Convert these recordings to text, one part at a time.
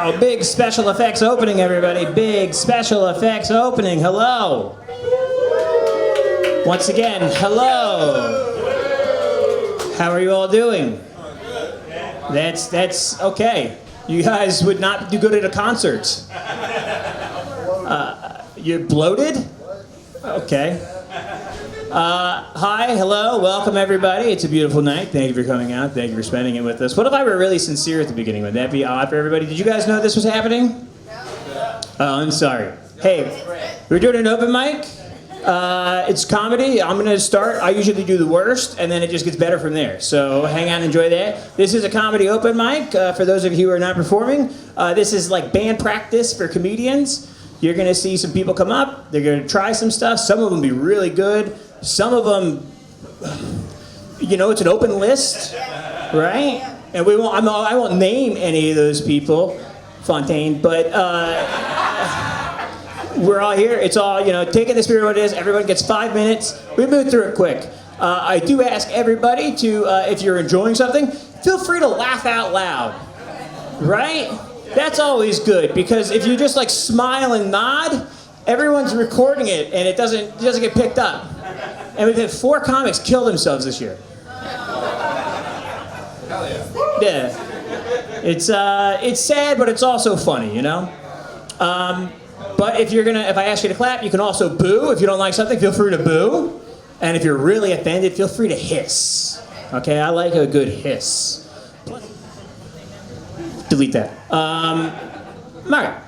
Wow, big special effects opening, everybody. Big special effects opening. Hello. Once again, hello. How are you all doing? That's okay. You guys would not do good at a concert. You're bloated? Okay. Hi, hello, welcome everybody. It's a beautiful night. Thank you for coming out. Thank you for spending it with us. What if I were really sincere at the beginning? Would that be odd for everybody? Did you guys know this was happening? Oh, I'm sorry. Hey, we're doing an open mic. It's comedy. I'm going to start. I usually do the worst, and then it just gets better from there. So hang on, enjoy that. This is a comedy open mic. For those of you who are not performing, this is like band practice for comedians. You're going to see some people come up. They're going to try some stuff. Some of them be really good. Some of them, you know, it's an open list, right? And we won't. I won't name any of those people, Fontaine, but we're all here. It's all, you know, take it the spirit of what it is. Everyone gets 5 minutes. We move through it quick. I do ask everybody to, if you're enjoying something, feel free to laugh out loud, right? That's always good, because if you just like smile and nod, everyone's recording it and it doesn't get picked up. And we've had 4 comics kill themselves this year. Yeah. It's sad, but it's also funny, you know? But if I ask you to clap, you can also boo. If you don't like something, feel free to boo. And if you're really offended, feel free to hiss. Okay, I like a good hiss. Delete that. All right.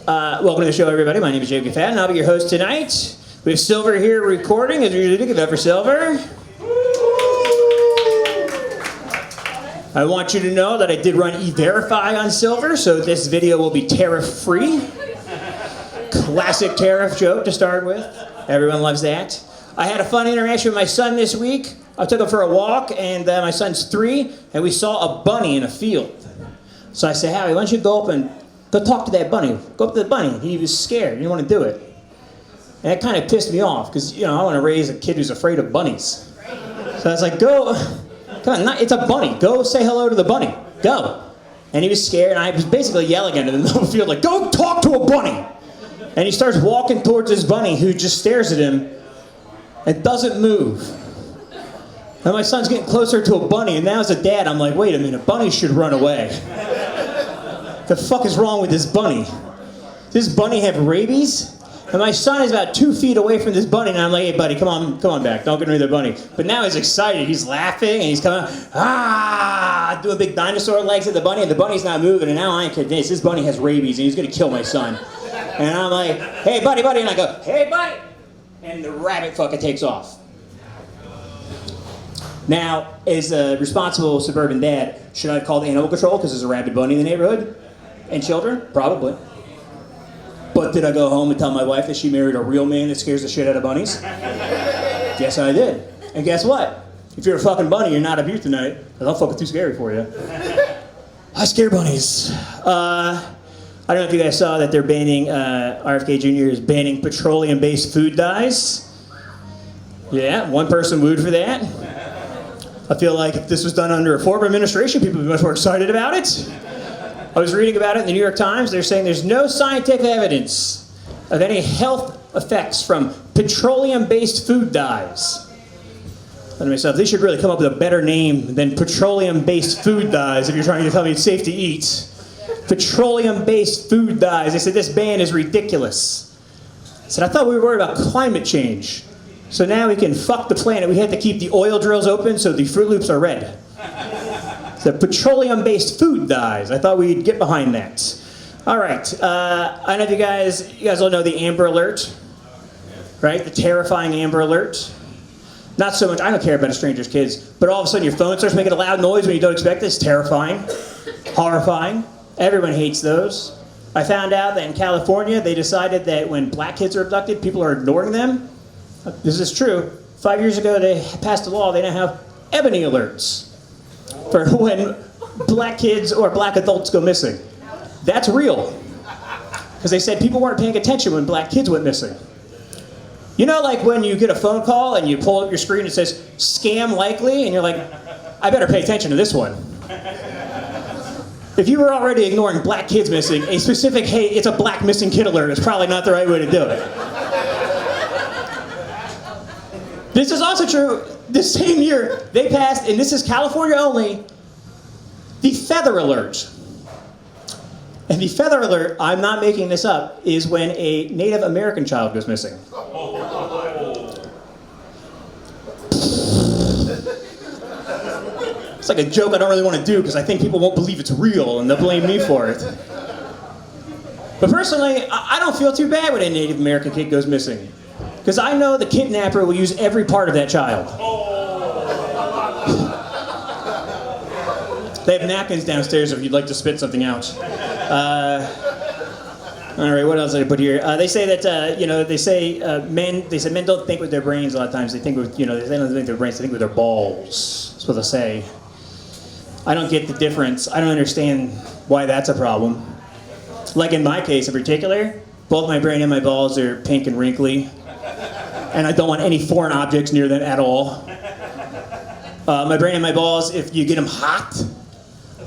Welcome to the show, everybody. My name is Jacob McFadden. I'll be your host tonight. We have Silver here recording, as we usually do. Give it up for Silver. I want you to know that I did run E-Verify on Silver, so this video will be tariff-free. Classic tariff joke to start with. Everyone loves that. I had a fun interaction with my son this week. I took him for a walk, and my son's 3, and we saw a bunny in a field. So I said, Howie, why don't you go up and go talk to that bunny. Go up to the bunny. He was scared. He didn't want to do it. And that kind of pissed me off, because, you know, I want to raise a kid who's afraid of bunnies. So I was like, go, come on, it's a bunny. Go say hello to the bunny. Go. And he was scared, and I was basically yelling at him in the middle of the field, like, go talk to a bunny. And he starts walking towards this bunny, who just stares at him and doesn't move. And my son's getting closer to a bunny, and now as a dad, I'm like, wait a minute, bunnies should run away. The fuck is wrong with this bunny? Does this bunny have rabies? And my son is about 2 feet away from this bunny, and I'm like, hey buddy, come on back, don't get rid of the bunny. But now he's excited, he's laughing, and he's coming, doing big dinosaur legs at the bunny, and the bunny's not moving, and now I'm convinced this bunny has rabies, and he's gonna kill my son. And I'm like, hey buddy, and I go, hey buddy! And the rabbit fucking takes off. Now, as a responsible suburban dad, should I have called animal control because there's a rabid bunny in the neighborhood? And children? Probably. But did I go home and tell my wife that she married a real man that scares the shit out of bunnies? Yes, I did. And guess what? If you're a fucking bunny, you're not up here tonight, because I'm fucking too scary for you. I scare bunnies. I don't know if you guys saw that they're banning, RFK Jr. is banning petroleum-based food dyes. Yeah, one person wooed for that. I feel like if this was done under a former administration, people would be much more excited about it. I was reading about it in the New York Times. They're saying there's no scientific evidence of any health effects from petroleum-based food dyes. I thought to myself, they should really come up with a better name than petroleum-based food dyes if you're trying to tell me it's safe to eat. Petroleum-based food dyes. They said this ban is ridiculous. I said, I thought we were worried about climate change. So now we can fuck the planet. We had to keep the oil drills open so the Fruit Loops are red. The petroleum-based food dyes. I thought we'd get behind that. All right. I don't know if you guys all know the Amber Alert, right? The terrifying Amber Alert. Not so much, I don't care about a stranger's kids, but all of a sudden your phone starts making a loud noise when you don't expect it. It's terrifying, horrifying. Everyone hates those. I found out that in California, they decided that when black kids are abducted, people are ignoring them. This is true. 5 years ago, they passed a law. They now have ebony alerts for when black kids or black adults go missing. That's real. Because they said people weren't paying attention when black kids went missing. You know, like when you get a phone call and you pull up your screen and it says, scam likely, and you're like, I better pay attention to this one. If you were already ignoring black kids missing, a specific, hey, it's a black missing kid alert is probably not the right way to do it. This is also true. This same year, they passed, and this is California only, the feather alert. And the feather alert, I'm not making this up, is when a Native American child goes missing. It's like a joke I don't really want to do because I think people won't believe it's real and they'll blame me for it. But personally, I don't feel too bad when a Native American kid goes missing. Because I know the kidnapper will use every part of that child. They have napkins downstairs if you'd like to spit something out. All right, what else did I put here? They say that, men don't think with their brains a lot of times. They think with, they don't think with their brains, they think with their balls. That's what they'll say. I don't get the difference. I don't understand why that's a problem. Like in my case in particular, both my brain and my balls are pink and wrinkly. And I don't want any foreign objects near them at all. My brain and my balls, if you get them hot,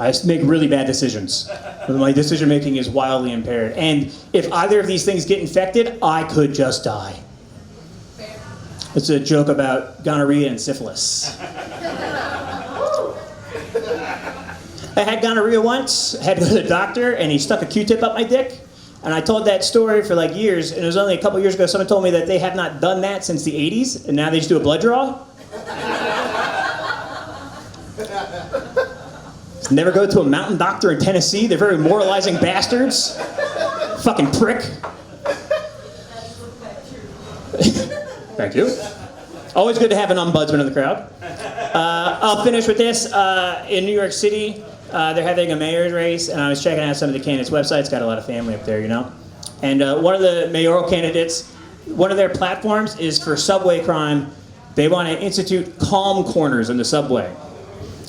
I make really bad decisions. My decision making is wildly impaired. And if either of these things get infected, I could just die. It's a joke about gonorrhea and syphilis. I had gonorrhea once, had to go to the doctor, and he stuck a Q-tip up my dick. And I told that story for like years, and it was only a couple years ago someone told me that they have not done that since the 80s, and now they just do a blood draw. Never go to a mountain doctor in Tennessee. They're very moralizing bastards. Fucking prick. Thank you. Always good to have an ombudsman in the crowd. I'll finish with this. In New York City, they're having a mayor's race, and I was checking out some of the candidates' websites. Got a lot of family up there, And one of the mayoral candidates, one of their platforms is for subway crime. They want to institute calm corners in the subway.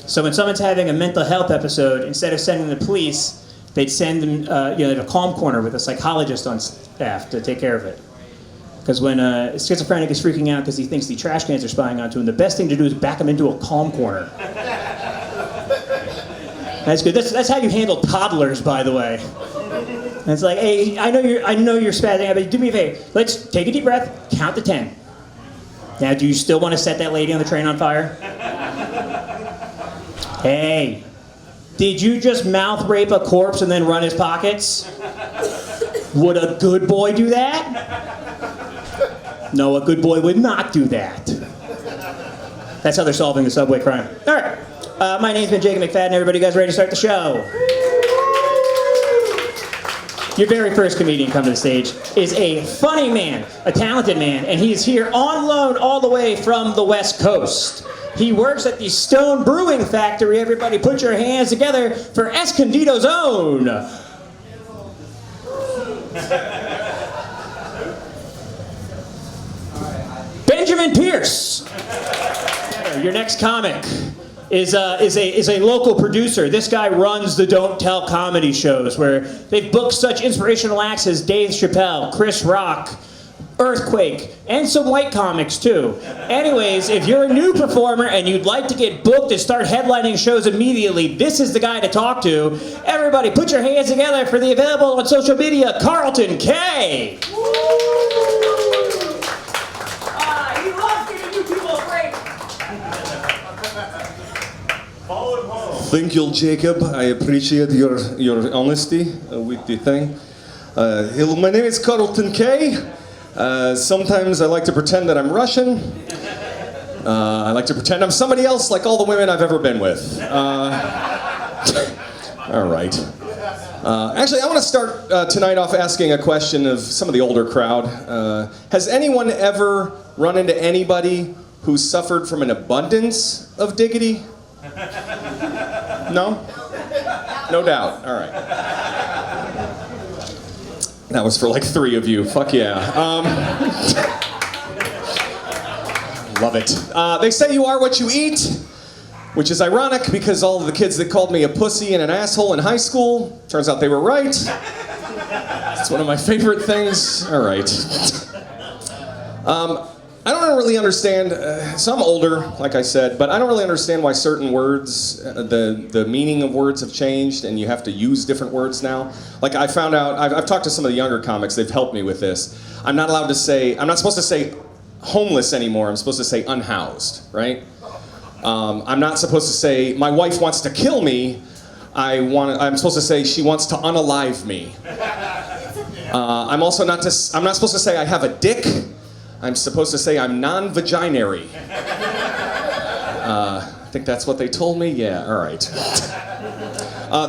So when someone's having a mental health episode, instead of sending the police, they'd send them to a calm corner with a psychologist on staff to take care of it. Because when a schizophrenic is freaking out because he thinks the trash cans are spying onto him, the best thing to do is back him into a calm corner. That's good. That's how you handle toddlers, by the way. And it's like, hey, I know you're spazzing out, but do me a favor. Let's take a deep breath, count to 10. Now, do you still want to set that lady on the train on fire? Hey, did you just mouth rape a corpse and then run his pockets? Would a good boy do that? No, a good boy would not do that. That's how they're solving the subway crime. All right, my name's been Jacob McFadden. Everybody, you guys ready to start the show? Your very first comedian come to the stage is a funny man, a talented man, and he is here on loan all the way from the West Coast. He works at the Stone Brewing Factory. Everybody put your hands together for Escondido's own. Benjamin Pierce. Your next comic is a local producer. This guy runs the Don't Tell comedy shows where they've booked such inspirational acts as Dave Chappelle, Chris Rock, Earthquake, and some white comics too. Anyways, if you're a new performer and you'd like to get booked and start headlining shows immediately, this is the guy to talk to. Everybody put your hands together for the available on social media, Carlton K. He loves giving new people a break. Thank you, Jacob. I appreciate your honesty with the thing. Hello, my name is Carlton K. Sometimes I like to pretend that I'm Russian. I like to pretend I'm somebody else, like all the women I've ever been with. All right. Actually, I want to start tonight off asking a question of some of the older crowd. Has anyone ever run into anybody who suffered from an abundance of diggity? No? No doubt. All right. That was for like 3 of you. Fuck yeah. Love it. They say you are what you eat, which is ironic because all of the kids that called me a pussy and an asshole in high school, turns out they were right. It's one of my favorite things. All right. I don't really understand, so I'm older, like I said, but I don't really understand why certain words, the meaning of words have changed and you have to use different words now. Like I found out, I've talked to some of the younger comics, they've helped me with this. I'm not supposed to say homeless anymore, I'm supposed to say unhoused, right? I'm not supposed to say, my wife wants to kill me, I'm supposed to say she wants to unalive me. I'm not supposed to say I have a dick. I'm supposed to say I'm non-vaginary. I think that's what they told me. Yeah, all right.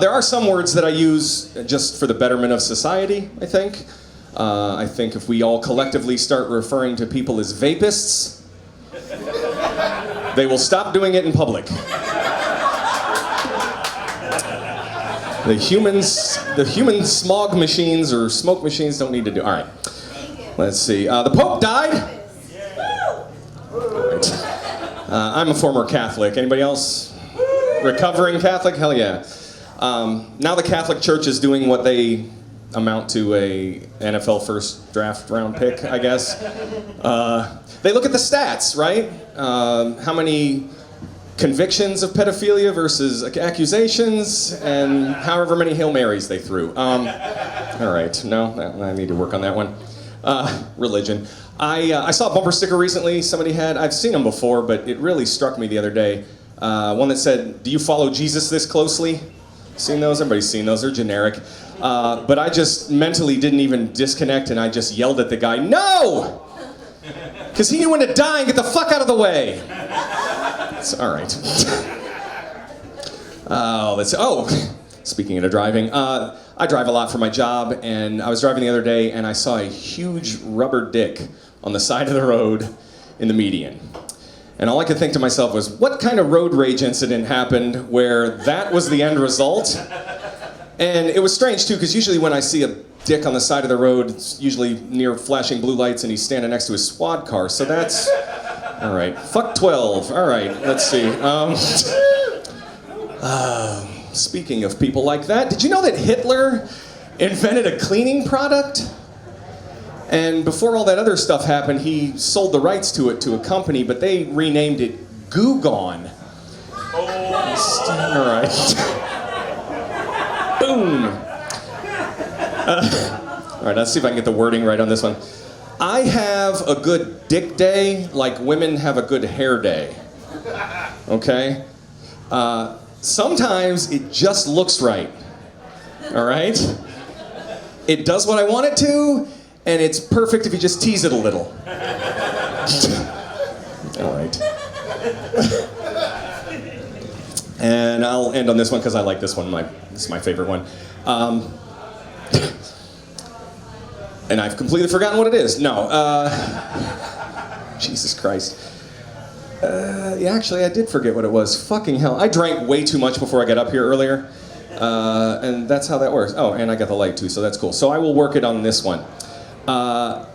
There are some words that I use just for the betterment of society, I think. I think if we all collectively start referring to people as vapists, they will stop doing it in public. The human smog machines or smoke machines don't need to do. All right. Let's see. The Pope died. Right. I'm a former Catholic. Anybody else? Recovering Catholic? Hell yeah. Now the Catholic Church is doing what they amount to a NFL first draft round pick, I guess. They look at the stats, right? How many convictions of pedophilia versus accusations, and however many Hail Marys they threw. All right, no, I need to work on that one. Religion. I saw a bumper sticker recently somebody had. I've seen them before, but it really struck me the other day. One that said, "Do you follow Jesus this closely?" Seen those? Everybody's seen those. They're generic. But I just mentally didn't even disconnect, and I just yelled at the guy, "No!" Because he knew when to die and get the fuck out of the way. It's all right. Speaking of driving, I drive a lot for my job, and I was driving the other day, and I saw a huge rubber dick on the side of the road in the median. And all I could think to myself was, what kind of road rage incident happened where that was the end result? And it was strange, too, because usually when I see a dick on the side of the road, it's usually near flashing blue lights, and he's standing next to his squad car, so that's... All right, fuck 12. All right, let's see. Speaking of people like that, did you know that Hitler invented a cleaning product? And before all that other stuff happened, he sold the rights to it to a company, but they renamed it Goo Gone. Oh. All right. Boom. All right, let's see if I can get the wording right on this one. I have a good dick day like women have a good hair day. Okay? Sometimes it just looks right. All right? It does what I want it to, and it's perfect if you just tease it a little. All right. And I'll end on this one because I like this one. This is my favorite one. And I've completely forgotten what it is. No. Jesus Christ. Yeah, actually, I did forget what it was. Fucking hell. I drank way too much before I got up here earlier. And that's how that works. Oh, and I got the light too, so that's cool. So I will work it on this one. I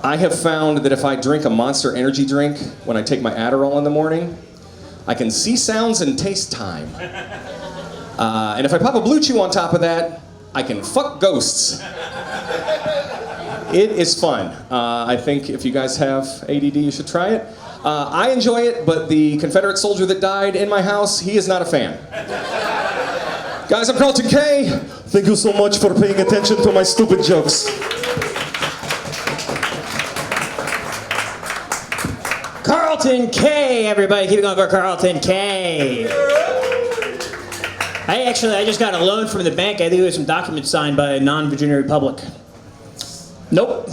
have found that if I drink a Monster Energy drink when I take my Adderall in the morning, I can see sounds and taste time. And if I pop a Blue Chew on top of that, I can fuck ghosts. It is fun. I think if you guys have ADD, you should try it. I enjoy it, but the Confederate soldier that died in my house, he is not a fan. Guys, I'm Carlton K. Thank you so much for paying attention to my stupid jokes. Carlton K, everybody. Keep it going for Carlton K. I just got a loan from the bank. I think it was some documents signed by a non-Virginia Republic. Nope.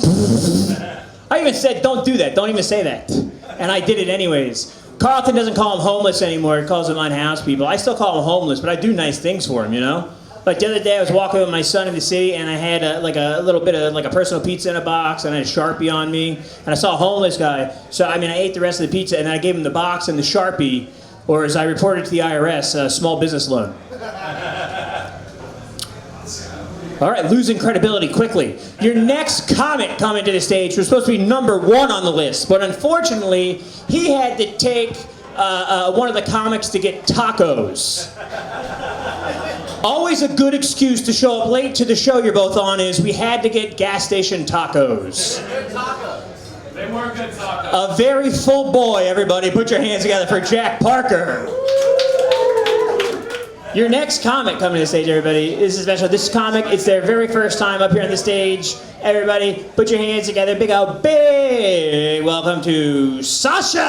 I even said, don't do that. Don't even say that. And I did it anyways. Carlton doesn't call them homeless anymore. He calls them unhoused people. I still call them homeless, but I do nice things for them, you know? Like the other day, I was walking with my son in the city, and I had a little bit of like a personal pizza in a box, and I had a Sharpie on me, and I saw a homeless guy. So, I ate the rest of the pizza, and then I gave him the box and the Sharpie, or as I reported to the IRS, a small business loan. All right, losing credibility quickly. Your next comic coming to the stage was supposed to be number 1 on the list, but unfortunately, he had to take one of the comics to get tacos. Always a good excuse to show up late to the show you're both on is we had to get gas station tacos. we're good, Sascha. A very full boy, everybody. Put your hands together for Jack Parker. Your next comic coming to the stage, everybody. This is special. This comic, it's their very first time up here on the stage. Everybody, put your hands together. Big out, big welcome to Sascha.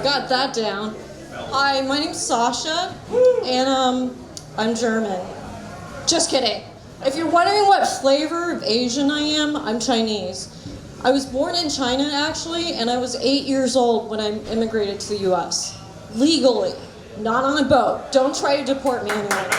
Got that down. Hi, my name's Sascha, and I'm German. Just kidding. If you're wondering what flavor of Asian I am, I'm Chinese. I was born in China, actually, and I was 8 years old when I immigrated to the U.S. Legally, not on a boat. Don't try to deport me anywhere.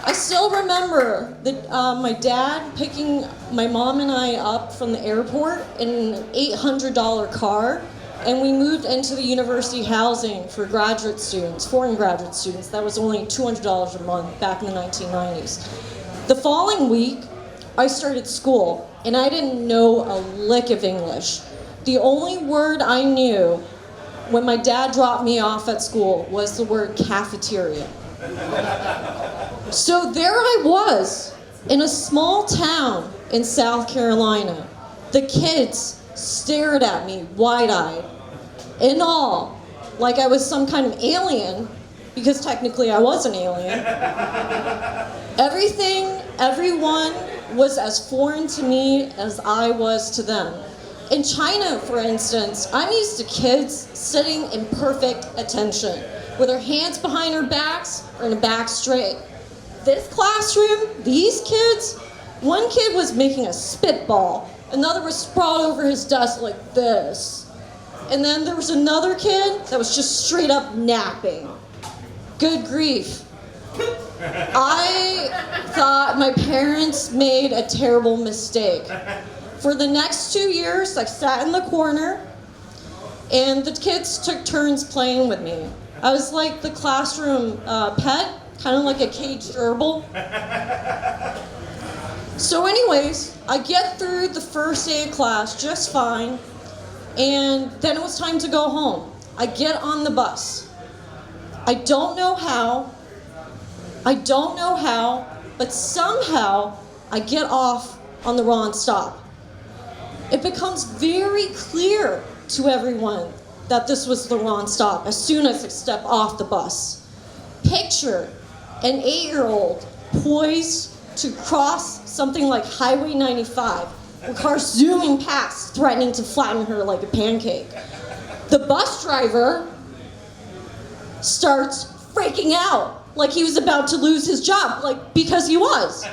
I still remember that my dad picking my mom and I up from the airport in an $800 car, and we moved into the university housing for graduate students, foreign graduate students. That was only $200 a month back in the 1990s. The following week, I started school, and I didn't know a lick of English. The only word I knew when my dad dropped me off at school was the word cafeteria. So there I was, in a small town in South Carolina. The kids stared at me wide-eyed, in awe, like I was some kind of alien, because technically I was an alien. Everything, everyone was as foreign to me as I was to them. In China, for instance, I'm used to kids sitting in perfect attention, with their hands behind their backs or in the back straight. This classroom, these kids, one kid was making a spitball, another was sprawled over his desk like this. And then there was another kid that was just straight up napping. Good grief. I thought my parents made a terrible mistake. For the next 2 years, I sat in the corner, and the kids took turns playing with me. I was like the classroom pet, kind of like a caged gerbil. So anyways, I get through the first day of class just fine, and then it was time to go home. I get on the bus. I don't know how, but somehow I get off on the wrong stop. It becomes very clear to everyone that this was the wrong stop as soon as I step off the bus. Picture an 8-year-old poised to cross something like Highway 95, with cars zooming past, threatening to flatten her like a pancake. The bus driver starts freaking out, like he was about to lose his job, because he was.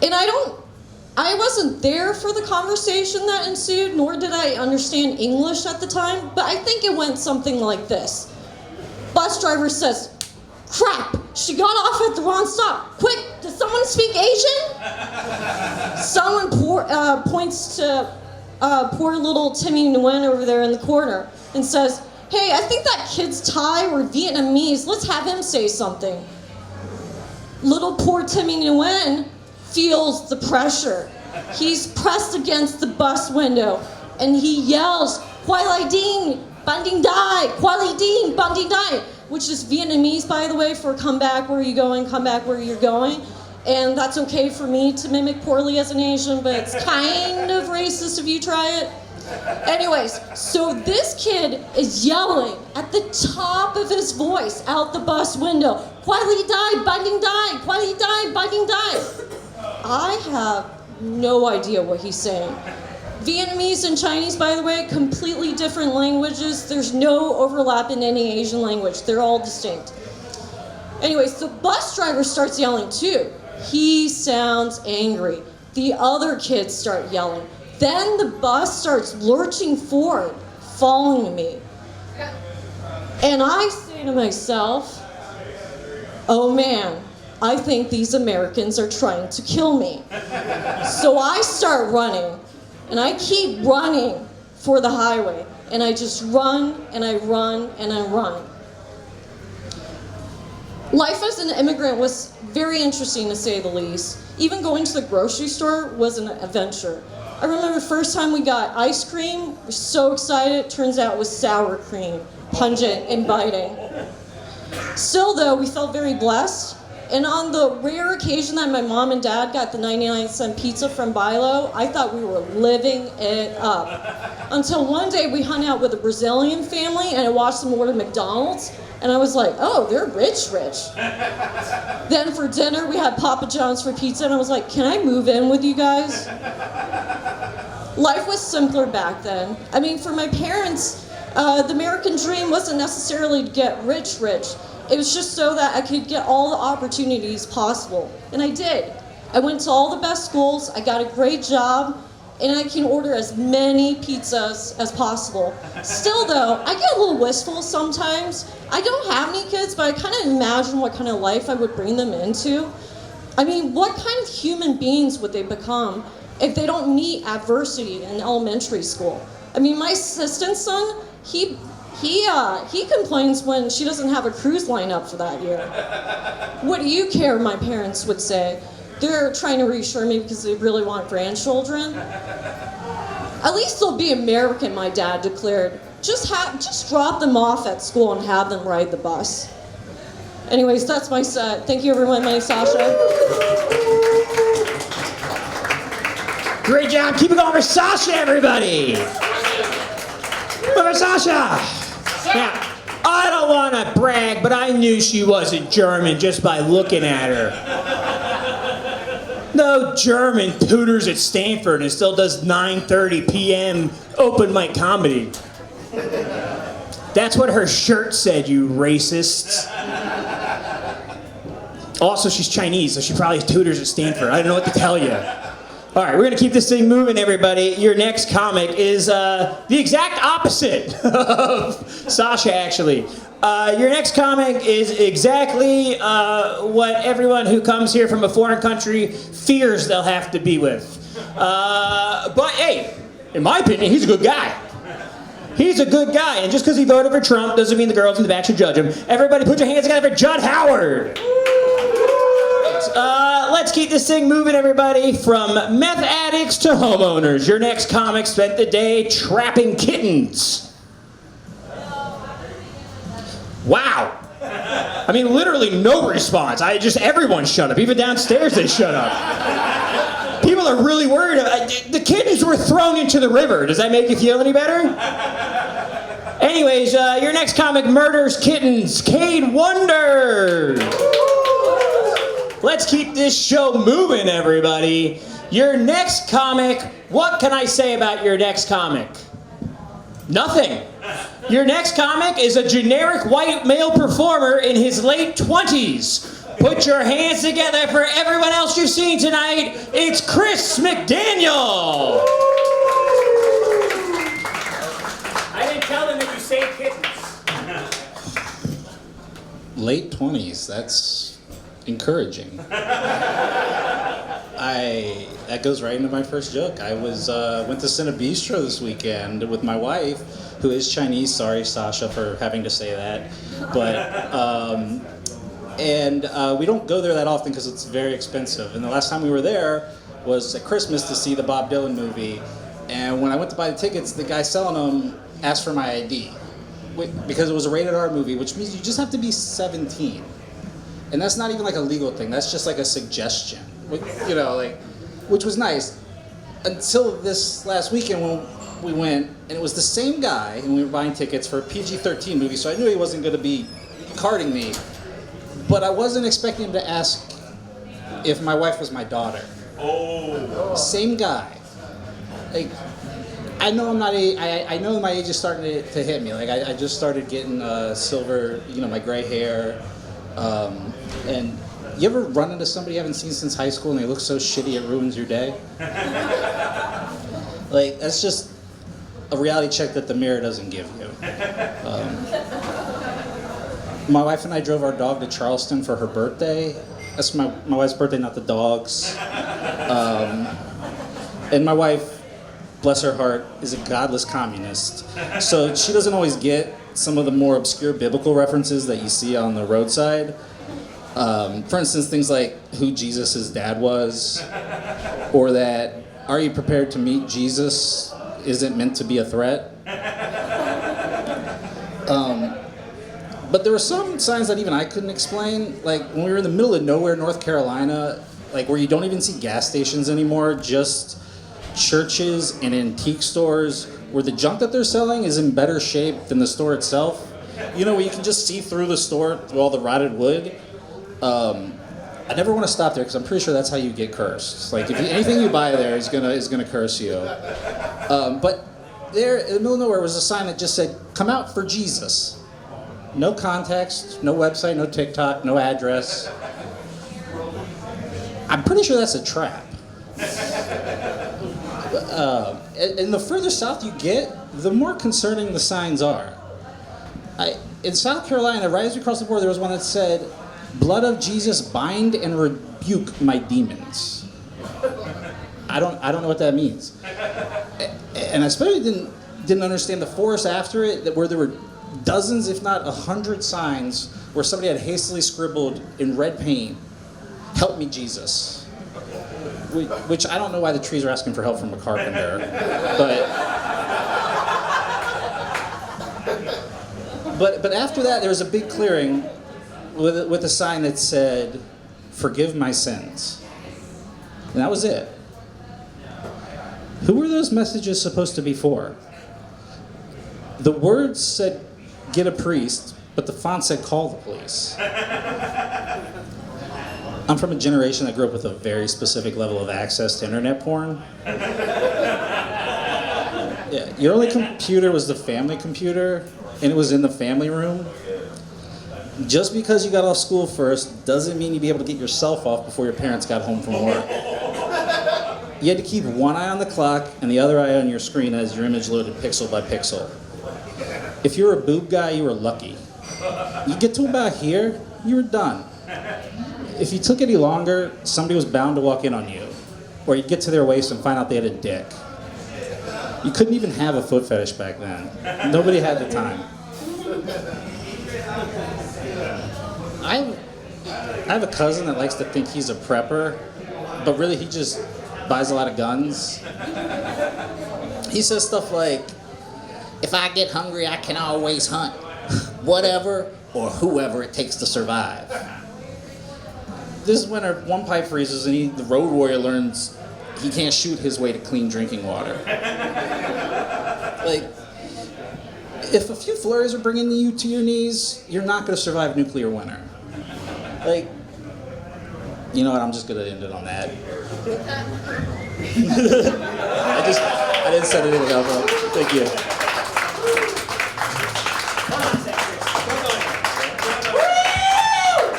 And I wasn't there for the conversation that ensued, nor did I understand English at the time, but I think it went something like this. Bus driver says, "Crap, she got off at the wrong stop. Quick, does someone speak Asian?" Someone points to poor little Timmy Nguyen over there in the corner and says, "Hey, I think that kid's Thai or Vietnamese. Let's have him say something." Little poor Timmy Nguyen feels the pressure. He's pressed against the bus window and he yells, "Quai Ding, Banding Dai, Quai Ding, Banding Dai," which is Vietnamese, by the way, for come back where you're going, come back where you're going. And that's okay for me to mimic poorly as an Asian, but it's kind of racist if you try it. Anyways, so this kid is yelling at the top of his voice out the bus window, "Quai Dai, Banding Dai, Quai Dai, Banding Dai." I have no idea what he's saying. Vietnamese and Chinese, by the way, completely different languages. There's no overlap in any Asian language. They're all distinct. Anyways, the bus driver starts yelling too. He sounds angry. The other kids start yelling. Then the bus starts lurching forward, following me. And I say to myself, "Oh man, I think these Americans are trying to kill me." So I start running, and I keep running for the highway, and I just run, and I run, and I run. Life as an immigrant was very interesting, to say the least. Even going to the grocery store was an adventure. I remember the first time we got ice cream, we were so excited. Turns out it was sour cream, pungent and biting. Still, though, we felt very blessed. And on the rare occasion that my mom and dad got the 99-cent pizza from Bilo, I thought we were living it up. Until one day we hung out with a Brazilian family and I watched them order McDonald's. And I was like, oh, they're rich. Then for dinner we had Papa John's for pizza and I was like, can I move in with you guys? Life was simpler back then. I mean, for my parents, the American dream wasn't necessarily to get rich. It was just so that I could get all the opportunities possible. And I did. I went to all the best schools, I got a great job, and I can order as many pizzas as possible. Still though, I get a little wistful sometimes. I don't have any kids, but I kind of imagine what kind of life I would bring them into. I mean, what kind of human beings would they become if they don't meet adversity in elementary school? I mean, my assistant's son, he complains when she doesn't have a cruise line up for that year. What do you care, my parents would say. They're trying to reassure me because they really want grandchildren. At least they'll be American, my dad declared. Just drop them off at school and have them ride the bus. Anyways, that's my set. Thank you, everyone. My name's Sascha. Great job. Keep it going for Sascha, everybody. For Sascha. Now, I don't want to brag, but I knew she wasn't German just by looking at her. No German tutors at Stanford and still does 9:30 p.m. open mic comedy. That's what her shirt said, you racists. Also, she's Chinese, so she probably tutors at Stanford. I don't know what to tell you. All right, we're going to keep this thing moving, everybody. Your next comic is the exact opposite of Sascha, actually. Your next comic is exactly what everyone who comes here from a foreign country fears they'll have to be with. But hey, in my opinion, he's a good guy. He's a good guy, and just because he voted for Trump doesn't mean the girls in the back should judge him. Everybody put your hands together for Judd Howard. Let's keep this thing moving, everybody. From meth addicts to homeowners, your next comic spent the day trapping kittens. Wow. I mean, literally no response. Everyone shut up. Even downstairs they shut up. People are really worried. The kittens were thrown into the river. Does that make you feel any better? Anyways, your next comic murders kittens, Cade Wonder. Let's keep this show moving, everybody. Your next comic, what can I say about your next comic? Nothing. Your next comic is a generic white male performer in his late 20s. Put your hands together for everyone else you've seen tonight. It's Chris McDaniel. I didn't tell them that you saved kittens. Late 20s, that's encouraging. That goes right into my first joke. I went to Cinebistro this weekend with my wife, who is Chinese. Sorry, Sascha, for having to say that. But we don't go there that often because it's very expensive. And the last time we were there was at Christmas to see the Bob Dylan movie. And when I went to buy the tickets, the guy selling them asked for my ID because it was a rated R movie, which means you just have to be 17. And that's not even like a legal thing. That's just like a suggestion, which was nice until this last weekend when we went, and it was the same guy, and we were buying tickets for a PG-13 movie, so I knew he wasn't going to be carding me, but I wasn't expecting him to ask if my wife was my daughter. Oh. Same guy. Like, I know I'm not I know my age is starting to hit me. Like, I just started getting silver, my gray hair. And you ever run into somebody you haven't seen since high school and they look so shitty it ruins your day? Like, that's just a reality check that the mirror doesn't give you. My wife and I drove our dog to Charleston for her birthday. That's my wife's birthday, not the dog's. And my wife, bless her heart, is a godless communist. So she doesn't always get some of the more obscure biblical references that you see on the roadside. For instance, things like who Jesus' dad was, or that are you prepared to meet Jesus isn't meant to be a threat. But there were some signs that even I couldn't explain. Like when we were in the middle of nowhere, North Carolina, like where you don't even see gas stations anymore, just churches and antique stores where the junk that they're selling is in better shape than the store itself. You know, where you can just see through the store through all the rotted wood. I never want to stop there because I'm pretty sure that's how you get cursed. Like if anything you buy there is gonna curse you. But there in the middle of nowhere was a sign that just said, "Come out for Jesus." No context, no website, no TikTok, no address. I'm pretty sure that's a trap. And the further south you get, the more concerning the signs are. In South Carolina, right as we crossed the border, there was one that said, "Blood of Jesus, bind and rebuke my demons." I don't know what that means. And I especially didn't understand the forest after it, where there were dozens, if not 100 signs where somebody had hastily scribbled in red paint, "Help me, Jesus." Which I don't know why the trees are asking for help from a carpenter, but after that there was a big clearing with a sign that said, "Forgive my sins," and that was it. Who were those messages supposed to be for? The words said, "Get a priest," but the font said, "Call the police." I'm from a generation that grew up with a very specific level of access to internet porn. Yeah, your only computer was the family computer, and it was in the family room. Just because you got off school first doesn't mean you'd be able to get yourself off before your parents got home from work. You had to keep one eye on the clock and the other eye on your screen as your image loaded pixel by pixel. If you were a boob guy, you were lucky. You get to about here, you were done. If you took any longer, somebody was bound to walk in on you. Or you'd get to their waist and find out they had a dick. You couldn't even have a foot fetish back then. Nobody had the time. I have a cousin that likes to think he's a prepper, but really he just buys a lot of guns. He says stuff like, "If I get hungry, I can always hunt. Whatever or whoever it takes to survive." This winter, one pipe freezes and the road warrior learns he can't shoot his way to clean drinking water. Like, if a few flurries are bringing you to your knees, you're not going to survive nuclear winter. Like, you know what, I'm just going to end it on that. I didn't set anything up. Thank you.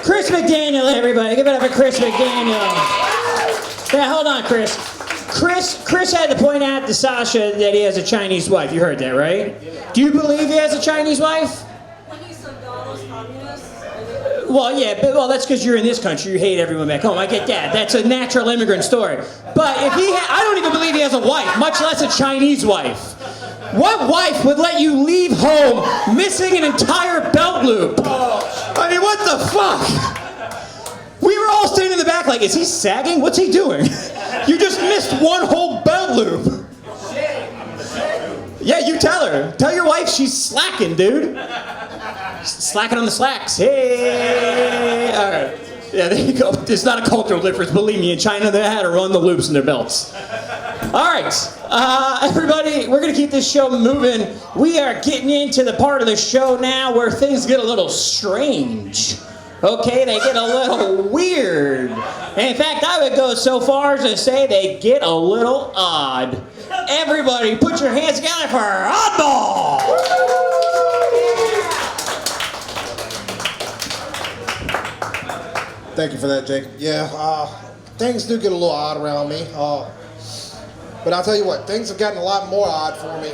Chris McDaniel, everybody. Give it up for Chris McDaniel. Yeah, hold on, Chris. Chris had to point out to Sascha that he has a Chinese wife. You heard that, right? Do you believe he has a Chinese wife? When you said Donald's communist, Well, yeah, but that's because you're in this country. You hate everyone back home. I get that. That's a natural immigrant story. But if I don't even believe he has a wife, much less a Chinese wife. What wife would let you leave home missing an entire belt loop? I mean, what the fuck? We were all standing in the back like, is he sagging? What's he doing? You just missed one whole belt loop. Yeah, you tell her. Tell your wife she's slacking, dude. Slacking on the slacks. Hey. All right. Yeah, there you go. It's not a cultural difference. Believe me, in China, they had to run the loops in their belts. All right. Everybody, we're going to keep this show moving. We are getting into the part of the show now where things get a little strange. Okay, they get a little weird. In fact, I would go so far as to say they get a little odd. Everybody, put your hands together for Oddball! Thank you for that, Jacob. Yeah, things do get a little odd around me. But I'll tell you what, things have gotten a lot more odd for me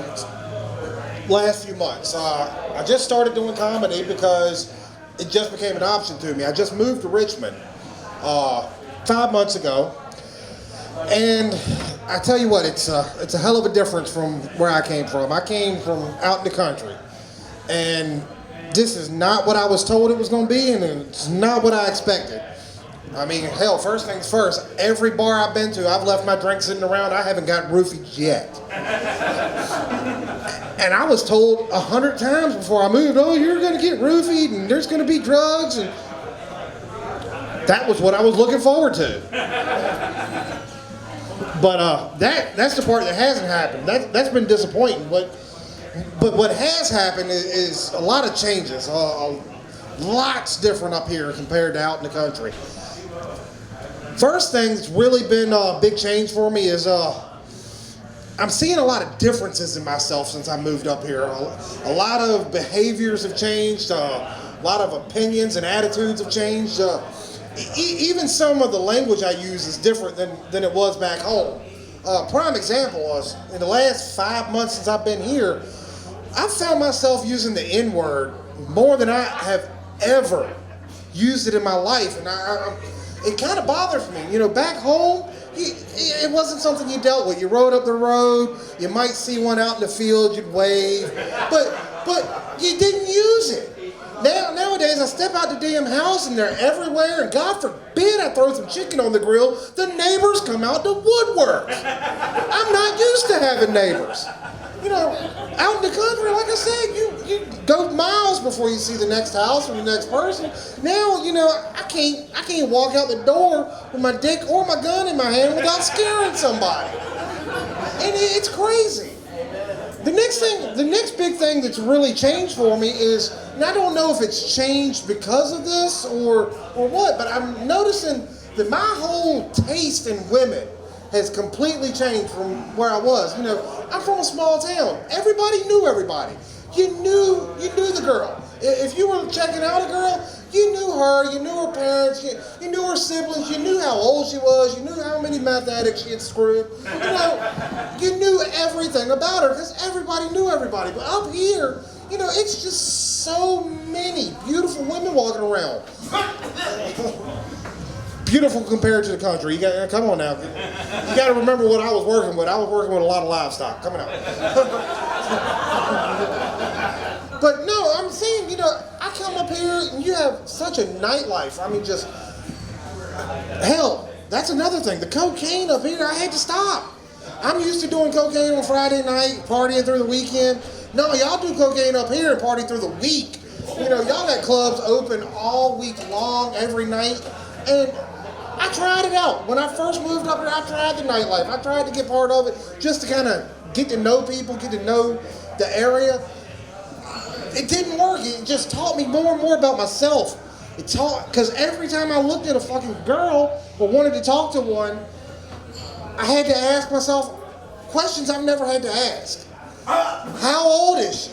last few months. I just started doing comedy because it just became an option to me. I just moved to Richmond 5 months ago. And I tell you what, it's a hell of a difference from where I came from. I came from out in the country. And this is not what I was told it was going to be, and it's not what I expected. I mean, hell, first things first, every bar I've been to, I've left my drink sitting around. I haven't gotten roofied yet. And I was told 100 times before I moved, oh, you're going to get roofied and there's going to be drugs. And that was what I was looking forward to. But that's the part that hasn't happened. That's been disappointing. But what has happened is a lot of changes. Lots different up here compared to out in the country. First thing that's really been a big change for me is I'm seeing a lot of differences in myself since I moved up here. A lot of behaviors have changed. A lot of opinions and attitudes have changed. Even some of the language I use is different than it was back home. Prime example was, in the last 5 months since I've been here, I've found myself using the N-word more than I have ever used it in my life. And it kind of bothers me. You know, back home, it wasn't something you dealt with. You rode up the road, you might see one out in the field, you'd wave, but you didn't use it. Nowadays, I step out the damn house and they're everywhere, and God forbid I throw some chicken on the grill, the neighbors come out the woodwork. I'm not used to having neighbors. You know, out in the country, like I said, you go miles before you see the next house or the next person. Now, you know, I can't walk out the door with my dick or my gun in my hand without scaring somebody. And it's crazy. The next big thing that's really changed for me is, and I don't know if it's changed because of this or what, but I'm noticing that my whole taste in women has completely changed from where I was. You know, I'm from a small town. Everybody knew everybody. You knew the girl. If you were checking out a girl, you knew her, you knew her parents, you knew her siblings, you knew how old she was, you knew how many meth addicts she had screwed. You know, you knew everything about her because everybody knew everybody. But up here, you know, it's just so many beautiful women walking around. Beautiful compared to the country. Come on now. You got to remember what I was working with. I was working with a lot of livestock. Coming out. But no, I'm saying, you know, I come up here and you have such a nightlife. I mean, just, hell, that's another thing. The cocaine up here, I had to stop. I'm used to doing cocaine on Friday night, partying through the weekend. No, y'all do cocaine up here and party through the week. You know, y'all got clubs open all week long, every night. And I tried it out. When I first moved up here, I tried the nightlife. I tried to get part of it just to kind of get to know people, get to know the area. It didn't work. It just taught me more and more about myself. Because every time I looked at a fucking girl or wanted to talk to one, I had to ask myself questions I've never had to ask. How old is she?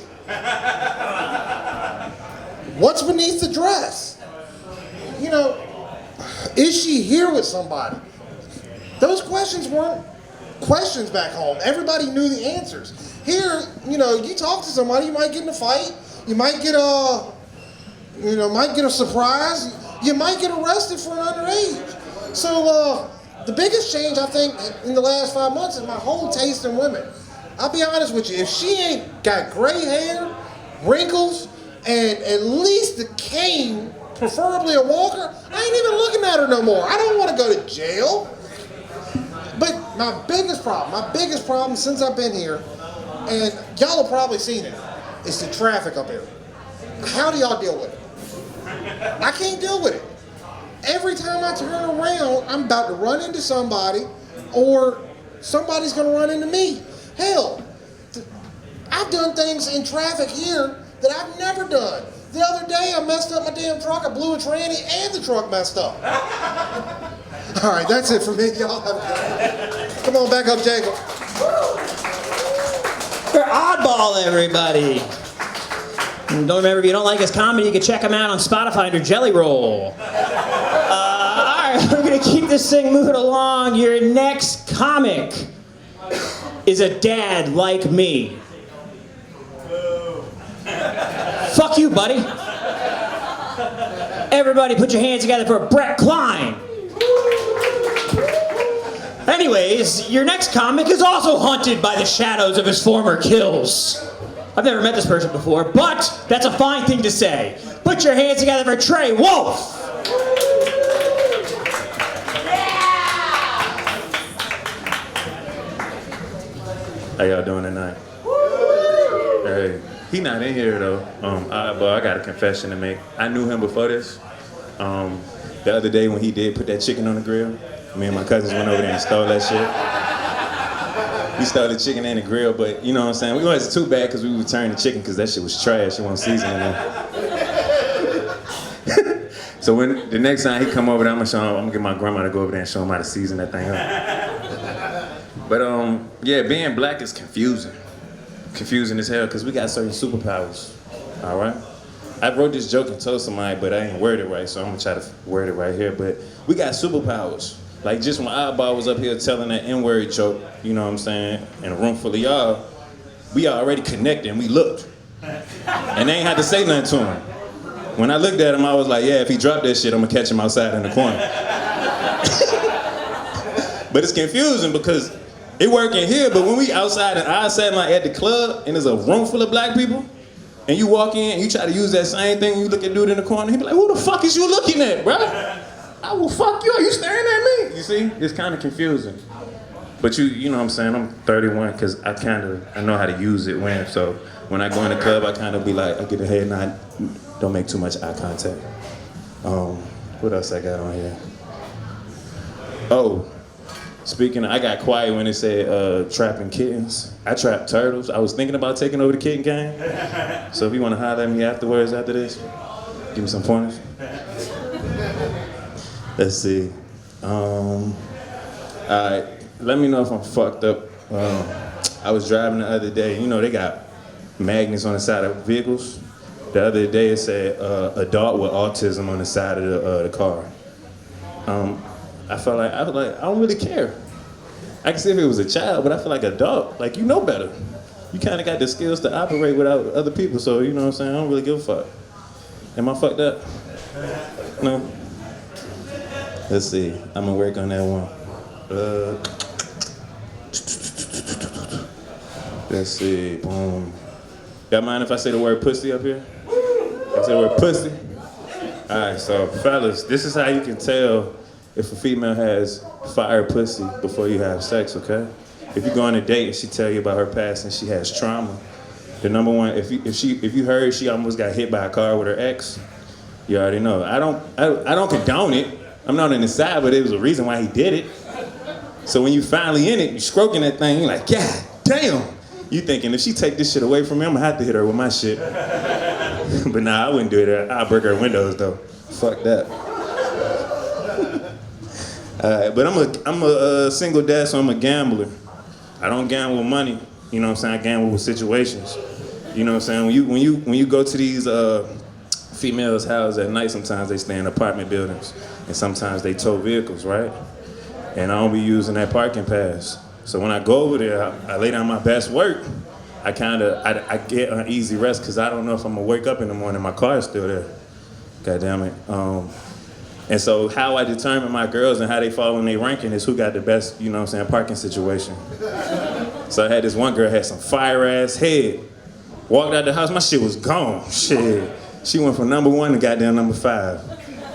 What's beneath the dress? You know, is she here with somebody? Those questions weren't questions back home. Everybody knew the answers. Here, you know, you talk to somebody, you might get in a fight, you might get a surprise, you might get arrested for an underage. So the biggest change I think in the last 5 months is my whole taste in women. I'll be honest with you, if she ain't got gray hair, wrinkles, and at least a cane, preferably a walker, I ain't even looking at her no more. I don't want to go to jail. But my biggest problem since I've been here, and y'all have probably seen it, is the traffic up here. How do y'all deal with it? I can't deal with it. Every time I turn around, I'm about to run into somebody, or somebody's going to run into me. Hell, I've done things in traffic here that I've never done. The other day, I messed up my damn truck. I blew a tranny, and the truck messed up. All right, that's it for me. Y'all have a good one. Come on, back up, Jacob. For Oddball, everybody. And don't remember, if you don't like his comedy, you can check him out on Spotify under Jelly Roll. All right, we're going to keep this thing moving along. Your next comic is a dad like me. Fuck you, buddy. Everybody put your hands together for Brett Klein. Anyways, your next comic is also haunted by the shadows of his former kills. I've never met this person before, but that's a fine thing to say. Put your hands together for Trey Wolf. How y'all doing tonight? Hey, he not in here though. Oddball, I got a confession to make. I knew him before this. The other day when he did put that chicken on the grill, me and my cousins went over there and stole that shit. We stole the chicken and the grill, but you know what I'm saying? We wasn't too bad because we returned the chicken because that shit was trash. It wasn't seasoned enough. So when the next time he come over there, I'm gonna get my grandma to go over there and show him how to season that thing up. But yeah, being black is confusing. Confusing as hell because we got certain superpowers. All right? I wrote this joke and told somebody, but I ain't worded it right, so I'm gonna try to word it right here. But we got superpowers. Like just when Oddball was up here telling that N-word joke, you know what I'm saying, in a room full of y'all, we already connected and we looked. And they ain't had to say nothing to him. When I looked at him, I was like, yeah, if he dropped that shit, I'm gonna catch him outside in the corner. But it's confusing because it work in here, but when we outside and I sat like at the club and there's a room full of black people, and you walk in and you try to use that same thing, you look at dude in the corner, he be like, who the fuck is you looking at, bro? I will fuck you, are you staring at me? You see, it's kind of confusing. But you know what I'm saying, I'm 31 because I know how to use it so when I go in the club, I kind of be like, I get a head nod, don't make too much eye contact. What else I got on here? Oh. Speaking of, I got quiet when it said trapping kittens. I trap turtles. I was thinking about taking over the kitten game. So if you want to holler at me afterwards after this, give me some pointers. Let's see. Alright, let me know if I'm fucked up. I was driving the other day. You know, they got magnets on the side of vehicles. The other day it said adult with autism on the side of the car. I was like, I don't really care. I can see if it was a child, but I feel like adult, like you know better. You kind of got the skills to operate without other people, so you know what I'm saying? I don't really give a fuck. Am I fucked up? No? Let's see, I'm gonna work on that one. Let's see, boom. Y'all mind if I say the word pussy up here? I say the word pussy? All right, so fellas, this is how you can tell if a female has fire pussy before you have sex, okay? If you go on a date and she tell you about her past and she has trauma, the number one, if you heard she almost got hit by a car with her ex, you already know. I don't condone it. I'm not on the side, but it was a reason why he did it. So when you finally in it, you stroking that thing, you're like, God damn. You thinking if she take this shit away from me, I'm gonna have to hit her with my shit. But nah, I wouldn't do it. I'll break her windows though. Fuck that. But I'm a single dad, so I'm a gambler. I don't gamble with money. You know what I'm saying? I gamble with situations. You know what I'm saying? When you go to these females' houses at night, sometimes they stay in apartment buildings, and sometimes they tow vehicles, right? And I don't be using that parking pass. So when I go over there, I lay down my best work. I get an easy rest because I don't know if I'm gonna wake up in the morning. My car is still there. God damn it. And so how I determine my girls and how they fall in their ranking is who got the best, you know what I'm saying, parking situation. So I had this one girl had some fire ass head. Walked out the house, my shit was gone. Shit. She went from number 1 to goddamn number 5.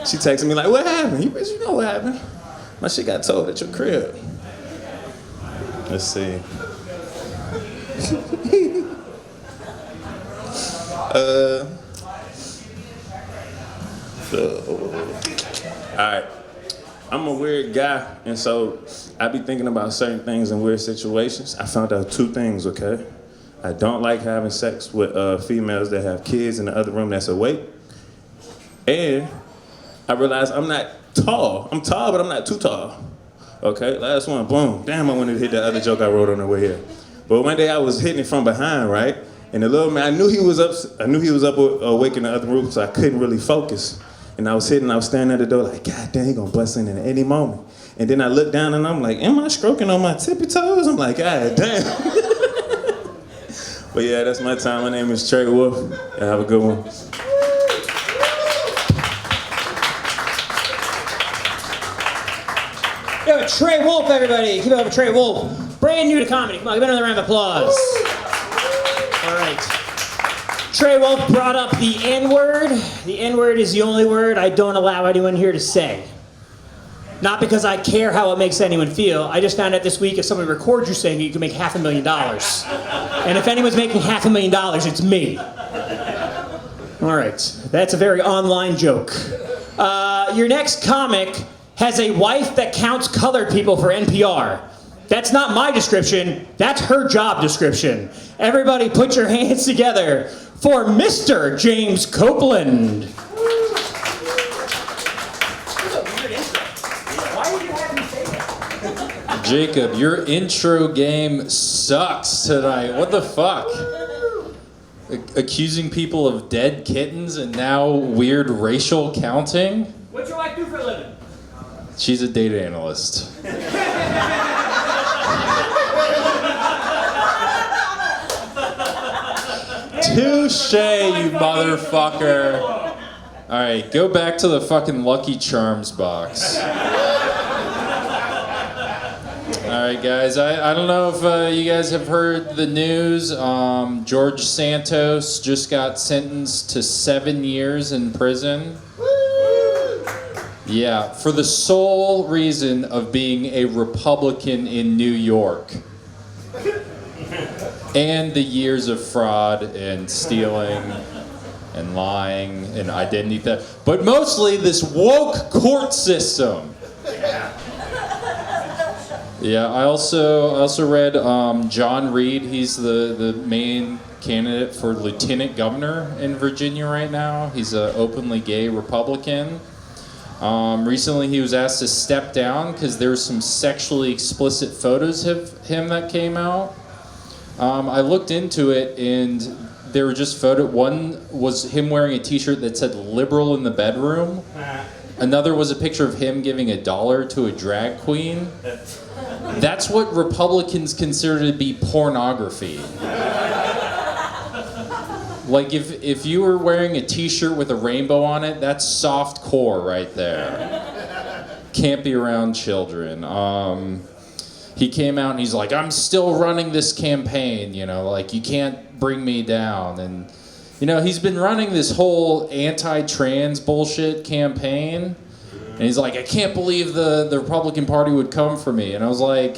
She texted me like, what happened? You know what happened. My shit got towed at your crib. Let's see. Alright, I'm a weird guy, and so I be thinking about certain things in weird situations. I found out 2 things, okay? I don't like having sex with females that have kids in the other room that's awake. And I realized I'm not tall. I'm tall, but I'm not too tall. Okay, last one, boom. Damn, I wanted to hit that other joke I wrote on the way here. But one day I was hitting it from behind, right? And the little man, I knew he was up awake in the other room, so I couldn't really focus. And I was standing at the door like, God damn, he gonna bust in at any moment. And then I looked down and I'm like, am I stroking on my tippy toes? I'm like, God damn. But yeah, that's my time. My name is Trey Wolf. Yeah, have a good one. Yo, Trey Wolf, everybody. Keep it up with Trey Wolf. Brand new to comedy. Come on, give another round of applause. All right. Trey Wolf brought up the N-word. The N-word is the only word I don't allow anyone here to say. Not because I care how it makes anyone feel. I just found out this week if somebody records you saying it, you can make $500,000. And if anyone's making $500,000, it's me. All right, that's a very online joke. Your next comic has a wife that counts colored people for NPR. That's not my description, that's her job description. Everybody put your hands together for Mr. James Copeland. Jacob, your intro game sucks tonight. What the fuck? Accusing people of dead kittens and now weird racial counting? What's your wife do for a living? She's a data analyst. Touche, you motherfucker. Alright, go back to the fucking Lucky Charms box. Alright guys, I don't know if you guys have heard the news. George Santos just got sentenced to 7 years in prison. Yeah, for the sole reason of being a Republican in New York. And the years of fraud and stealing and lying and identity theft. But mostly this woke court system. Yeah, I also read John Reed. He's the main candidate for lieutenant governor in Virginia right now. He's an openly gay Republican. Recently he was asked to step down because there were some sexually explicit photos of him that came out. I looked into it and there were just photos. One was him wearing a t-shirt that said liberal in the bedroom. Another was a picture of him giving $1 to a drag queen. That's what Republicans consider to be pornography. Like if you were wearing a t-shirt with a rainbow on it, that's soft core right there. Can't be around children. He came out and he's like, I'm still running this campaign, like you can't bring me down. And he's been running this whole anti-trans bullshit campaign. And he's like, I can't believe the Republican Party would come for me. And I was like,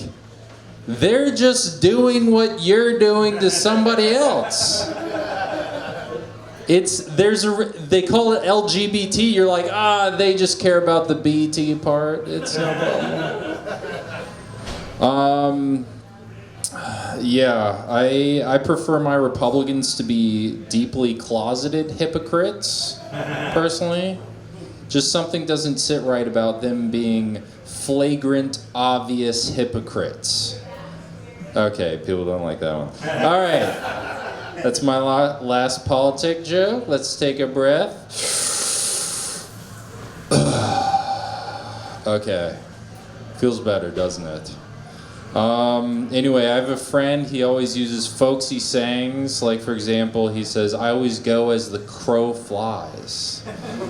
they're just doing what you're doing to somebody else. They call it LGBT. You're like, they just care about the BT part. It's no problem. Yeah, I prefer my Republicans to be deeply closeted hypocrites, personally. Just something doesn't sit right about them being flagrant, obvious hypocrites. Okay, people don't like that one. All right, that's my last politic joke. Let's take a breath. Okay, feels better, doesn't it? Anyway, I have a friend, he always uses folksy sayings, like for example, he says, I always go as the crow flies.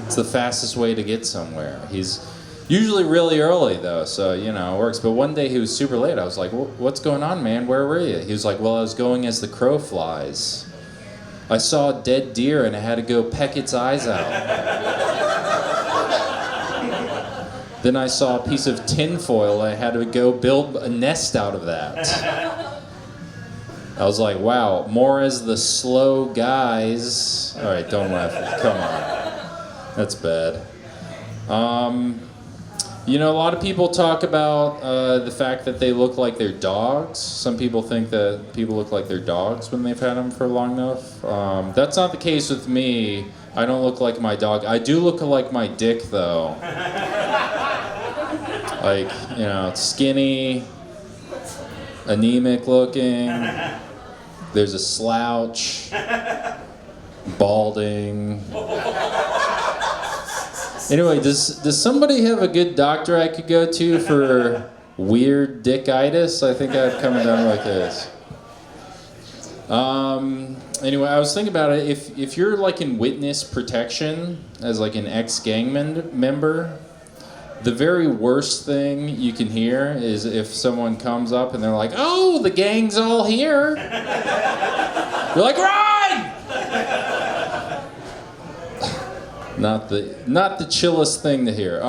It's the fastest way to get somewhere. He's usually really early though, so it works. But one day he was super late. I was like, what's going on, man? Where were you? He was like, well, I was going as the crow flies. I saw a dead deer and I had to go peck its eyes out. Then I saw a piece of tinfoil and I had to go build a nest out of that. I was like, wow, more as the slow guys. All right, don't laugh. Come on. That's bad. A lot of people talk about the fact that they look like their dogs. Some people think that people look like their dogs when they've had them for long enough. That's not the case with me. I don't look like my dog. I do look like my dick, though. Like, skinny, anemic looking, there's a slouch, balding. Anyway, does somebody have a good doctor I could go to for weird dickitis? I think I have coming down like this. Anyway, I was thinking about it. If you're like in witness protection as like an ex-gang member, the very worst thing you can hear is if someone comes up and they're like, "Oh, the gang's all here." You're like, "Run!" Not the chillest thing to hear.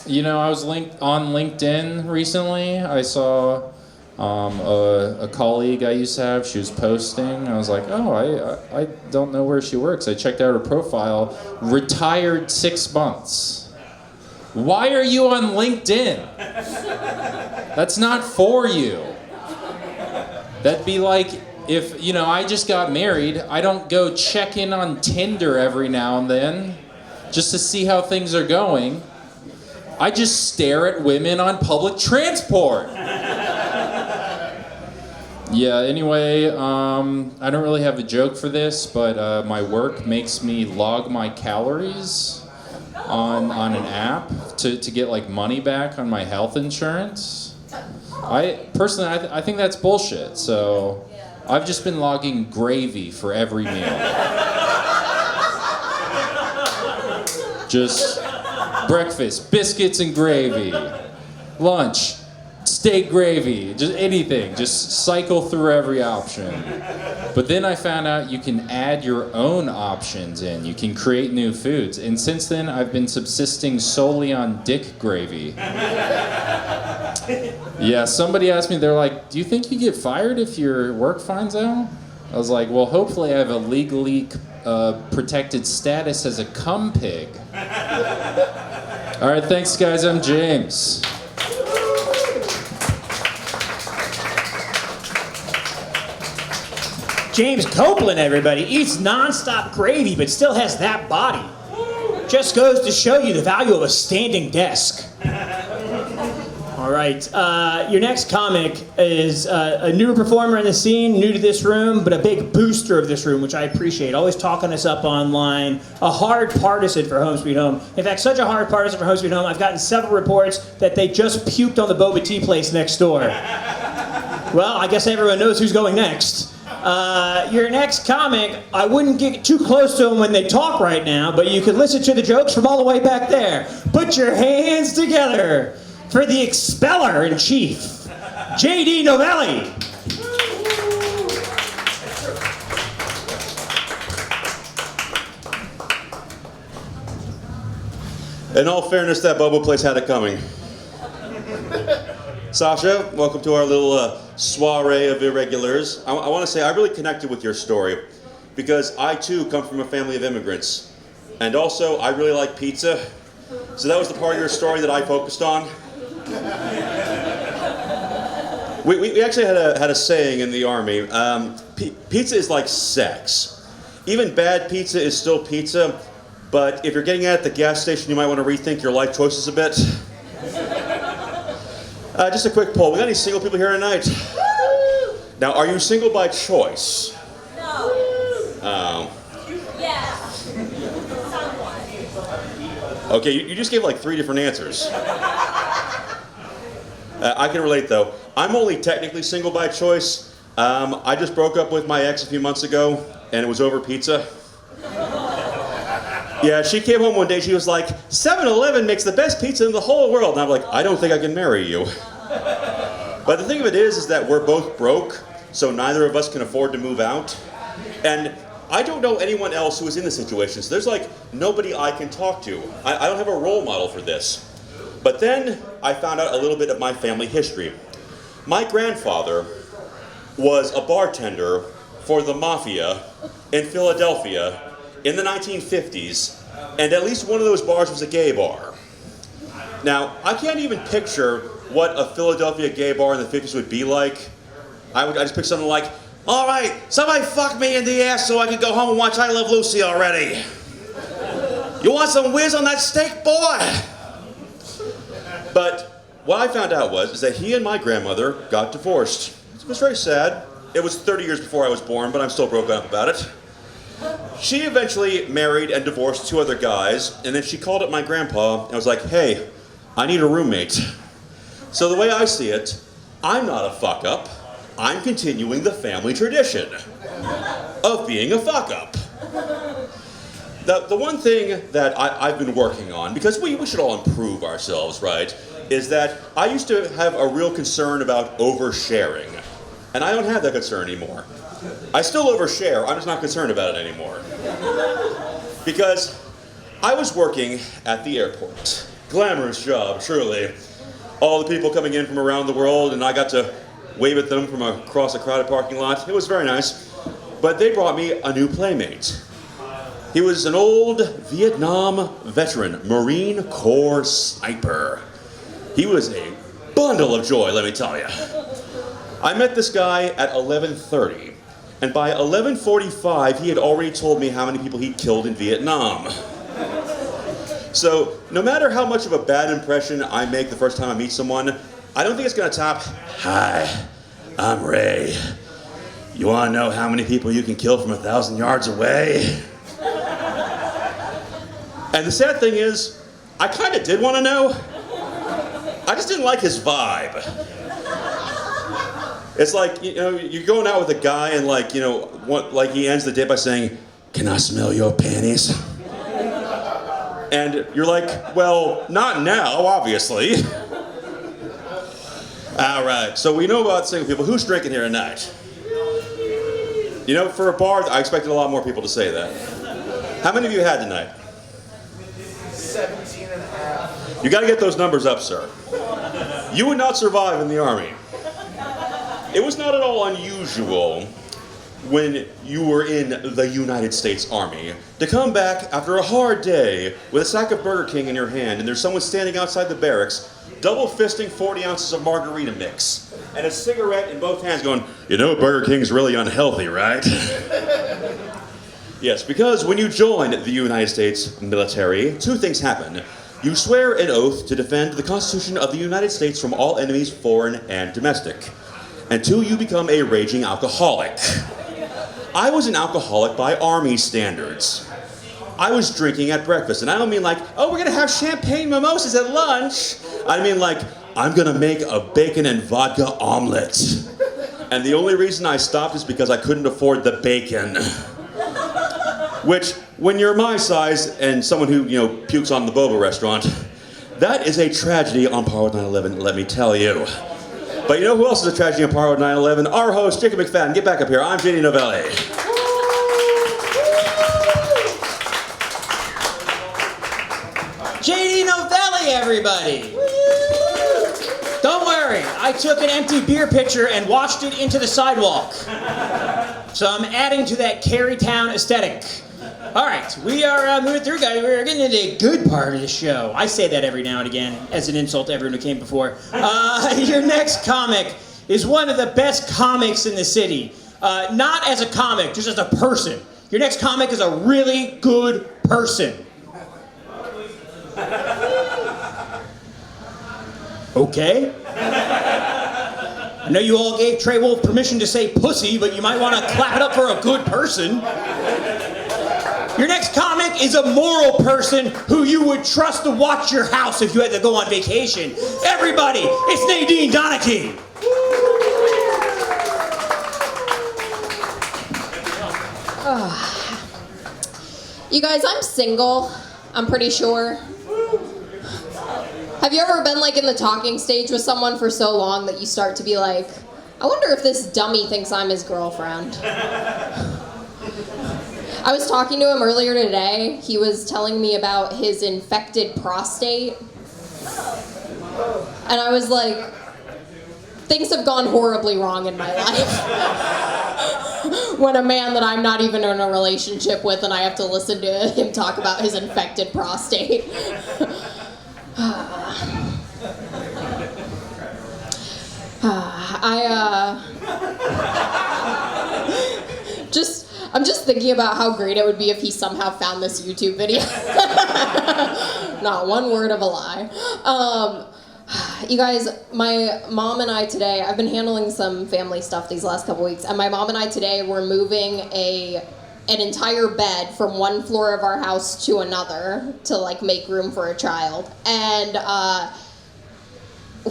You know, I was on LinkedIn recently. I saw a colleague I used to have. She was posting. I was like, oh, I don't know where she works. I checked out her profile. Retired 6 months. Why are you on LinkedIn? That's not for you. That'd be like if, you know, I just got married. I don't go check in on Tinder every now and then just to see how things are going. I just stare at women on public transport. Yeah, anyway, I don't really have a joke for this, but my work makes me log my calories on an app to get like money back on my health insurance. I think that's bullshit, so I've just been logging gravy for every meal. Just breakfast, biscuits and gravy. Lunch, steak gravy, just anything. Just cycle through every option. But then I found out you can add your own options in. You can create new foods. And since then, I've been subsisting solely on dick gravy. Yeah, somebody asked me, they're like, do you think you get fired if your work finds out? I was like, well, hopefully I have a legally protected status as a cum pig. All right, thanks, guys. I'm James. James Copeland, everybody, eats non-stop gravy but still has that body. Just goes to show you the value of a standing desk. All right, your next comic is a newer performer in the scene, new to this room, but a big booster of this room, which I appreciate. Always talking us up online. A hard partisan for Home Sweet Home. In fact, such a hard partisan for Home Sweet Home, I've gotten several reports that they just puked on the boba tea place next door. Well, I guess everyone knows who's going next. Your next comic, I wouldn't get too close to them when they talk right now, but you can listen to the jokes from all the way back there. Put your hands together for the Expeller-in-Chief, J.D. Novelli. In all fairness, that boba place had it coming. Sascha, welcome to our little soiree of irregulars. I want to say I really connected with your story because I too come from a family of immigrants. And also, I really like pizza. So that was the part of your story that I focused on. We actually had a saying in the army. Pizza is like sex. Even bad pizza is still pizza, but if you're getting it at the gas station, you might want to rethink your life choices a bit. Just a quick poll. We got any single people here tonight? Now, are you single by choice? No. Oh. Yeah. Somewhat. Okay, you just gave like 3 different answers. I can relate though. I'm only technically single by choice. I just broke up with my ex a few months ago, and it was over pizza. Yeah, she came home one day, she was like, 7-Eleven makes the best pizza in the whole world. And I'm like, I don't think I can marry you. But the thing of it is that we're both broke, so neither of us can afford to move out. And I don't know anyone else who is in this situation, so there's like nobody I can talk to. I don't have a role model for this. But then I found out a little bit of my family history. My grandfather was a bartender for the mafia in Philadelphia in the 1950s, and at least one of those bars was a gay bar. Now, I can't even picture what a Philadelphia gay bar in the 50s would be like. I just picture something like, all right, somebody fuck me in the ass so I can go home and watch I Love Lucy already. You want some whiz on that steak, boy? But what I found out is that he and my grandmother got divorced. It was very sad. It was 30 years before I was born, but I'm still broken up about it. She eventually married and divorced 2 other guys, and then she called up my grandpa and was like, hey, I need a roommate. So the way I see it, I'm not a fuck up. I'm continuing the family tradition of being a fuck up. The one thing that I've been working on, because we should all improve ourselves, right, is that I used to have a real concern about oversharing. And I don't have that concern anymore. I still overshare, I'm just not concerned about it anymore. Because I was working at the airport, Glamorous job, truly. All the people coming in from around the world, and I got to wave at them from across a crowded parking lot. It was very nice. But they brought me a new playmate. He was an old Vietnam veteran, Marine Corps sniper. He was a bundle of joy, let me tell you. I met this guy at 11:30, and by 11:45, he had already told me how many people he'd killed in Vietnam. So, no matter how much of a bad impression I make the first time I meet someone, I don't think it's gonna top, "Hi, I'm Ray. You wanna know how many people you can kill from 1,000 yards away?" And the sad thing is, I kinda did wanna know. I just didn't like his vibe. It's like, you know, you're going out with a guy and like, you know, like he ends the day by saying, "Can I smell your panties?" And you're like, well, not now, obviously. All right, so we know about single people. Who's drinking here tonight? You know, for a bar, I expected a lot more people to say that. How many of you had tonight? 17 and a half. You got to get those numbers up, sir. You would not survive in the Army. It was not at all unusual when you were in the United States Army to come back after a hard day with a sack of Burger King in your hand and there's someone standing outside the barracks double fisting 40 ounces of margarita mix and a cigarette in both hands going, "You know Burger King's really unhealthy, right?" Yes, because when you join the United States military, two things happen. You swear an oath to defend the Constitution of the United States from all enemies, foreign and domestic. And two, you become a raging alcoholic. I was an alcoholic by Army standards. I was drinking at breakfast, and I don't mean like, "Oh, we're gonna have champagne mimosas at lunch." I mean like, I'm gonna make a bacon and vodka omelet. And the only reason I stopped is because I couldn't afford the bacon. Which, when you're my size and someone who, you know, pukes on the boba restaurant, that is a tragedy on par with 9/11, let me tell you. But you know who else is a tragedy on par with 9/11? Our host, Jacob McFadden. Get back up here. I'm JD Novelli. JD Novelli, everybody! Don't worry, I took an empty beer pitcher and washed it into the sidewalk. So I'm adding to that Carytown aesthetic. All right, we are moving through, guys. We're getting into the good part of the show. I say that every now and again as an insult to everyone who came before. Your next comic is one of the best comics in the city. Not as a comic, just as a person. Your next comic is a really good person. Okay. I know you all gave Trey Wolf permission to say pussy, but you might want to clap it up for a good person. Your next comic is a moral person who you would trust to watch your house if you had to go on vacation. Everybody, it's Nadine Donnachie. You guys, I'm single, I'm pretty sure. Have you ever been like in the talking stage with someone for so long that you start to be like, I wonder if this dummy thinks I'm his girlfriend? I was talking to him earlier today. He was telling me about his infected prostate. And I was like, things have gone horribly wrong in my life. When a man that I'm not even in a relationship with and I have to listen to him talk about his infected prostate. I'm just thinking about how great it would be if he somehow found this YouTube video. Not one word of a lie. You guys, my mom and I today, I've been handling some family stuff these last couple weeks, and my mom and I today were moving an entire bed from one floor of our house to another to like make room for a child. And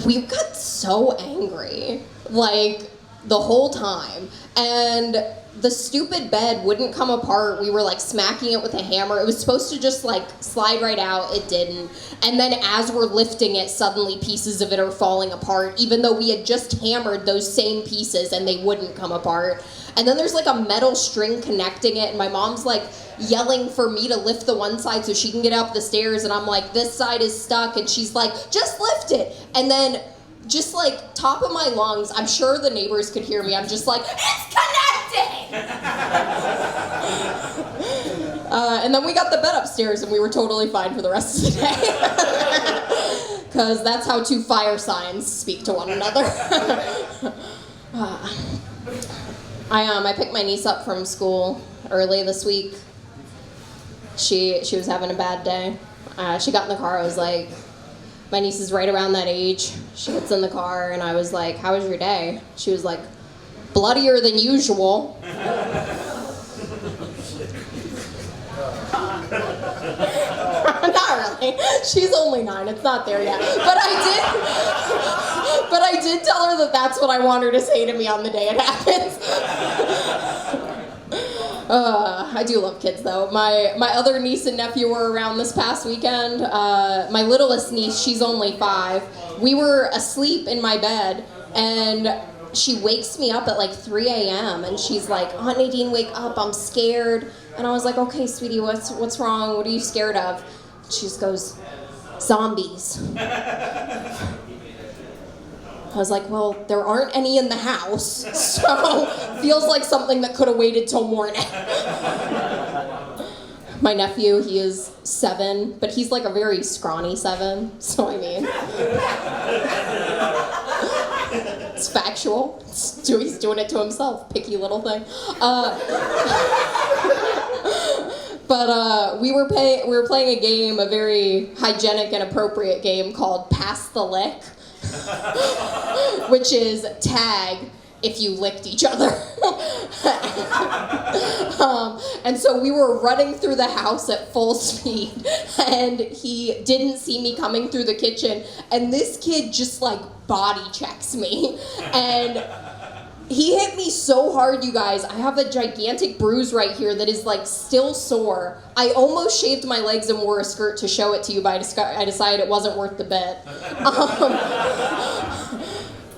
we got so angry. Like, the whole time. And the stupid bed wouldn't come apart. We were like smacking it with a hammer. It was supposed to just like slide right out. It didn't. And then as we're lifting it, suddenly pieces of it are falling apart, even though we had just hammered those same pieces and they wouldn't come apart. And then there's like a metal string connecting it, and my mom's like yelling for me to lift the one side so she can get up the stairs, and I'm like, this side is stuck, and she's like, just lift it. And then just like top of my lungs, I'm sure the neighbors could hear me, I'm just like, it's connecting! And then we got the bed upstairs and we were totally fine for the rest of the day. Because that's how two fire signs speak to one another. I picked my niece up from school early this week. She was having a bad day. She got in the car, I was like, my niece is right around that age. She gets in the car and I was like, how was your day? She was like, bloodier than usual. Not really. She's only 9. It's not there yet. But I did tell her that that's what I want her to say to me on the day it happens. I do love kids though. My other niece and nephew were around this past weekend. My littlest niece, she's only 5. We were asleep in my bed and she wakes me up at like 3 a.m. and she's like, Aunt Nadine, wake up, I'm scared. And I was like, okay, sweetie, what's wrong? What are you scared of? She just goes, zombies. I was like, well, there aren't any in the house, so feels like something that could have waited till morning. My nephew, he is 7, but he's like a very scrawny 7, so I mean, it's factual. He's doing it to himself, picky little thing. But we were playing a game, a very hygienic and appropriate game called Pass the Lick, which is tag if you licked each other. And so we were running through the house at full speed, and he didn't see me coming through the kitchen, and this kid just like body checks me, and he hit me so hard, you guys. I have a gigantic bruise right here that is like still sore. I almost shaved my legs and wore a skirt to show it to you, but I decided it wasn't worth the bit.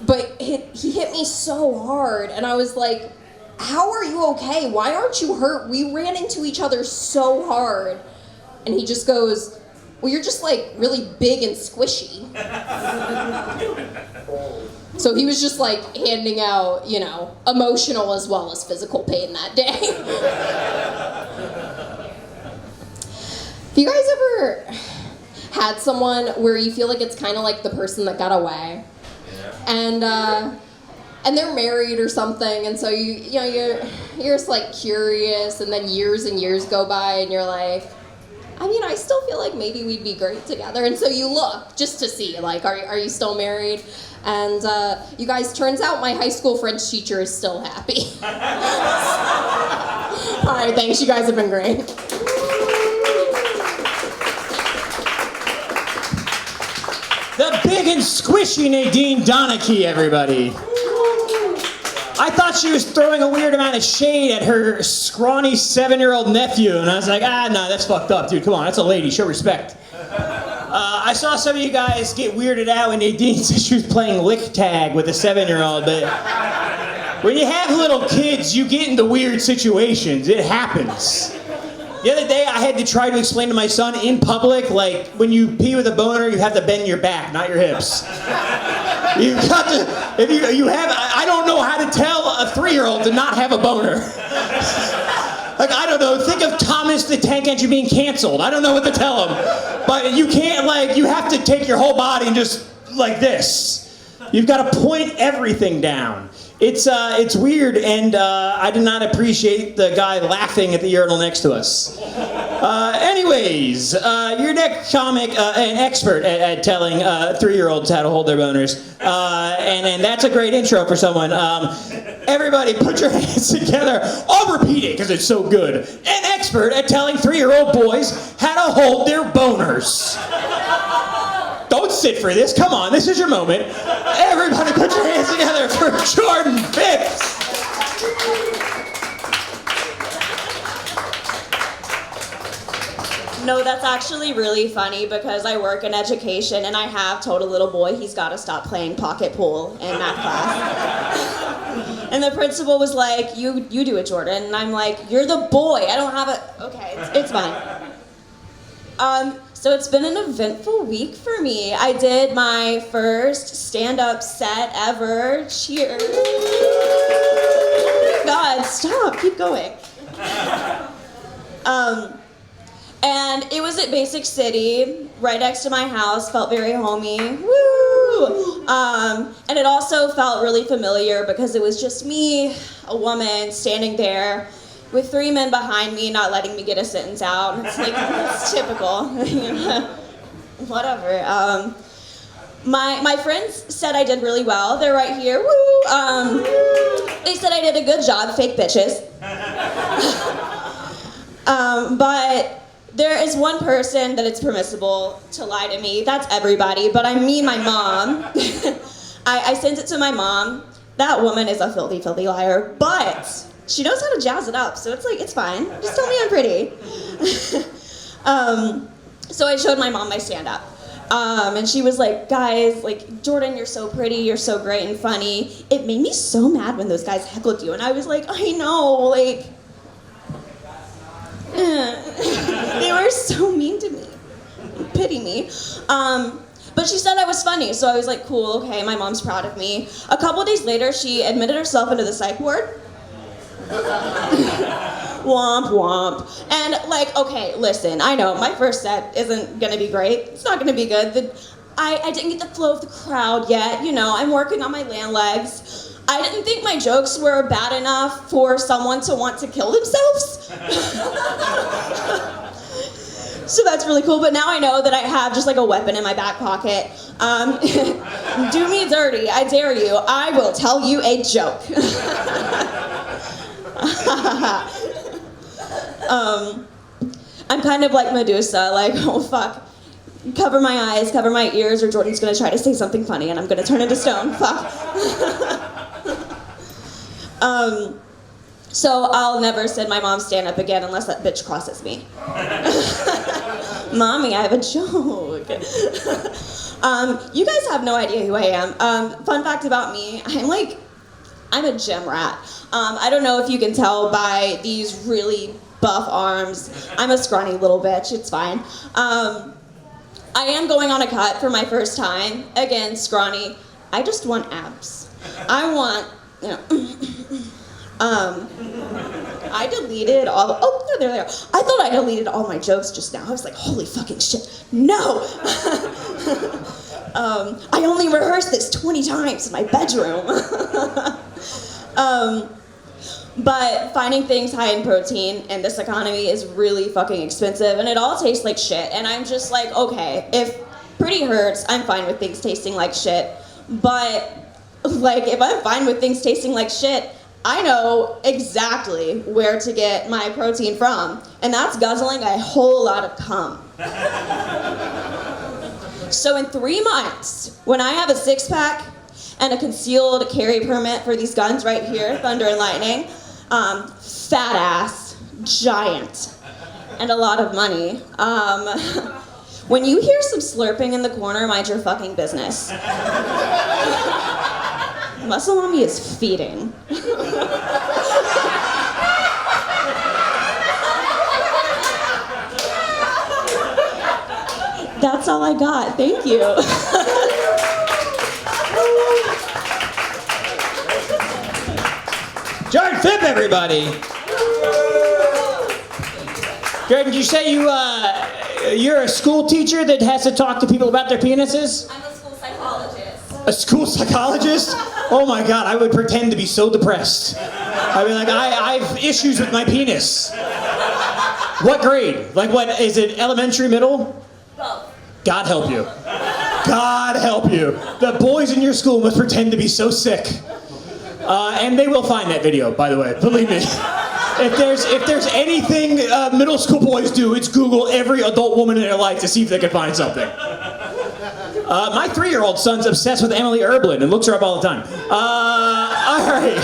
But he hit me so hard, and I was like, how are you okay? Why aren't you hurt? We ran into each other so hard. And he just goes, well, you're just like really big and squishy. So he was just like handing out, you know, emotional as well as physical pain that day. Have you guys ever had someone where you feel like it's kind of like the person that got away? And they're married or something, and so you're just like curious, and then years and years go by, and you're like, I mean, I still feel like maybe we'd be great together, and so you look just to see, like, are you still married? And you guys, turns out my high school French teacher is still happy. All right, thanks. You guys have been great. The big and squishy Nadine Donnachie, everybody. I thought she was throwing a weird amount of shade at her scrawny 7-year-old nephew, and I was like, no, that's fucked up, dude. Come on, that's a lady. Show respect. I saw some of you guys get weirded out when Nadine said she was playing lick tag with a 7-year-old, but when you have little kids, you get into weird situations. It happens. The other day, I had to try to explain to my son in public, like, when you pee with a boner, you have to bend your back, not your hips. You got to, if you have, I don't know how to tell a 3-year-old to not have a boner. Like, I don't know, think of Thomas the Tank Engine being canceled. I don't know what to tell him. But you can't, like, you have to take your whole body and just, like this. You've got to point everything down. It's weird, and I did not appreciate the guy laughing at the urinal next to us. Anyways, your next comic, an expert at telling 3-year-olds how to hold their boners, and that's a great intro for someone. Everybody put your hands together. I'll repeat it because it's so good. An expert at telling 3-year-old boys how to hold their boners. Don't sit for this. Come on, this is your moment. Everybody put your hands together. together for Jordan Phipps. No, that's actually really funny because I work in education and I have told a little boy he's got to stop playing pocket pool in math class. And the principal was like, you do it, Jordan. And I'm like, you're the boy. I don't have a... Okay, it's fine. So it's been an eventful week for me. I did my first stand-up set ever. Cheers. God, stop. Keep going. And it was at Basic City, right next to my house, felt very homey, woo! And it also felt really familiar because it was just me, a woman, standing there with 3 men behind me not letting me get a sentence out. It's like, it's typical, whatever. My friends said I did really well, they're right here, woo! They said I did a good job, fake bitches. But there is one person that it's permissible to lie to me. That's everybody, but I mean my mom. I sent it to my mom. That woman is a filthy, filthy liar, but she knows how to jazz it up, so it's like, it's fine. Just tell me I'm pretty. So I showed my mom my stand-up. And she was like, guys, like, Jordan, you're so pretty, you're so great and funny. It made me so mad when those guys heckled you. And I was like, I know, like, they were so mean to me. Pity me. But she said I was funny, so I was like, cool, okay, my mom's proud of me. A couple days later, she admitted herself into the psych ward. Womp womp. And like, okay, listen, I know my first set isn't gonna be great. It's not gonna be good. I didn't get the flow of the crowd yet. You know, I'm working on my land legs. I didn't think my jokes were bad enough for someone to want to kill themselves. So that's really cool, but now I know that I have just like a weapon in my back pocket. Do me dirty, I dare you. I will tell you a joke. I'm kind of like Medusa, like, oh fuck. Cover my eyes, cover my ears, or Jordan's gonna try to say something funny and I'm gonna turn into stone, fuck. So I'll never send my mom stand up again unless that bitch crosses me. Mommy, I have a joke. You guys have no idea who I am. Fun fact about me, I'm a gym rat. I don't know if you can tell by these really buff arms. I'm a scrawny little bitch, it's fine. I am going on a cut for my first time. Again, scrawny. I just want abs. I want, you know, I deleted all, oh, no, there they are. I thought I deleted all my jokes just now. I was like, holy fucking shit, no! I only rehearsed this 20 times in my bedroom. But finding things high in protein in this economy is really fucking expensive, and it all tastes like shit. And I'm just like, okay, if pretty hurts, I'm fine with things tasting like shit. But, like, if I'm fine with things tasting like shit, I know exactly where to get my protein from, and that's guzzling a whole lot of cum. So in 3 months, when I have a 6-pack and a concealed carry permit for these guns right here, Thunder and Lightning, fat ass, giant, and a lot of money, when you hear some slurping in the corner, mind your fucking business. Muscle Mommy is feeding. That's all I got. Thank you. Jordan Phipp, everybody. Jordan, did you say you're a school teacher that has to talk to people about their penises? I'm a school psychologist. A school psychologist? Oh my God, I would pretend to be so depressed. I mean, like, I've issues with my penis. What grade? Like, what, is it elementary, middle? Both. God help you. God help you. The boys in your school must pretend to be so sick. And they will find that video, by the way, believe me. If there's anything middle school boys do, it's Google every adult woman in their life to see if they can find something. My 3-year-old son's obsessed with Emily Erblin and looks her up all the time. All right.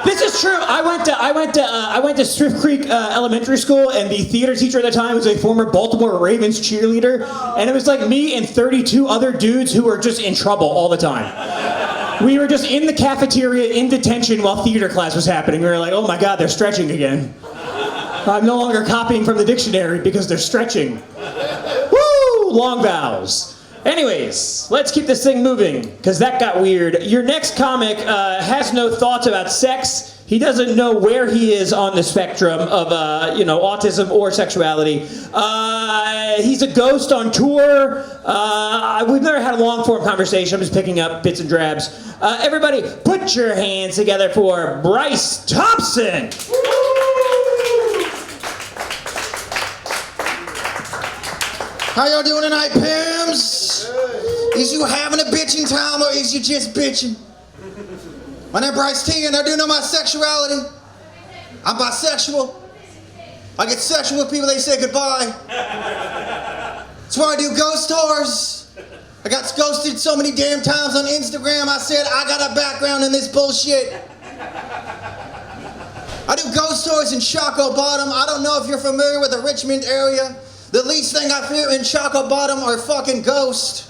This is true. I went to Swift Creek Elementary School, and the theater teacher at the time was a former Baltimore Ravens cheerleader, and it was like me and 32 other dudes who were just in trouble all the time. We were just in the cafeteria in detention while theater class was happening. We were like, oh my God, they're stretching again. I'm no longer copying from the dictionary because they're stretching. Woo! Long vowels. Anyways, let's keep this thing moving, because that got weird. Your next comic has no thoughts about sex. He doesn't know where he is on the spectrum of, autism or sexuality. He's a ghost on tour. We've never had a long-form conversation. I'm just picking up bits and drabs. Everybody, put your hands together for Bryce Thompson. How y'all doing tonight, Pims? Is you having a bitching time or is you just bitching? My name's Bryce T, and I do know my sexuality. I'm bisexual. I get sexual with people, they say goodbye. That's why I do ghost tours. I got ghosted so many damn times on Instagram, I said I got a background in this bullshit. I do ghost tours in Choco Bottom. I don't know if you're familiar with the Richmond area. The least thing I fear in Choco Bottom are fucking ghosts.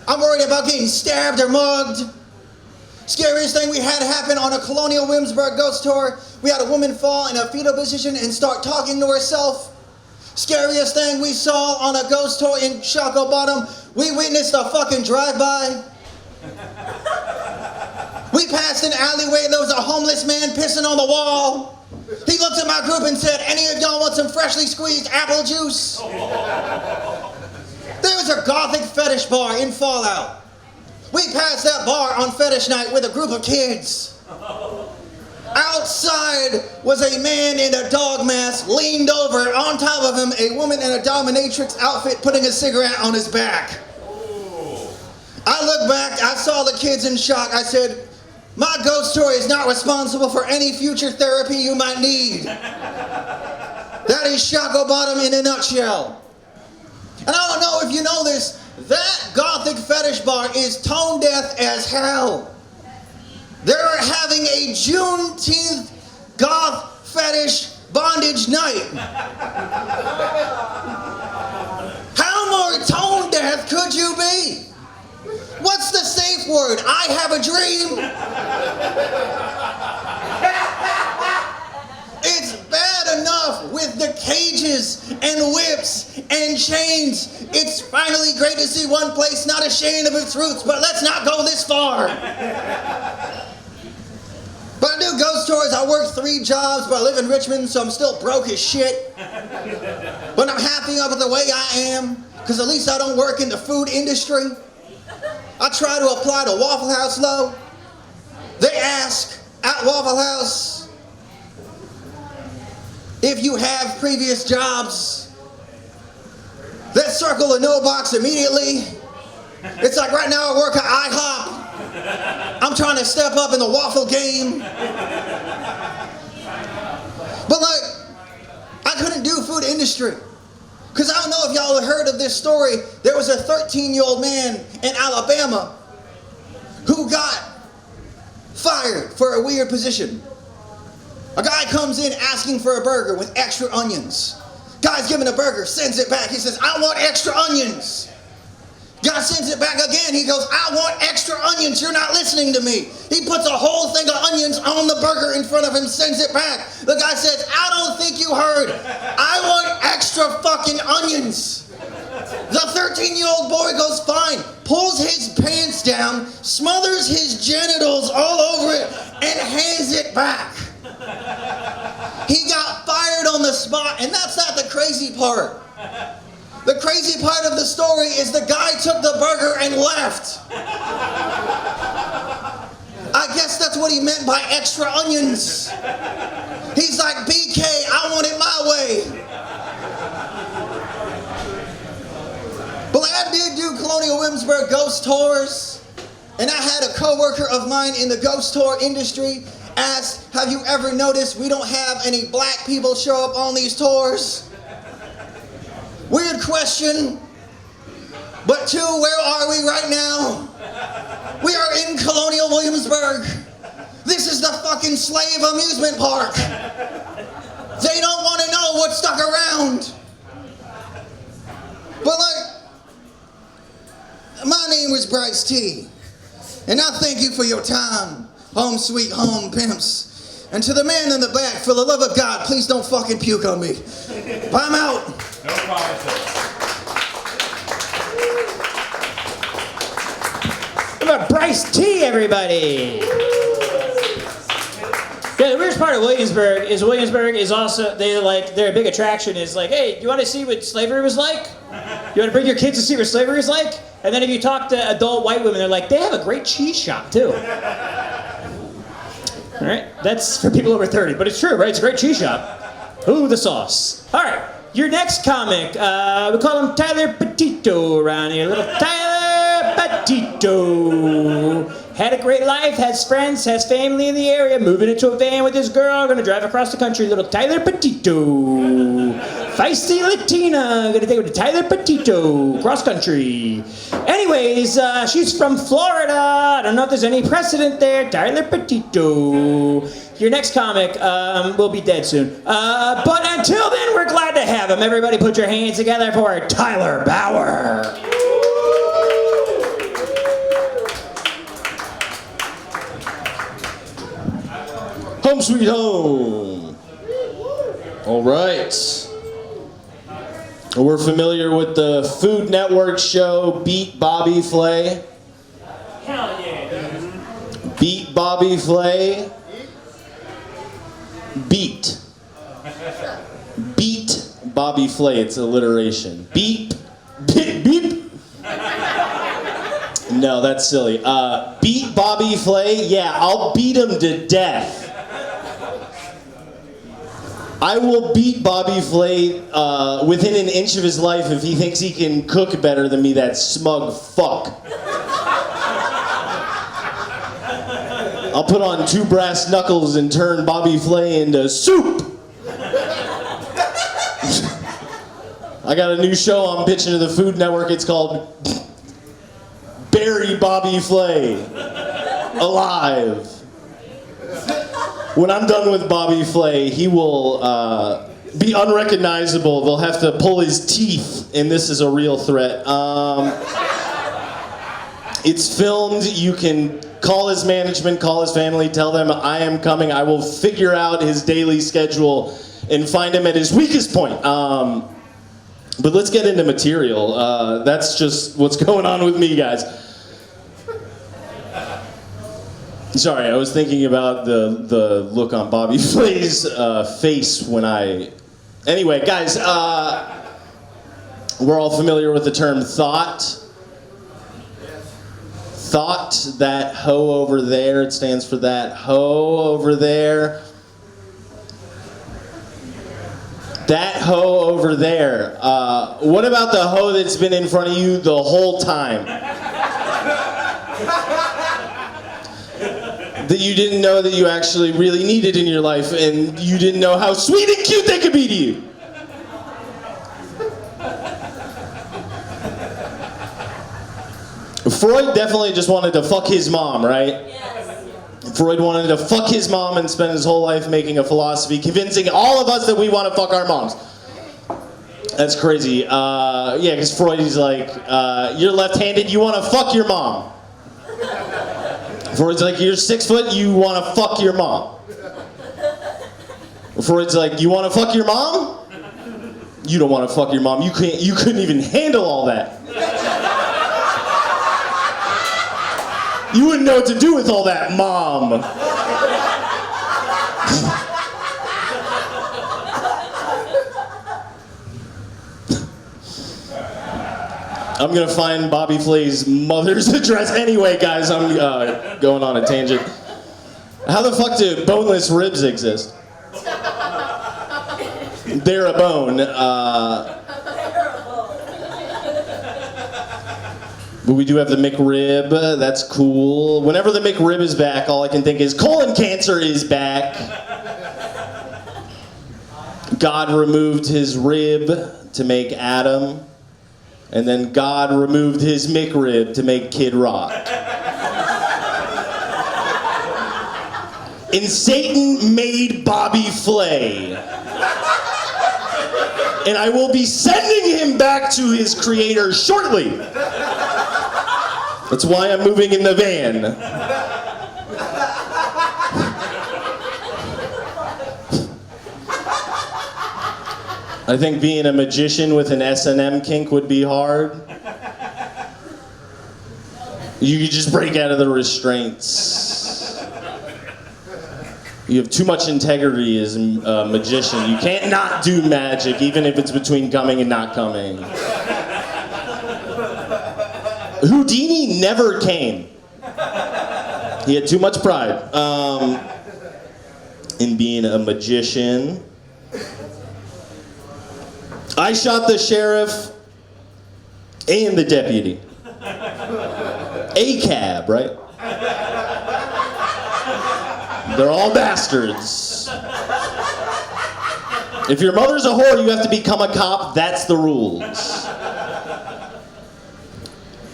I'm worried about getting stabbed or mugged. Scariest thing we had happen on a Colonial Williamsburg ghost tour, we had a woman fall in a fetal position and start talking to herself. Scariest thing we saw on a ghost tour in Choco Bottom, we witnessed a fucking drive-by. We passed an alleyway and there was a homeless man pissing on the wall. He looked at my group and said, any of y'all want some freshly squeezed apple juice? There was a gothic fetish bar in Fallout. We passed that bar on fetish night with a group of kids. Outside was a man in a dog mask, leaned over, on top of him, a woman in a dominatrix outfit putting a cigarette on his back. I looked back, I saw the kids in shock. I said, my ghost tour is not responsible for any future therapy you might need. That is Choco Bottom in a nutshell. And I don't know if you know this, that gothic fetish bar is tone deaf as hell. They're having a Juneteenth goth fetish bondage night. How more tone deaf could you be? What's the safe word? I have a dream. It's bad enough with the cages and whips and chains. It's finally great to see one place not ashamed of its roots, but let's not go this far. But I do ghost tours. I work 3 jobs, but I live in Richmond, so I'm still broke as shit. But I'm happy with the way I am, because at least I don't work in the food industry. I try to apply to Waffle House though. They ask at Waffle House if you have previous jobs. Let's circle a no box immediately. It's like right now I work at IHOP. I'm trying to step up in the waffle game. But like, I couldn't do food industry. Because I don't know if y'all have heard of this story. There was a 13-year-old man in Alabama who got fired for a weird position. A guy comes in asking for a burger with extra onions. Guy's given a burger, sends it back. He says, I want extra onions. Guy sends it back again. He goes, I want extra onions. You're not listening to me. He puts a whole thing of onions on the burger in front of him, sends it back. The guy says, I don't think you heard. I want extra fucking onions. The 13-year-old boy goes, fine, pulls his pants down, smothers his genitals all over it, and hands it back. He got fired on the spot, and that's not the crazy part. The crazy part of the story is the guy took the burger and left. I guess that's what he meant by extra onions. He's like, BK, I want it my way. But like, I did do Colonial Williamsburg ghost tours, and I had a coworker of mine in the ghost tour industry asked, have you ever noticed we don't have any black people show up on these tours? Weird question. But two, where are we right now? We are in Colonial Williamsburg. This is the fucking slave amusement park. They don't want to know what stuck around. But my name is Bryce T. And I thank you for your time, home sweet home pimps. And to the man in the back, for the love of God, please don't fucking puke on me. I'm out. No problem. What about Bryce T, everybody? Yeah, the weirdest part of Williamsburg is also their big attraction is like, hey, you want to see what slavery was like? You want to bring your kids to see what slavery was like? And then if you talk to adult white women, they're like, they have a great cheese shop too. All right, that's for people over 30, but it's true, right? It's a great cheese shop. Ooh, the sauce. All right, your next comic, we call him Tyler Petito around here. Little Tyler Petito. Had a great life, has friends, has family in the area, moving into a van with his girl, gonna drive across the country. Little Tyler Petito. Feisty Latina, gonna take her to Tyler Petito, cross country. Anyways, she's from Florida. I don't know if there's any precedent there. Tyler Petito. Your next comic will be dead soon. But until then, we're glad to have him. Everybody put your hands together for Tyler Bauer. Home sweet home. All right. We're familiar with the Food Network show Beat Bobby Flay. Hell yeah. Beat Bobby Flay. Beat. Beat Bobby Flay. It's alliteration. Beep. Beep. Beep. No, that's silly. Beat Bobby Flay? Yeah, I'll beat him to death. I will beat Bobby Flay within an inch of his life if he thinks he can cook better than me, that smug fuck. I'll put on 2 brass knuckles and turn Bobby Flay into soup. I got a new show I'm pitching to the Food Network. It's called Bury Bobby Flay Alive. When I'm done with Bobby Flay, he will be unrecognizable. They'll have to pull his teeth, and this is a real threat. It's filmed. You can call his management, call his family, tell them I am coming. I will figure out his daily schedule and find him at his weakest point. But let's get into material. That's just what's going on with me, guys. Sorry, I was thinking about the look on Bobby Flay's face when I... Anyway, guys, we're all familiar with the term thought. Thought, that hoe over there, it stands for that hoe over there. That hoe over there. What about the hoe that's been in front of you the whole time? That you didn't know that you actually really needed in your life, and you didn't know how sweet and cute they could be to you. Freud definitely just wanted to fuck his mom, right? Yes. Freud wanted to fuck his mom and spend his whole life making a philosophy, convincing all of us that we want to fuck our moms. That's crazy. Yeah, because Freud is like, you're left-handed, you want to fuck your mom. Freud's like, you're 6 foot, you want to fuck your mom. Freud's like, you want to fuck your mom? You don't want to fuck your mom. You couldn't even handle all that. You wouldn't know what to do with all that, Mom. I'm gonna find Bobby Flay's mother's address. Anyway, guys, I'm going on a tangent. How the fuck do boneless ribs exist? They're a bone. But we do have the McRib. That's cool. Whenever the McRib is back, all I can think is colon cancer is back. God removed his rib to make Adam. And then God removed his McRib to make Kid Rock. And Satan made Bobby Flay. And I will be sending him back to his creator shortly. That's why I'm moving in the van. I think being a magician with an S&M kink would be hard. You could just break out of the restraints. You have too much integrity as a magician. You can't not do magic, even if it's between coming and not coming. Houdini never came. He had too much pride in being a magician. I shot the sheriff and the deputy. A cab, right? They're all bastards. If your mother's a whore, you have to become a cop. That's the rules.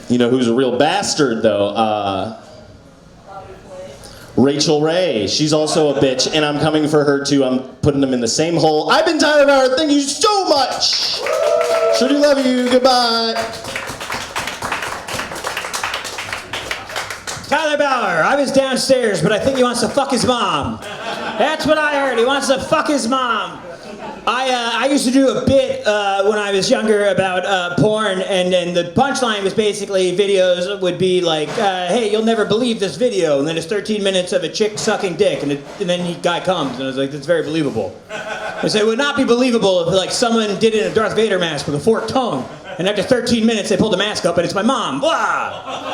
You know who's a real bastard, though? Rachel Ray. She's also a bitch, and I'm coming for her, too. I'm putting them in the same hole. I've been Tyler Bauer. Thank you so much. Sure do love you. Goodbye. Tyler Bauer, I was downstairs, but I think he wants to fuck his mom. That's what I heard. He wants to fuck his mom. I used to do a bit when I was younger about porn, and then the punchline was basically videos would be like, hey, you'll never believe this video, and then it's 13 minutes of a chick sucking dick, and then the guy comes, and I was like, that's very believable. I said, it would not be believable if like someone did it in a Darth Vader mask with a forked tongue, and after 13 minutes they pulled the mask up, and it's my mom. Blah!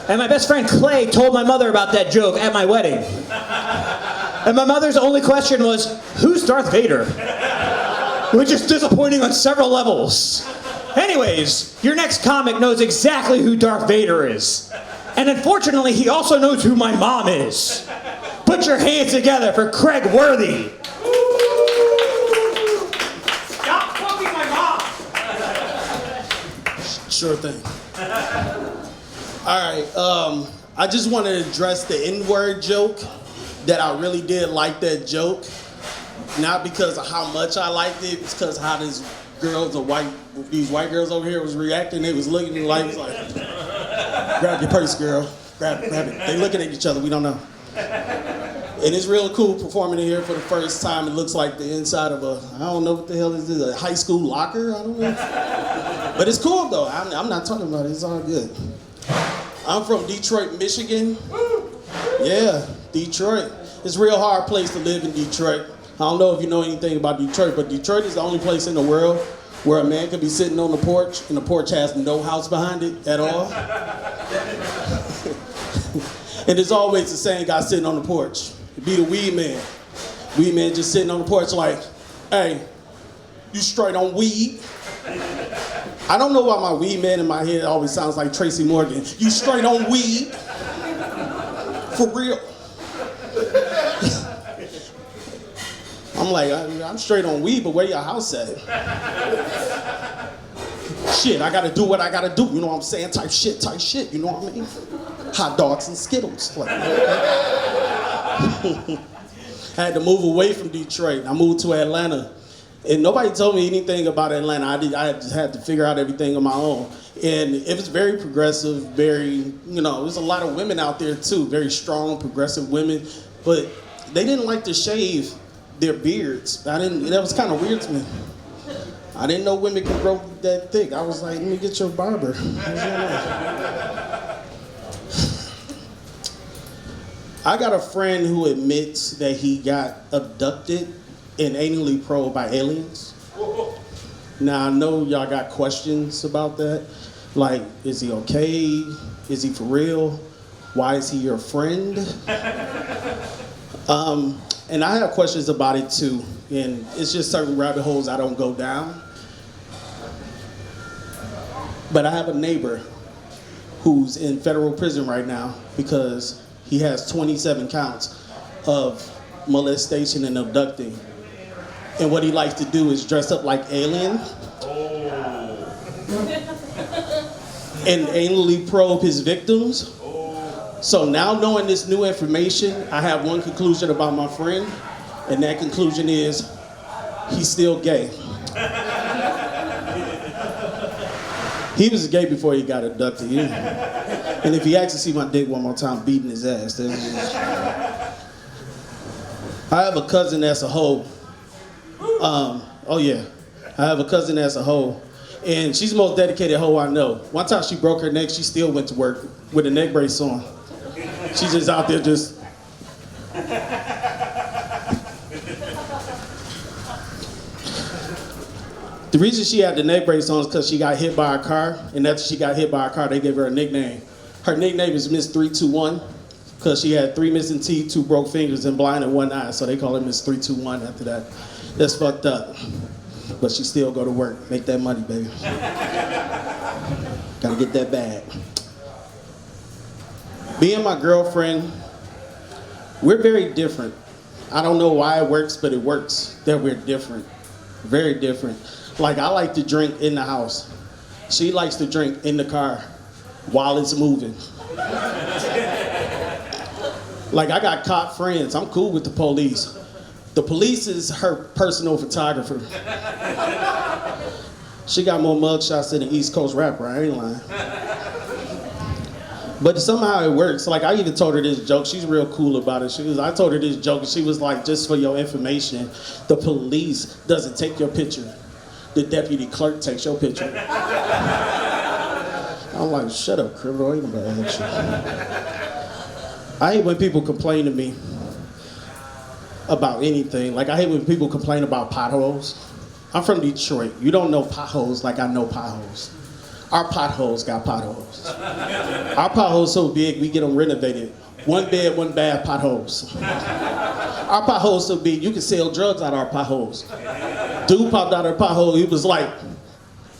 And my best friend Clay told my mother about that joke at my wedding. And my mother's only question was, who's Darth Vader? Which is disappointing on several levels. Anyways, your next comic knows exactly who Darth Vader is. And unfortunately, he also knows who my mom is. Put your hands together for Craig Worthy. Stop fucking my mom! Sure thing. All right, I just want to address the N-word joke. That I really did like that joke, not because of how much I liked it, it's because how these white girls over here was reacting. They was looking at me like, grab your purse, girl, grab it. They looking at each other, we don't know. And it's real cool performing in here for the first time. It looks like the inside of I don't know what the hell is this, a high school locker? I don't know. But it's cool though, I'm not talking about it, it's all good. I'm from Detroit, Michigan. Yeah, Detroit. It's a real hard place to live in Detroit. I don't know if you know anything about Detroit, but Detroit is the only place in the world where a man could be sitting on the porch and the porch has no house behind it at all. And there's always the same guy sitting on the porch. It'd be the weed man. Weed man just sitting on the porch like, hey, you straight on weed? I don't know why my weed man in my head always sounds like Tracy Morgan. You straight on weed? For real. I'm like, I'm straight on weed, but where your house at? Shit, I gotta do what I gotta do, you know what I'm saying? Type shit, you know what I mean? Hot dogs and Skittles. Like, I had to move away from Detroit. I moved to Atlanta. And nobody told me anything about Atlanta. I just had to figure out everything on my own. And it was very progressive, there's a lot of women out there too, very strong, progressive women, but they didn't like to shave their beards. That was kind of weird to me. I didn't know women could grow that thick. I was like, let me get your barber. I got a friend who admits that he got abducted and anally probed by aliens. Now I know y'all got questions about that. Like, is he okay? Is he for real? Why is he your friend? And I have questions about it too. And it's just certain rabbit holes I don't go down. But I have a neighbor who's in federal prison right now because he has 27 counts of molestation and abducting. And what he likes to do is dress up like alien and anally probe his victims. So now knowing this new information, I have one conclusion about my friend, and that conclusion is he's still gay. He was gay before he got abducted. And if he asks to see my dick one more time, I'm beating his ass. I have a cousin that's a hoe. I have a cousin that's a hoe. And she's the most dedicated hoe I know. One time she broke her neck, she still went to work with a neck brace on. She's just out there just... The reason she had the neck brace on is because she got hit by a car, and after she got hit by a car, they gave her a nickname. Her nickname is Miss 321, because she had 3 missing teeth, 2 broke fingers, and blind in one eye, so they call her Miss 321 after that. That's fucked up. But she still go to work, make that money, baby. Gotta get that bag. Me and my girlfriend, we're very different. I don't know why it works, but it works that we're different. Very different. Like, I like to drink in the house. She likes to drink in the car while it's moving. Like, I got cop friends. I'm cool with the police. The police is her personal photographer. She got more mugshots than an East Coast rapper, I ain't lying. But somehow it works. Like, I even told her this joke. She's real cool about it. I told her this joke, and she was like, just for your information, the police doesn't take your picture. The deputy clerk takes your picture. I'm like, shut up, criminal. Ain't nobody ask you. I hate when people complain to me about anything. Like, I hate when people complain about potholes. I'm from Detroit. You don't know potholes like I know potholes. Our potholes got potholes. Our potholes so big, we get them renovated. 1 bed, 1 bath potholes. Our potholes so big, you can sell drugs out of our potholes. Dude popped out of a pothole, he was like,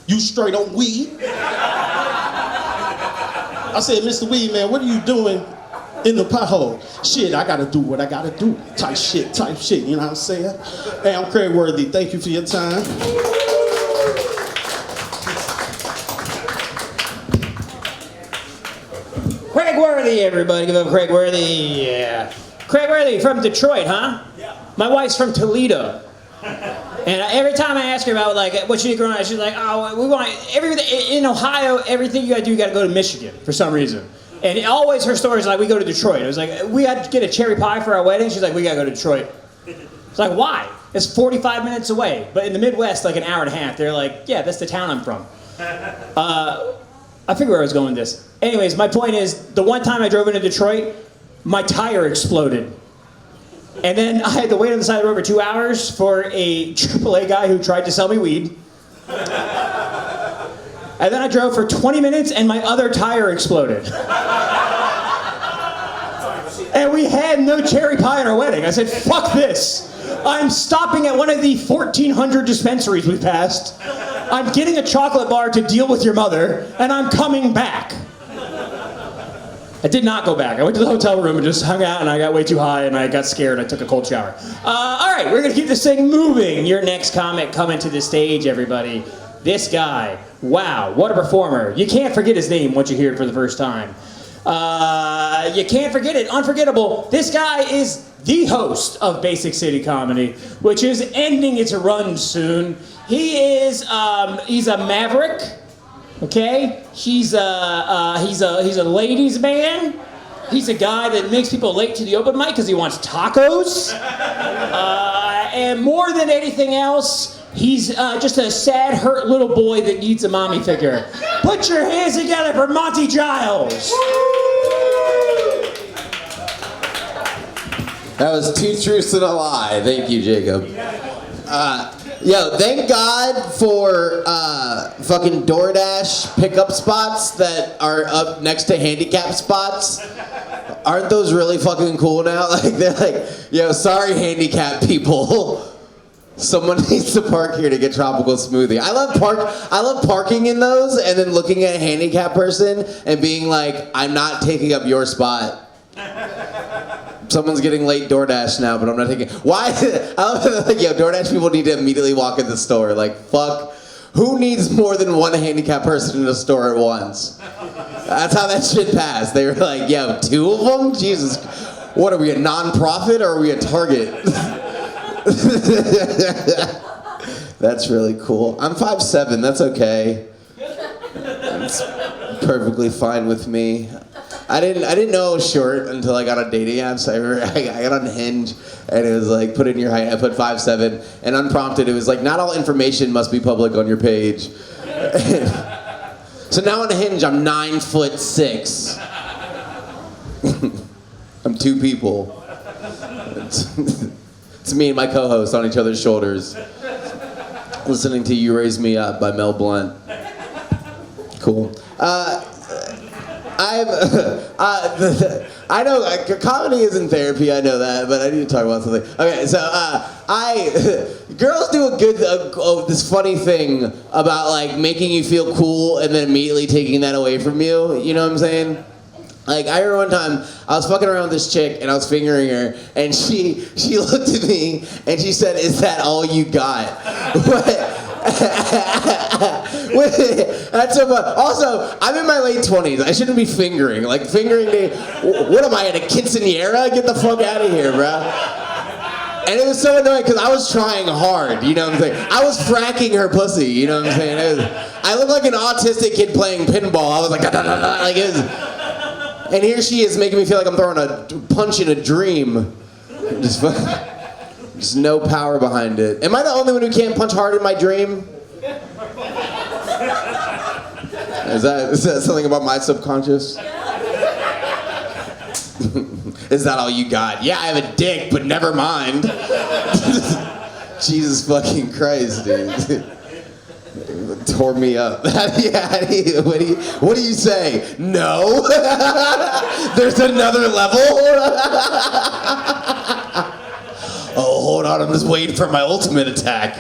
"You straight on weed?" I said, "Mr. Weed Man, what are you doing in the pothole?" "Shit, I gotta do what I gotta do." Type shit, you know what I'm saying? Hey, I'm Craig Worthy, thank you for your time. Craig Worthy, everybody. Give up Craig Worthy. Yeah. Craig Worthy from Detroit, huh? Yeah. My wife's from Toledo. And every time I ask her about, like, what she did growing up, she's like, "Oh, we want everything in Ohio. Everything you gotta do, you gotta go to Michigan for some reason." And always her stories like, "We go to Detroit." I was like, "We had to get a cherry pie for our wedding." She's like, "We gotta go to Detroit." It's like, why? It's 45 minutes away. But in the Midwest, like an hour and a half, they're like, "Yeah, that's the town I'm from." I figure where I was going with this. Anyways, my point is, the one time I drove into Detroit, my tire exploded. And then I had to wait on the side of the road for 2 hours for a AAA guy who tried to sell me weed. And then I drove for 20 minutes and my other tire exploded. And we had no cherry pie at our wedding. I said, "Fuck this. I'm stopping at one of the 1,400 dispensaries we passed. I'm getting a chocolate bar to deal with your mother, and I'm coming back." I did not go back. I went to the hotel room and just hung out, and I got way too high, and I got scared. I took a cold shower. All right, we're going to keep this thing moving. Your next comic coming to the stage, everybody. This guy. Wow, what a performer. You can't forget his name once you hear it for the first time. You can't forget it. Unforgettable. This guy is the host of Basic City Comedy, which is ending its run soon. He is, he's a maverick. Okay, he's a ladies' man. He's a guy that makes people late to the open mic because he wants tacos. And more than anything else, he's just a sad, hurt little boy that needs a mommy figure. Put your hands together for Monty Giles. That was 2 truths and a lie. Thank you, Jacob. Yo, thank God for fucking DoorDash pickup spots that are up next to handicap spots. Aren't those really fucking cool now? Like, they're like, "Yo, sorry, handicap people. Someone needs to park here to get tropical smoothie." I love parking in those and then looking at a handicap person and being like, "I'm not taking up your spot. Someone's getting late DoorDash now, but I'm not taking." Why? I love it. Like, yo, DoorDash people need to immediately walk in the store. Like, fuck Who needs more than one handicapped person in a store at once? That's how that shit passed. They were like, yo, 2 of them? Jesus. What, are we a non-profit or are we a Target? That's really cool. I'm 5'7", that's okay. It's perfectly fine with me. I didn't know I was short until I got on dating apps. I got on Hinge, and it was like, put in your height. I put 5'7", and unprompted, it was like, not all information must be public on your page. So now on Hinge, I'm 9'6". I'm 2 people. It's me and my co-host on each other's shoulders, listening to "You Raise Me Up" by Mel Blount. Cool. I know comedy isn't therapy. I know that, but I need to talk about something. Okay, so girls do a good this funny thing about like making you feel cool and then immediately taking that away from you. You know what I'm saying? Like, I remember one time, I was fucking around with this chick, and I was fingering her, and she looked at me, and she said, "Is that all you got?" That's so fun. Also, I'm in my late 20s. I shouldn't be fingering. Like, fingering me, what am I, at a quinceañera? Get the fuck out of here, bro. And it was so annoying, because I was trying hard, you know what I'm saying? I was fracking her pussy, you know what I'm saying? I looked like an autistic kid playing pinball. I was like, da, da, da, da, like it was... And here she is making me feel like I'm throwing a punch in a dream. Just no power behind it. Am I the only one who can't punch hard in my dream? Is that something about my subconscious? Is that all you got? Yeah, I have a dick, but never mind. Jesus fucking Christ, dude. Tore me up. Yeah, what do you say? No? There's another level? Oh, hold on, I'm just waiting for my ultimate attack.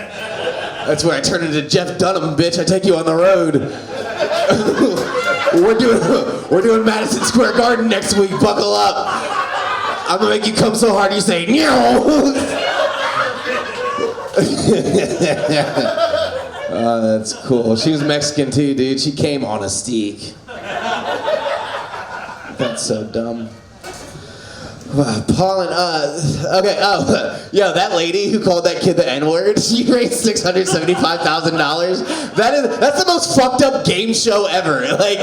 That's where I turn into Jeff Dunham, bitch. I take you on the road. We're doing Madison Square Garden next week. Buckle up. I'm gonna make you come so hard you say, no. Oh, that's cool. She was Mexican too, dude. She came on a steak. That's so dumb. Paul and, okay, yo, that lady who called that kid the N-word, she raised $675,000. That's the most fucked up game show ever. Like,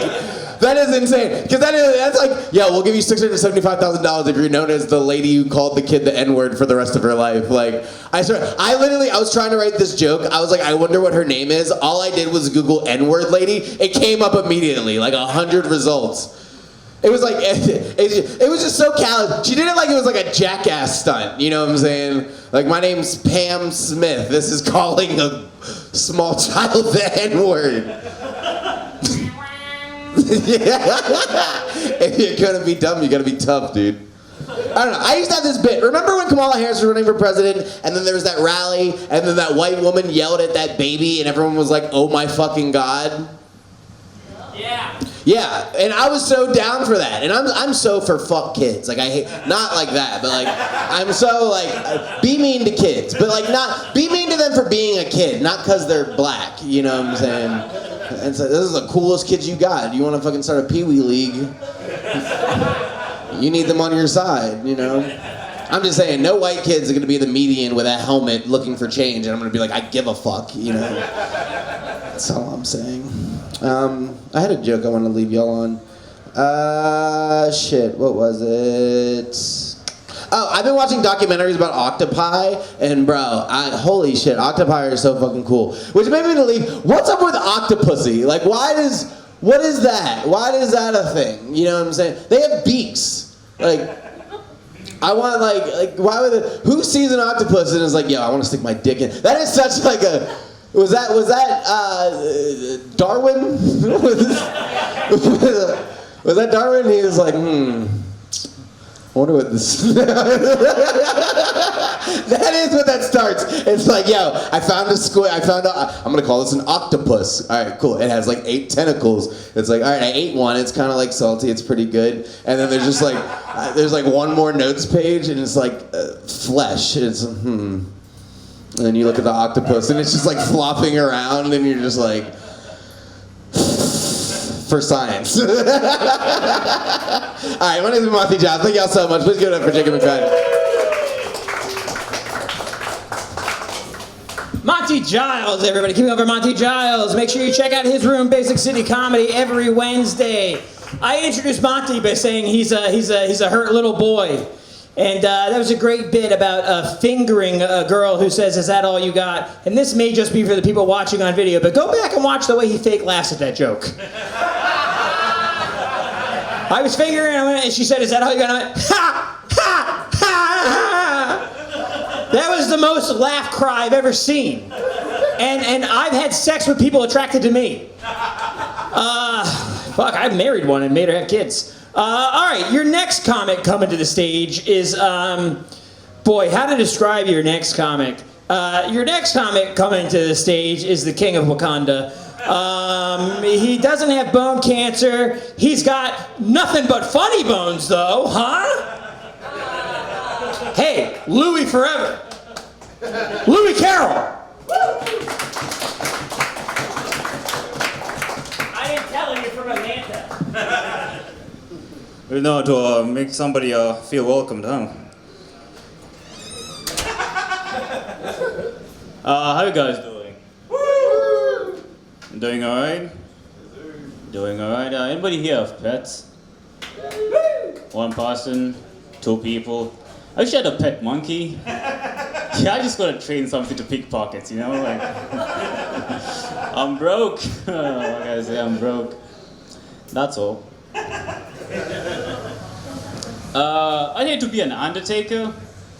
that is insane. Because that's like, yeah, we'll give you $675,000 if you're known as the lady who called the kid the N-word for the rest of her life. Like, I was trying to write this joke. I was like, I wonder what her name is. All I did was Google N-word lady. It came up immediately, like 100 results. It was like, it was just so callous. She did it like it was like a jackass stunt, you know what I'm saying? Like, my name's Pam Smith. This is calling a small child the N-word. If you're gonna be dumb, you gotta be tough, dude. I don't know. I used to have this bit. Remember when Kamala Harris was running for president, and then there was that rally, and then that white woman yelled at that baby, and everyone was like, "Oh my fucking God." Yeah, and I was so down for that, and I'm so for fuck kids. Like, I hate, not like that, but like, I'm so like, be mean to kids, but like not, be mean to them for being a kid, not because they're black, you know what I'm saying? And so, this is the coolest kids you got. You want to fucking start a Pee-wee league? You need them on your side, you know? I'm just saying, no white kids are going to be the median with a helmet looking for change, and I'm going to be like, I give a fuck, you know? That's all I'm saying. I had a joke I wanted to leave y'all on. Shit, what was it? Oh, I've been watching documentaries about octopi, and bro, holy shit, octopi are so fucking cool. Which made me believe, what's up with octopussy? Like, what is that? Why is that a thing? You know what I'm saying? They have beaks. Like, I want, like, why would who sees an octopus and is like, yo, I want to stick my dick in? That is such like a, was that Darwin? Was that Darwin? He was like, I wonder what this... That is what that starts. It's like, yo, I found a squid, I'm gonna call this an octopus. All right, cool. It has like 8 tentacles. It's like, all right, I ate one. It's kind of like salty. It's pretty good. And then there's just like, there's like one more notes page, and it's like flesh. It's, And then you look at the octopus, and it's just like flopping around, and you're just like, for science. All right, my name is Monty Giles. Thank y'all so much. Please give it up for Jacob McFadden. Monty Giles, everybody. Keep it up for Monty Giles. Make sure you check out his room, Basic City Comedy, every Wednesday. I introduced Monty by saying he's a hurt little boy. And that was a great bit about fingering a girl who says, "Is that all you got?" And this may just be for the people watching on video, but go back and watch the way he fake laughs at that joke. I was fingering her, and she said, "Is that all you got?" And I went, ha, ha, ha, ha. That was the most laugh cry I've ever seen. And I've had sex with people attracted to me. Fuck, I married one and made her have kids. All right, your next comic coming to the stage is, boy, how to describe your next comic? Your next comic coming to the stage is the King of Wakanda. He doesn't have bone cancer. He's got nothing but funny bones, though, huh? Hey, Louie forever. Louie Carroll. I am telling you from Atlanta. You know, to make somebody feel welcomed, huh? How you guys doing? Doing all right? Doing all right. Anybody here have pets? One person, two people. I wish I had a pet monkey. Yeah, I just gotta train something to pickpockets, you know? Like, I'm broke. What can I say? I'm broke. That's all. I need to be an undertaker.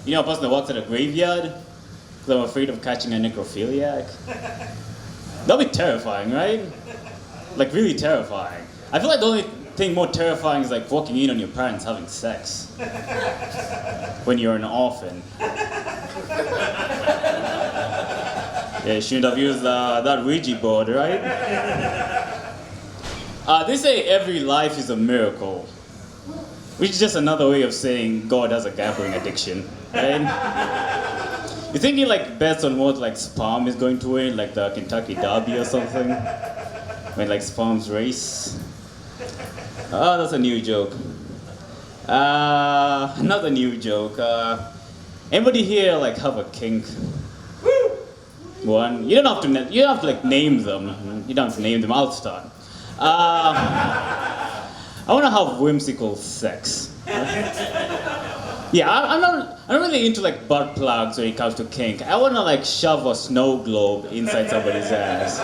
You know, a person that works at a graveyard. Because I'm afraid of catching a necrophiliac. That'll be terrifying, right? Like, really terrifying. I feel like the only thing more terrifying is like walking in on your parents having sex. When you're an orphan. Yeah, you shouldn't have used that Ouija board, right? They say every life is a miracle. Which is just another way of saying God has a gambling addiction, right? You think he like bets on what like sperm is going to win, like the Kentucky Derby or something? When like sperms race? Oh, that's a new joke. Another new joke. Anybody here like have a kink? One. You don't have to like name them. You don't have to name them. I'll start. I want to have whimsical sex. Yeah, I'm not really into like butt plugs when it comes to kink. I want to like shove a snow globe inside somebody's ass.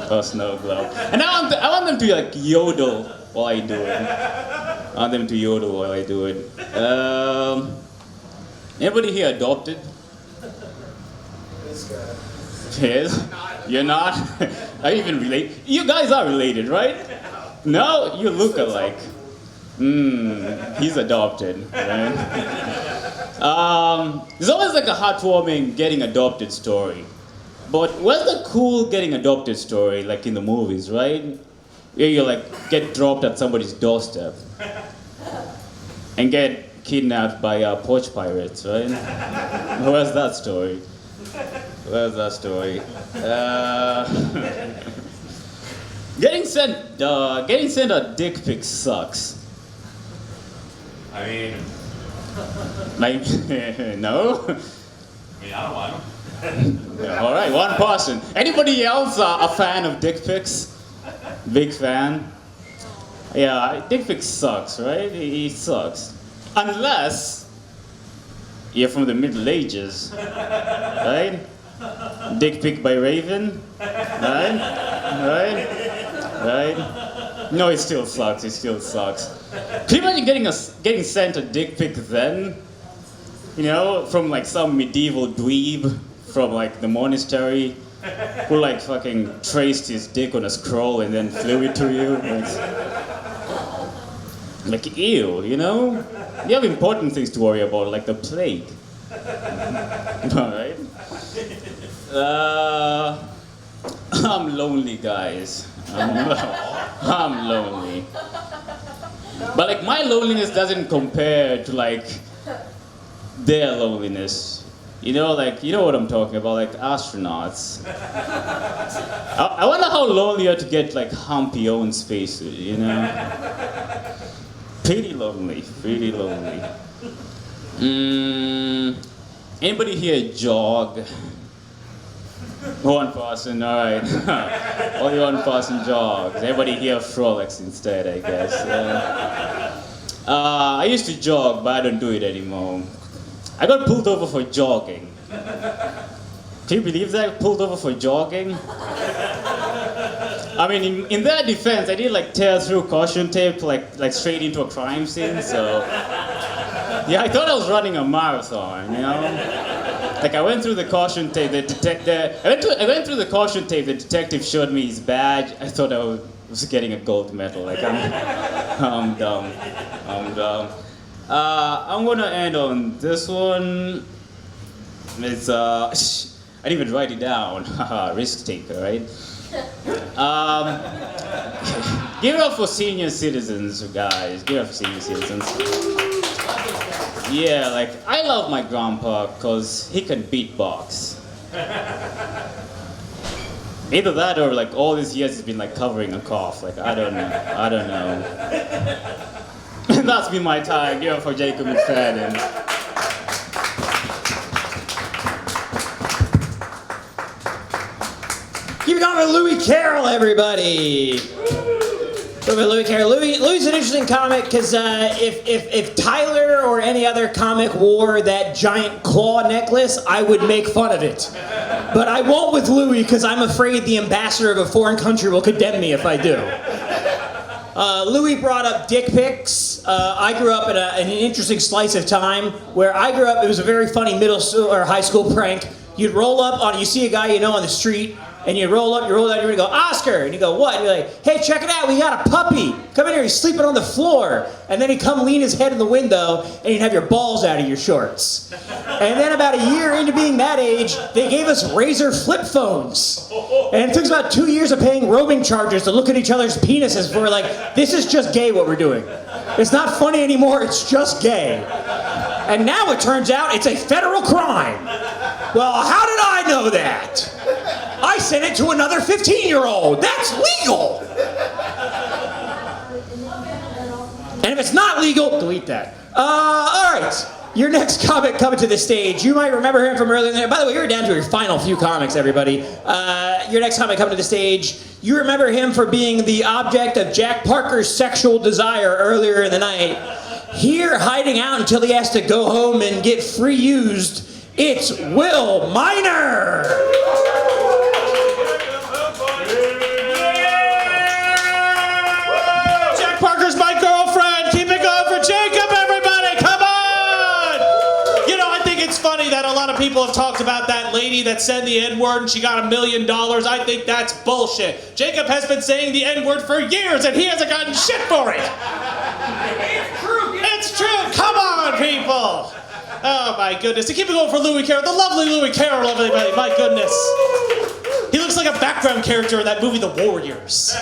A snow globe. And I want them to like yodel while I do it. I want them to yodel while I do it. Anybody here adopted? Yes? You're not? Are you even related? You guys are related, right? No? You look alike. He's adopted, right? There's always like a heartwarming getting adopted story. But where's the cool getting adopted story, like in the movies, right? Where you like get dropped at somebody's doorstep and get kidnapped by porch pirates, right? Where's that story? Where's that story? Getting sent a dick pic sucks. I mean, like, no? I mean, I don't want them. Yeah, all right, one person. Anybody else a fan of dick pics? Big fan? Yeah, dick pic sucks, right? It sucks. Unless you're from the Middle Ages, right? Dick pic by Raven, right? Right? No, it still sucks. It still sucks. Can you imagine getting sent a dick pic then? You know, from like some medieval dweeb from like the monastery who like fucking traced his dick on a scroll and then flew it to you. Like ew, you know? You have important things to worry about, like the plague. Alright? I'm lonely, guys. I'm lonely. But like my loneliness doesn't compare to like their loneliness. You know what I'm talking about, like astronauts. I wonder how lonely you are to get like humpy your own spacesuit, you know? Pretty lonely, pretty lonely. Anybody here jog? One person, alright. Only one person jogs. Everybody here frolics instead, I guess. I used to jog, but I don't do it anymore. I got pulled over for jogging. Can you believe that? Pulled over for jogging? I mean, in their defense, I did like tear through caution tape like straight into a crime scene, so... Yeah, I thought I was running a marathon, you know? Like I went through the caution tape, I went through the caution tape, the detective showed me his badge. I thought I was getting a gold medal, like I'm dumb. I'm gonna end on this one. It's I didn't even write it down. Risk taker, right? Give it up for senior citizens, guys. Give it up for senior citizens. Yeah, like I love my grandpa because he can beatbox. Either that or like all these years he's been like covering a cough. Like I don't know. And that's been my time. Give it up for Jacob McFadden. Keep it going with Louie Carroll, everybody. Louie Carroll. Louie's an interesting comic because if Tyler or any other comic wore that giant claw necklace, I would make fun of it. But I won't with Louie because I'm afraid the ambassador of a foreign country will condemn me if I do. Louie brought up dick pics. I grew up in an interesting slice of time where I grew up. It was a very funny middle school or high school prank. You'd roll up on, you see a guy you know on the street, and you roll up, and you go, Oscar! And you go, what? And you're like, hey, check it out, we got a puppy. Come in here, he's sleeping on the floor. And then he'd come lean his head in the window, and you'd have your balls out of your shorts. And then about a year into being that age, they gave us razor flip phones. And it took us about 2 years of paying roaming charges to look at each other's penises for like, this is just gay what we're doing. It's not funny anymore, it's just gay. And now it turns out it's a federal crime. Well, how did I know that? I sent it to another 15-year-old. That's legal. And if it's not legal, delete that. All right. Your next comic coming to the stage. You might remember him from earlier in there. By the way, you're down to your final few comics, everybody. Your next comic coming to the stage. You remember him for being the object of Jack Parker's sexual desire earlier in the night. Here, hiding out until he has to go home and get free used, it's Will Miner. Jack Parker's my girlfriend. Keep it going for Jacob, everybody. Come on. You know, I think it's funny that a lot of people have talked about that lady that said the N-word and she got $1 million. I think that's bullshit. Jacob has been saying the N-word for years and he hasn't gotten shit for it. It's true. It's true. Come on, people. Oh my goodness. To keep it going for Louie Carroll, the lovely Louie Carroll, everybody. My goodness. He looks like a background character in that movie, The Warriors.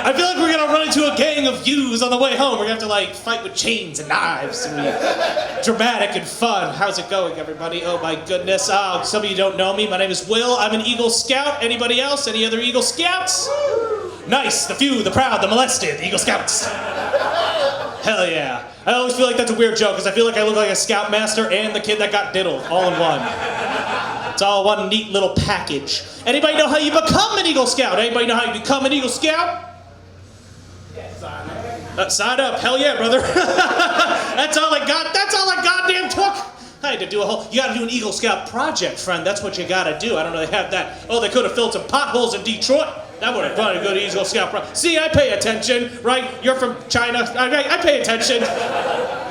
I feel like we're gonna run into a gang of yous on the way home. We're gonna have to like fight with chains and knives and be dramatic and fun. How's it going, everybody? Oh my goodness. Some of you don't know me. My name is Will. I'm an Eagle Scout. Anybody else? Any other Eagle Scouts? Nice. The few, the proud, the molested, the Eagle Scouts. Hell yeah. I always feel like that's a weird joke because I feel like I look like a scoutmaster and the kid that got diddled all in one. It's all one neat little package. Anybody know how you become an Eagle Scout? Anybody know how you become an Eagle Scout? Sign up. Hell yeah, brother. That's all I got. That's all I goddamn took. I had to do you gotta do an Eagle Scout project, friend. That's what you gotta do. I don't know if they have that. Oh, they could have filled some potholes in Detroit. That would have been a good Eagle Scout project. See, I pay attention, right? You're from China. I pay attention.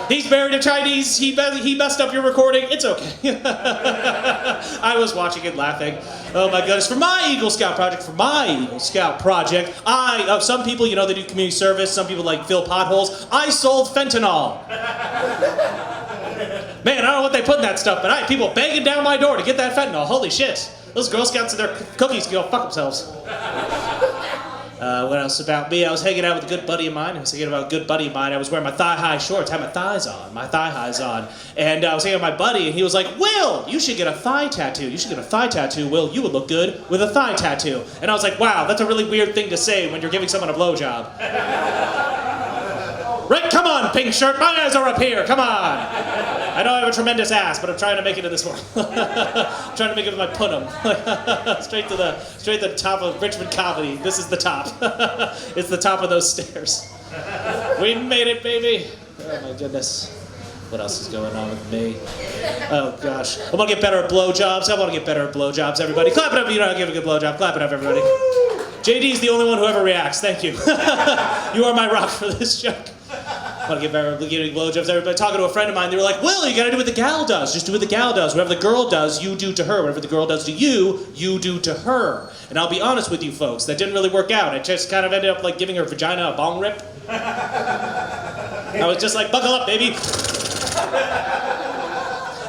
He's married a Chinese. He messed up your recording. It's okay. I was watching it laughing. Oh my goodness. For my Eagle Scout project, some people, you know, they do community service. Some people like fill potholes. I sold fentanyl. Man, I don't know what they put in that stuff, but I had people banging down my door to get that fentanyl. Holy shit. Those Girl Scouts and their cookies can go fuck themselves. What else about me? I was hanging out with a good buddy of mine. I was thinking about a good buddy of mine. I was wearing my thigh-high shorts, had my thigh-highs on. And I was hanging out with my buddy, and he was like, Will, you should get a thigh tattoo. You should get a thigh tattoo, Will. You would look good with a thigh tattoo. And I was like, wow, that's a really weird thing to say when you're giving someone a blowjob. Right, come on, pink shirt. My eyes are up here. Come on. I know I have a tremendous ass, but I'm trying to make it in this world. I'm trying to make it with my punum. straight to the top of Richmond comedy. This is the top. It's the top of those stairs. We made it, baby. Oh my goodness. What else is going on with me? Oh gosh. I want to get better at blowjobs. Everybody. Clap it up if you know how to give a good blowjob. Clap it up, everybody. JD's the only one who ever reacts. Thank you. You are my rock for this joke. I want to get better at giving blowjobs. Everybody talking to a friend of mine, they were like, Will, you gotta do what the gal does. Just do what the gal does. Whatever the girl does, you do to her. Whatever the girl does to you, you do to her. And I'll be honest with you folks, that didn't really work out. I just kind of ended up like giving her vagina a bong rip. I was just like, buckle up, baby.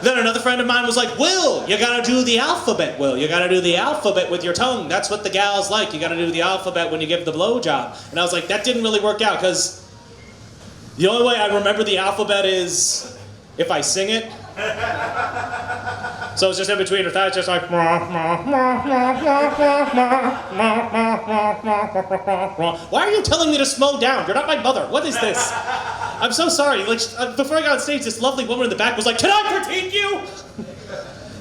Then another friend of mine was like, Will, you gotta do the alphabet, Will. You gotta do the alphabet with your tongue. That's what the gals like. You gotta do the alphabet when you give the blowjob. And I was like, that didn't really work out, because the only way I remember the alphabet is if I sing it. So it's just in between her thighs, just like. Why are you telling me to slow down? You're not my mother. What is this? I'm so sorry. Like, before I got on stage, this lovely woman in the back was like, "Can I critique you?"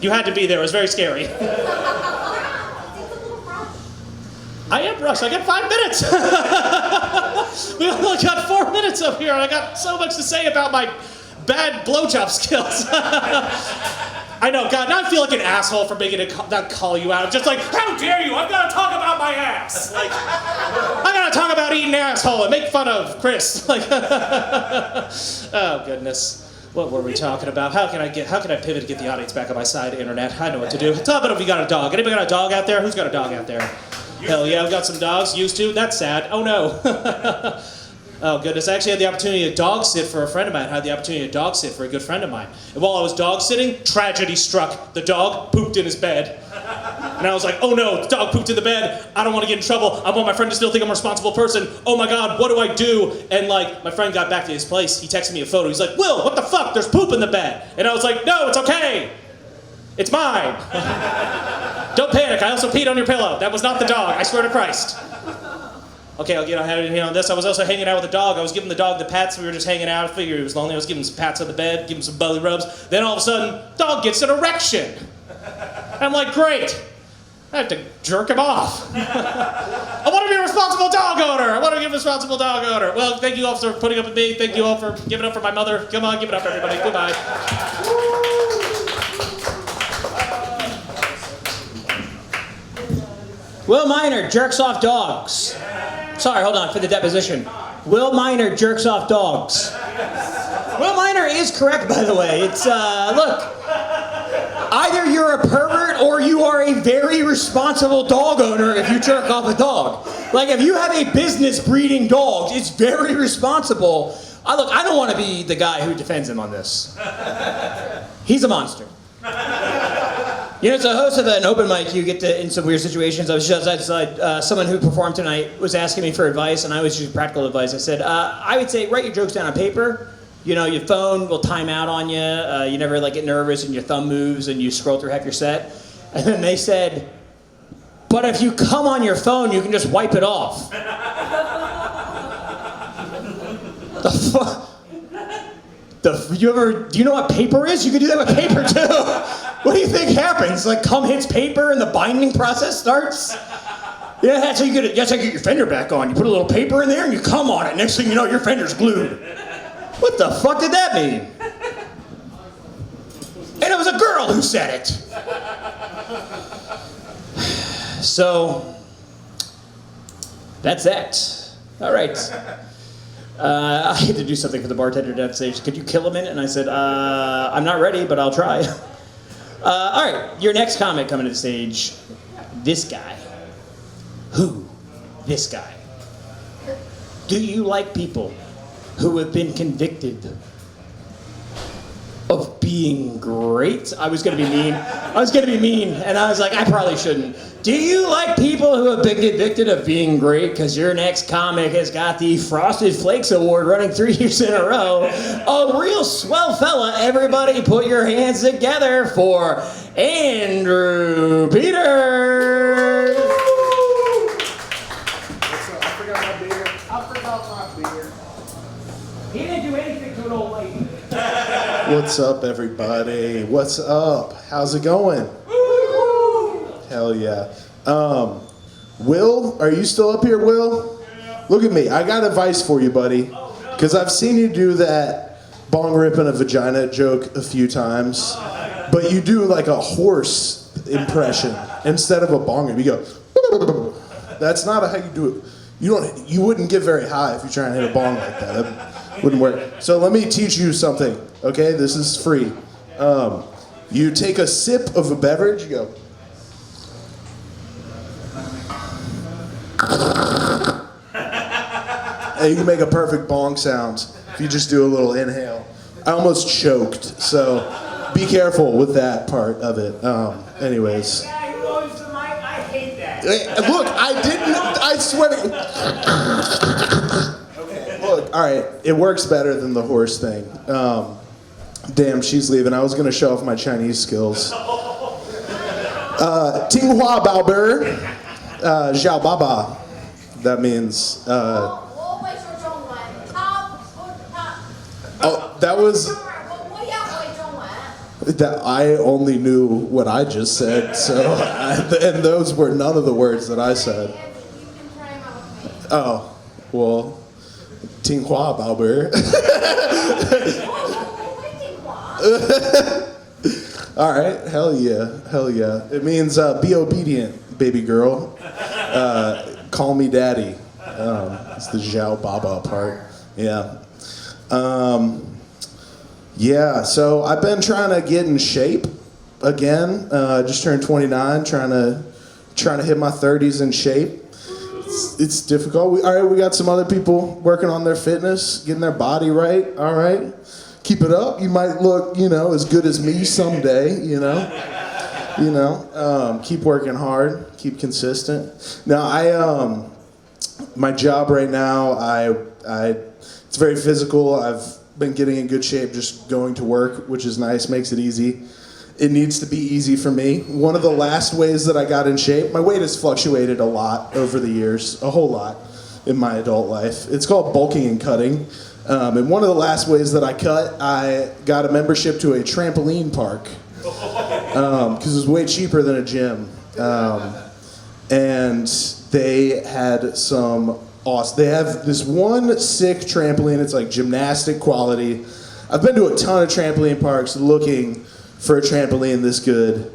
You had to be there. It was very scary. I am rushed. I got 5 minutes. We only got 4 minutes up here, and I got so much to say about my bad blowjob skills. I know, God, now I feel like an asshole for making it not call you out. I'm just like, how dare you? I've got to talk about my ass. Like, I got to talk about eating asshole and make fun of Chris. Like, oh goodness. What were we talking about? How can I pivot to get the audience back on my side, internet? I know what to do. Tell me if you got a dog. Anybody got a dog out there? Who's got a dog out there? Hell yeah, I've got some dogs. Used to. That's sad. Oh no. Oh goodness, I actually had the opportunity to dog sit for a friend of mine. I had the opportunity to dog sit for a good friend of mine. And while I was dog sitting, tragedy struck. The dog pooped in his bed. And I was like, oh no, the dog pooped in the bed. I don't want to get in trouble. I want my friend to still think I'm a responsible person. Oh my God, what do I do? And like, my friend got back to his place. He texted me a photo. He's like, Will, what the fuck? There's poop in the bed. And I was like, no, it's okay. It's mine. Don't panic, I also peed on your pillow. That was not the dog, I swear to Christ. Okay, I'll get on this. I was also hanging out with the dog. I was giving the dog the pats. We were just hanging out. I figured he was lonely. I was giving him some pats on the bed, giving him some belly rubs. Then all of a sudden, dog gets an erection. I'm like, great. I have to jerk him off. I want to be a responsible dog owner. I want to be a responsible dog owner. Well, thank you all for putting up with me. Thank you all for giving up for my mother. Come on, give it up, everybody. Goodbye. Will Minor jerks off dogs. Sorry, hold on, for the deposition. Will Minor jerks off dogs. Will Minor is correct, by the way. It's, look, either you're a pervert or you are a very responsible dog owner if you jerk off a dog. Like, if you have a business breeding dogs, it's very responsible. Look, I don't want to be the guy who defends him on this. He's a monster. You know, as a host of an open mic, you get to in some weird situations. I was just outside, someone who performed tonight was asking me for advice, and I was using practical advice. I said, I would say write your jokes down on paper. You know, your phone will time out on you. You never like get nervous and your thumb moves and you scroll through half your set. And then they said, but if you come on your phone, you can just wipe it off. The fuck? Do you know what paper is? You can do that with paper too. What do you think happens? Like, cum hits paper and the binding process starts? Yeah, that's how you get it. That's how you get your fender back on. You put a little paper in there and you cum on it. Next thing you know, your fender's glued. What the fuck did that mean? And it was a girl who said it. So, that's that. All right. I had to do something for the bartender down stage. Could you kill a minute? And I said, I'm not ready, but I'll try. All right, your next comic coming to the stage. This guy. Who? This guy. Do you like people who have been convicted of being being great. I was gonna be mean, and I was like, I probably shouldn't. Do you like people who have been convicted of being great? Because your next comic has got the Frosted Flakes Award running 3 years in a row. A real swell fella. Everybody put your hands together for Andrew Peters. He didn't do anything to an old lady. What's up, everybody? What's up? How's it going? Hell yeah. Will, are you still up here, Will? Look at me. I got advice for you, buddy. Because I've seen you do that bong ripping a vagina joke a few times. But you do like a horse impression instead of a bong rip. You go, that's not how you do it. You wouldn't get very high if you try and hit a bong like that. That wouldn't work. So let me teach you something, okay? This is free. You take a sip of a beverage, you go. And you can make a perfect bong sound if you just do a little inhale. I almost choked, so be careful with that part of it. Anyways. Yeah, who owns the mic? I hate that. Look, I didn't, I swear to okay, look, all right, it works better than the horse thing. Damn, she's leaving. I was going to show off my Chinese skills. Ting Hua Bao Ber, Xiao Baba. That means, oh, that was, that I only knew what I just said, so, and those were none of the words that I said. Oh, well, Ting Hua Bao Ber. All right, hell yeah, hell yeah. It means be obedient, baby girl. Call me daddy. It's the Xiao Baba part. Yeah. Yeah, so I've been trying to get in shape again. Just turned 29, trying to hit my 30s in shape. It's difficult. All right, we got some other people working on their fitness, getting their body right. All right, keep it up. You might look, as good as me someday. Keep working hard, keep consistent. Now, my job right now, it's very physical. I've been getting in good shape just going to work, which is nice, makes it easy. It needs to be easy for me. One of the last ways that I got in shape, my weight has fluctuated a lot over the years, a whole lot in my adult life. It's called bulking and cutting. And one of the last ways that I cut, I got a membership to a trampoline park. Because it was way cheaper than a gym. And they had some awesome, they have this one sick trampoline, it's like gymnastic quality. I've been to a ton of trampoline parks looking for a trampoline this good.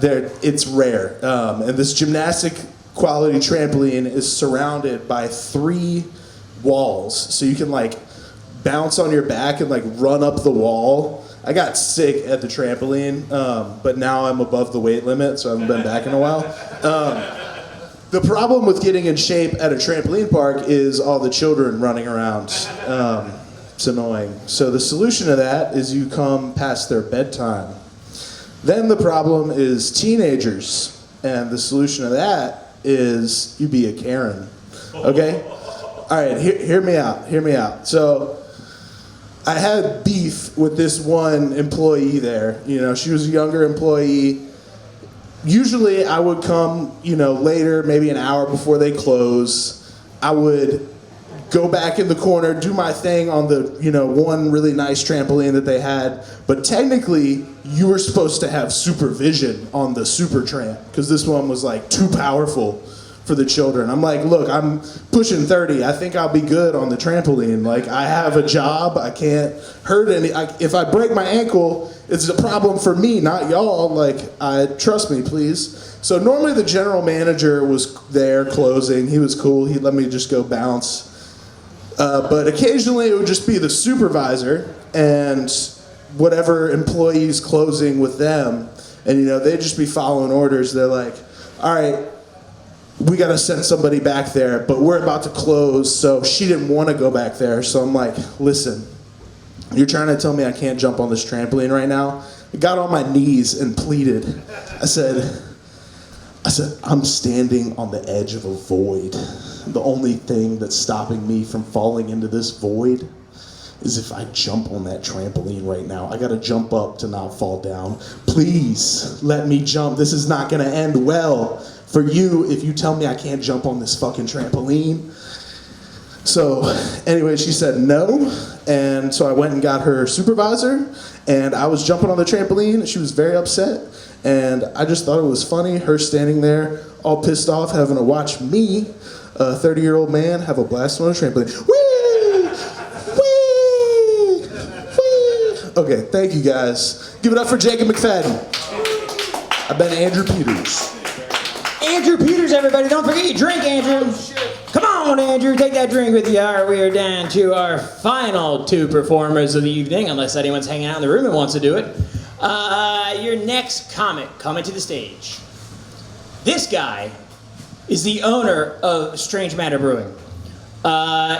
It's rare. And this gymnastic quality trampoline is surrounded by 3 walls. So you can like bounce on your back and like run up the wall. I got sick at the trampoline, but now I'm above the weight limit, so I haven't been back in a while. The problem with getting in shape at a trampoline park is all the children running around. It's annoying. So the solution to that is you come past their bedtime. Then the problem is teenagers, and the solution to that is you be a Karen. Okay? All right, hear me out. So I had beef with this one employee there. She was a younger employee. Usually I would come, later, maybe an hour before they close. I would go back in the corner, do my thing on the, one really nice trampoline that they had. But technically, you were supposed to have supervision on the super tramp because this one was like too powerful for the children. I'm like, look, I'm pushing 30. I think I'll be good on the trampoline. Like, I have a job. I can't hurt if I break my ankle, it's a problem for me, not y'all. Like, trust me, please. So normally the general manager was there closing. He was cool. He'd let me just go bounce. But occasionally it would just be the supervisor and whatever employees closing with them. And, they'd just be following orders. They're like, all right, we got to send somebody back there, but we're about to close. So she didn't want to go back there. So I'm like, listen, you're trying to tell me I can't jump on this trampoline right now? I got on my knees and pleaded. I said, I'm standing on the edge of a void. The only thing that's stopping me from falling into this void is if I jump on that trampoline right now. I gotta jump up to not fall down. Please let me jump. This is not gonna end well for you if you tell me I can't jump on this fucking trampoline. So anyway, she said no, and so I went and got her supervisor, and I was jumping on the trampoline. She was very upset, and I just thought it was funny, her standing there all pissed off, having to watch me, a 30-year-old man, have a blast on a trampoline. Whee! Okay, thank you guys. Give it up for Jacob McFadden. I've been Andrew Peters. Andrew Peters, everybody. Don't forget your drink, Andrew. Come on, Andrew. Take that drink with you. All right, we are down to our final two performers of the evening, unless anyone's hanging out in the room and wants to do it. Your next comic coming to the stage. This guy is the owner of Strange Matter Brewing.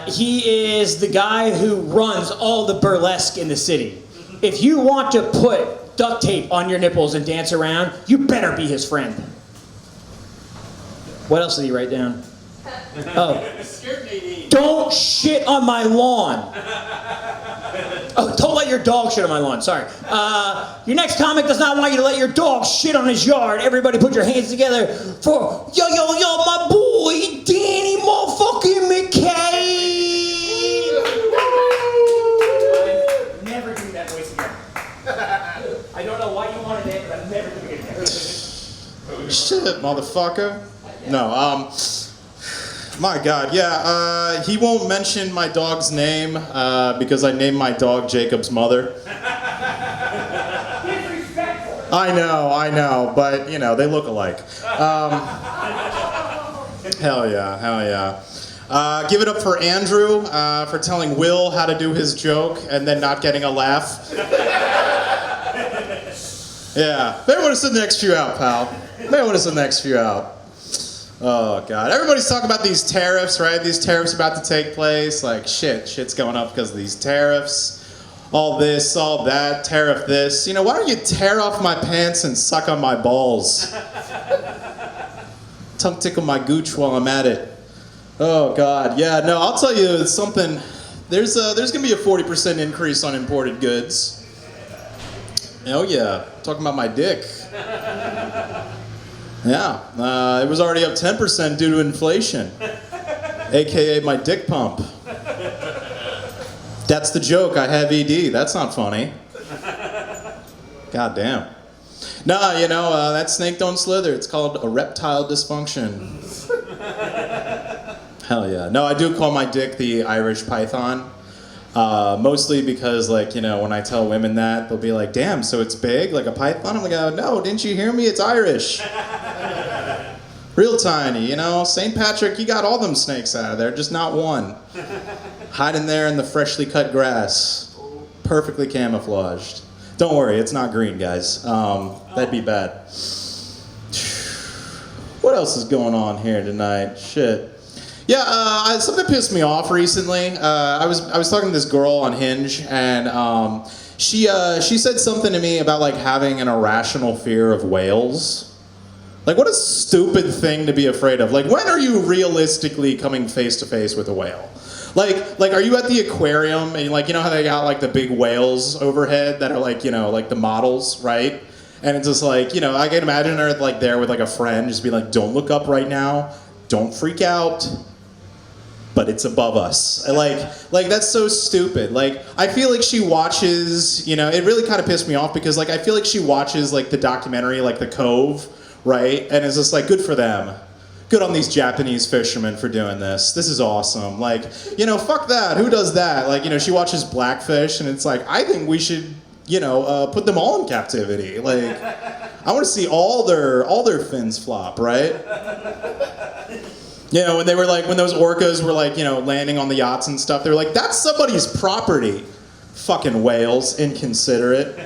He is the guy who runs all the burlesque in the city. If you want to put duct tape on your nipples and dance around, you better be his friend. What else did he write down? Oh. Don't shit on my lawn. Oh, don't let your dog shit on my lawn. Sorry. Your next comic does not want you to let your dog shit on his yard. Everybody put your hands together for yo, my boy, Danny motherfucking McCabe. Never do that voice again. I don't know why you wanted it, but I'm never doing it again. Shit, motherfucker. No, my God, yeah, he won't mention my dog's name because I named my dog Jacob's mother. I know, but, you know, they look alike. Hell yeah. Give it up for Andrew for telling Will how to do his joke and then not getting a laugh. Yeah, they would have said the next few out, pal. They would have said the next few out. Oh, God. Everybody's talking about these tariffs, right? These tariffs about to take place. Like, shit's going up because of these tariffs. All this, all that, tariff this. You know, why don't you tear off my pants and suck on my balls? Tongue tickle my gooch while I'm at it. Oh, God. Yeah, no, I'll tell you it's something. There's going to be a 40% increase on imported goods. Oh, yeah. Talking about my dick. Yeah, it was already up 10% due to inflation, aka my dick pump. That's the joke, I have ED. That's not funny. God damn. Nah, you know, that snake don't slither. It's called erectile dysfunction. Hell yeah. No, I do call my dick the Irish python. Mostly because, like, you know, when I tell women that, they'll be like, damn, so it's big, like a python? I'm like, oh, no, didn't you hear me? It's Irish. Real tiny, you know? St. Patrick, he got all them snakes out of there, just not one. Hiding there in the freshly cut grass. Perfectly camouflaged. Don't worry, it's not green, guys. That'd be bad. What else is going on here tonight? Shit. Yeah, something pissed me off recently. I was talking to this girl on Hinge, and she said something to me about like having an irrational fear of whales. Like, what a stupid thing to be afraid of. Like, when are you realistically coming face to face with a whale? Like, are you at the aquarium and like, you know how they got like the big whales overhead that are like, you know, like the models, right? And it's just like, you know, I can imagine her like there with like a friend, just be like, don't look up right now, don't freak out. But it's above us. Like that's so stupid. Like, I feel like she watches, you know, it really kind of pissed me off because like I feel like she watches like the documentary, like The Cove, right? And it's just like, good for them. Good on these Japanese fishermen for doing this. This is awesome. Like, you know, fuck that. Who does that? Like, you know, she watches Blackfish and it's like, I think we should, you know, put them all in captivity. Like, I want to see all their fins flop, right? You know, when they were like, when those orcas were like, you know, landing on the yachts and stuff, they were like, that's somebody's property. Fucking whales, inconsiderate.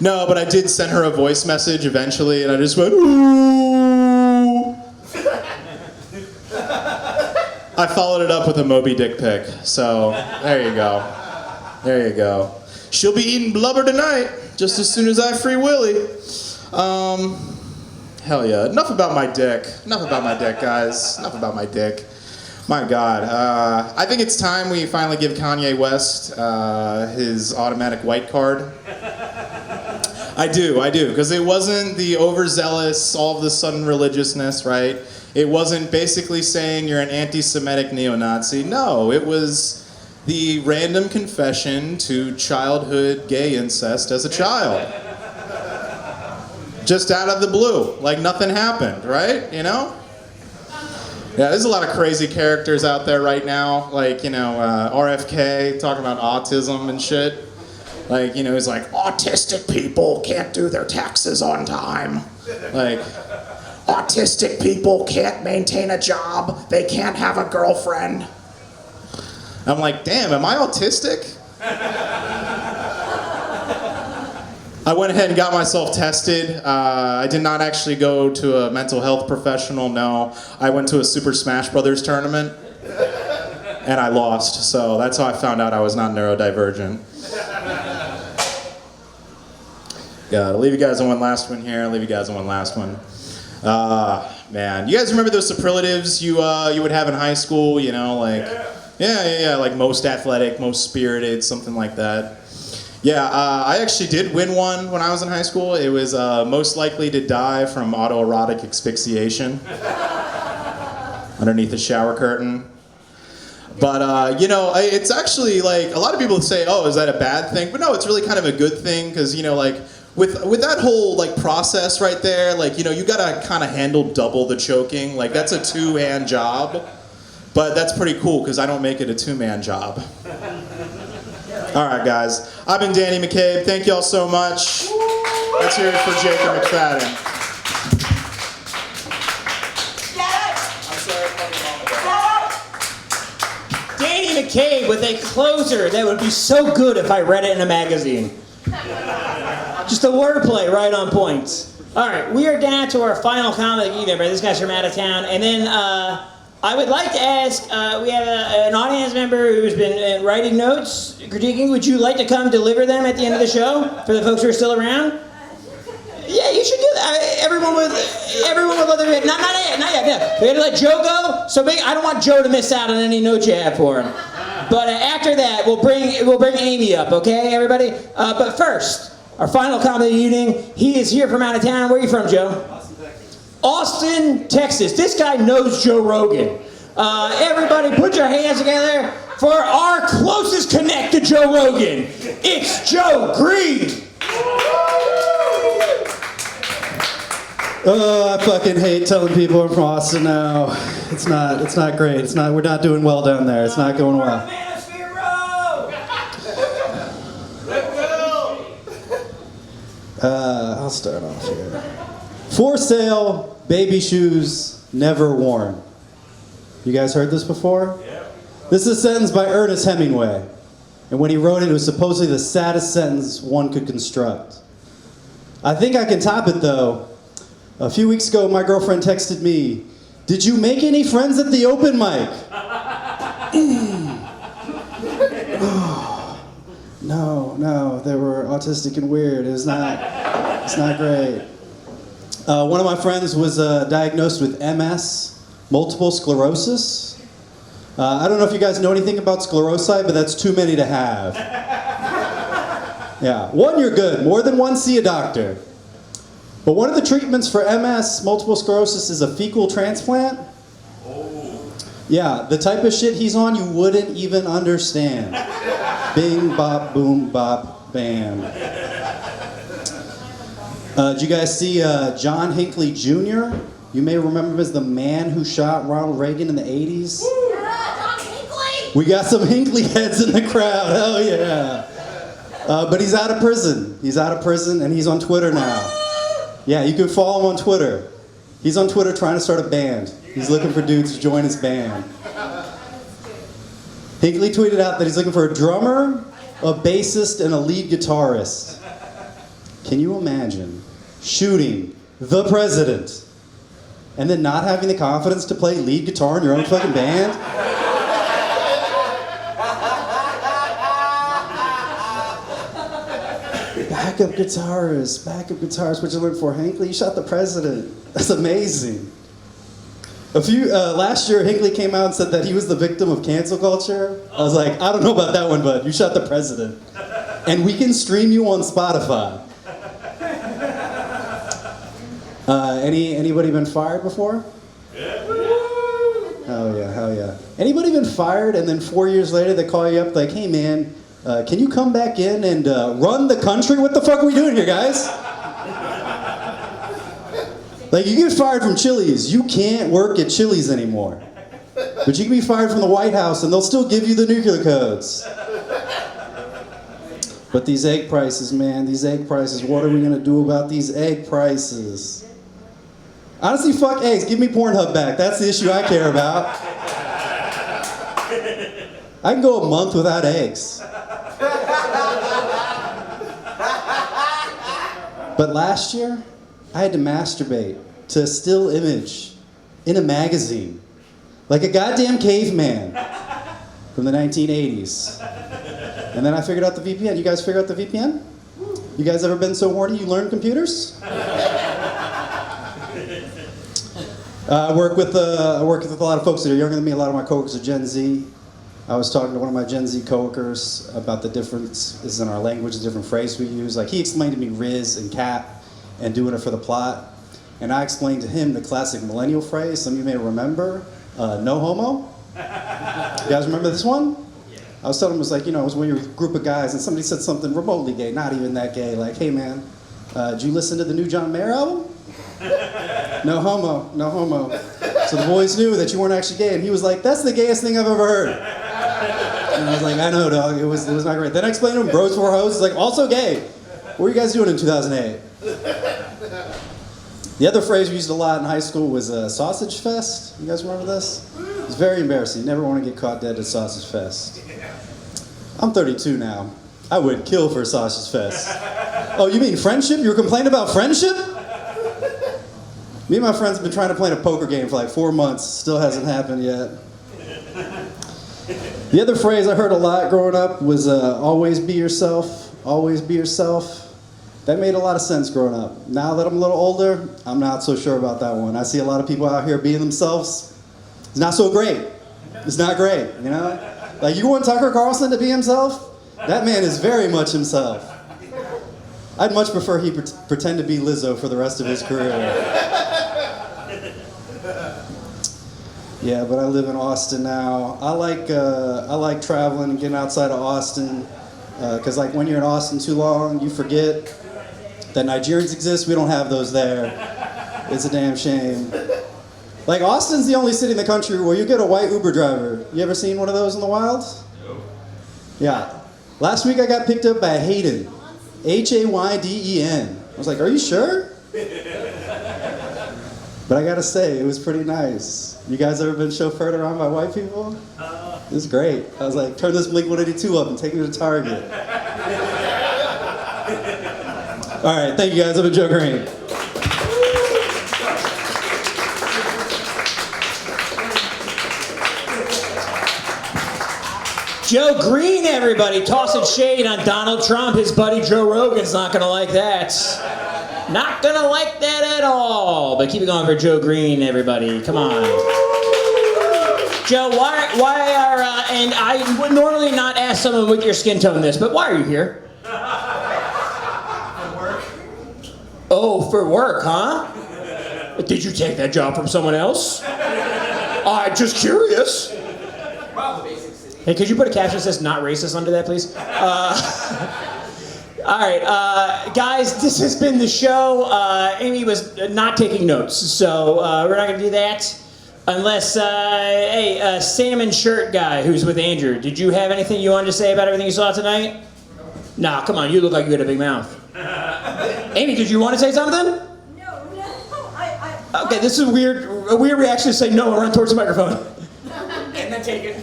No, but I did send her a voice message eventually, and I just went, ooh. I followed it up with a Moby Dick pic, so there you go. There you go. She'll be eating blubber tonight, just as soon as I free Willy. Hell yeah. Enough about my dick. Enough about my dick, guys. Enough about my dick. My God. I think it's time we finally give Kanye West his automatic white card. I do, because it wasn't the overzealous, all of the sudden religiousness, right? It wasn't basically saying you're an anti-Semitic neo-Nazi. No, it was the random confession to childhood gay incest as a child. Just out of the blue, like nothing happened, right? You know? Yeah, there's a lot of crazy characters out there right now, like, RFK talking about autism and shit. Like, he's like, autistic people can't do their taxes on time. Like, autistic people can't maintain a job. They can't have a girlfriend. I'm like, damn, am I autistic? I went ahead and got myself tested. I did not actually go to a mental health professional, no. I went to a Super Smash Brothers tournament, and I lost. So that's how I found out I was not neurodivergent. Yeah, I'll leave you guys on one last one here. Man, you guys remember those superlatives you would have in high school? Yeah, like most athletic, most spirited, something like that. Yeah, I actually did win one when I was in high school. It was most likely to die from autoerotic asphyxiation underneath a shower curtain. But, it's actually like, a lot of people say, oh, is that a bad thing? But no, it's really kind of a good thing because, with that whole process right there, you gotta kind of handle double the choking. Like that's a 2-man job, but that's pretty cool because I don't make it a 2-man job. All right, guys. I've been Danny McCabe. Thank y'all so much. Let's hear it for Jacob McFadden. Danny McCabe with a closer that would be so good if I read it in a magazine. Just a wordplay right on point. All right, we are down to our final comment of the evening. This guy's from out of town. And then I would like to ask, we have an audience member who's been writing notes, critiquing. Would you like to come deliver them at the end of the show for the folks who are still around? Yeah, you should do that. Everyone would love to. Not yet. No. We got to let Joe go. So I don't want Joe to miss out on any notes you have for him. But after that, we'll bring Amy up. Okay, everybody. But first, our final comment of the evening. He is here from out of town. Where are you from, Joe? Austin, Texas. This guy knows Joe Rogan. Everybody put your hands together for our closest connect to Joe Rogan. It's Joe Green. Oh, I fucking hate telling people I'm from Austin now. It's not great. We're not doing well down there. It's not going well. I'll start off here. For sale, baby shoes never worn. You guys heard this before? Yeah. This is a sentence by Ernest Hemingway. And when he wrote it, it was supposedly the saddest sentence one could construct. I think I can top it though. A few weeks ago, my girlfriend texted me, "Did you make any friends at the open mic?" No, they were autistic and weird. It's not great. One of my friends was diagnosed with MS, multiple sclerosis. I don't know if you guys know anything about sclerosi, but that's too many to have. Yeah, one, you're good. More than one, see a doctor. But one of the treatments for MS, multiple sclerosis, is a fecal transplant. Yeah, the type of shit he's on you wouldn't even understand. Bing, bop, boom, bop, bam. Did you guys see John Hinckley Jr.? You may remember him as the man who shot Ronald Reagan in the 80s. John Hinckley! We got some Hinckley heads in the crowd, hell yeah. But he's out of prison. He's out of prison and he's on Twitter now. Yeah, you can follow him on Twitter. He's on Twitter trying to start a band. He's looking for dudes to join his band. Hinckley tweeted out that he's looking for a drummer, a bassist, and a lead guitarist. Can you imagine shooting the president and then not having the confidence to play lead guitar in your own fucking band? Backup guitarist. What'd you look for? Hinckley, you shot the president. That's amazing. Last year, Hinckley came out and said that he was the victim of cancel culture. I was like, I don't know about that one, but you shot the president. And we can stream you on Spotify. Anybody been fired before? Hell yeah. Anybody been fired and then 4 years later they call you up like, hey man, can you come back in and run the country? What the fuck are we doing here, guys? Like, you get fired from Chili's, you can't work at Chili's anymore. But you can be fired from the White House and they'll still give you the nuclear codes. But these egg prices, man, what are we gonna do about these egg prices? Honestly, fuck eggs, give me Pornhub back. That's the issue I care about. I can go a month without eggs. But last year, I had to masturbate to a still image in a magazine, like a goddamn caveman from the 1980s. And then I figured out the VPN. You guys figure out the VPN? You guys ever been so horny you learned computers? I work with a lot of folks that are younger than me. A lot of my coworkers are Gen Z. I was talking to one of my Gen Z coworkers about the differences in our language, the different phrases we use. Like, he explained to me Riz and Cap and doing it for the plot. And I explained to him the classic millennial phrase, some of you may remember, no homo. You guys remember this one? I was telling him, it was like, it was when you're with a group of guys and somebody said something remotely gay, not even that gay, like, hey man, did you listen to the new John Mayer album? No homo. So the boys knew that you weren't actually gay, and he was like, that's the gayest thing I've ever heard. And I was like, I know, dog, it was not great. Then I explained to him, bros for hoes, like, also gay. What were you guys doing in 2008? The other phrase we used a lot in high school was sausage fest. You guys remember this? It was very embarrassing. You never want to get caught dead at sausage fest. I'm 32 now. I would kill for a sausage fest. Oh, you mean friendship? You were complaining about friendship? Me and my friends have been trying to play a poker game for like 4 months. Still hasn't happened yet. The other phrase I heard a lot growing up was always be yourself, always be yourself. That made a lot of sense growing up. Now that I'm a little older, I'm not so sure about that one. I see a lot of people out here being themselves. It's not so great. It's not great, you know? Like, you want Tucker Carlson to be himself? That man is very much himself. I'd much prefer he pretend to be Lizzo for the rest of his career. Yeah, but I live in Austin now. I like traveling and getting outside of Austin, because like when you're in Austin too long, you forget that Nigerians exist. We don't have those there. It's a damn shame. Like, Austin's the only city in the country where you get a white Uber driver. You ever seen one of those in the wild? No. Yeah. Last week I got picked up by Hayden. Hayden. I was like, are you sure? But I gotta say, it was pretty nice. You guys ever been chauffeured around by white people? It was great. I was like, turn this Blink-182 up and take me to Target. All right, thank you guys. I've been Joe Green. Joe Green, everybody, tossing shade on Donald Trump. His buddy Joe Rogan's not gonna like that. Not gonna like that at all. But keep it going for Joe Green, everybody. Come on. Joe, why are, and I would normally not ask someone with your skin tone this, but why are you here? For work. Oh, for work, huh? Did you take that job from someone else? I'm just curious. Hey, could you put a caption that says "not racist" under that, please? All right, guys, this has been the show. Amy was not taking notes, so we're not going to do that. Unless, hey, salmon shirt guy who's with Andrew, did you have anything you wanted to say about everything you saw tonight? Nah, come on, you look like you had a big mouth. Amy, did you want to say something? No. Okay, this is a weird reaction to say no and run towards the microphone. And then take it.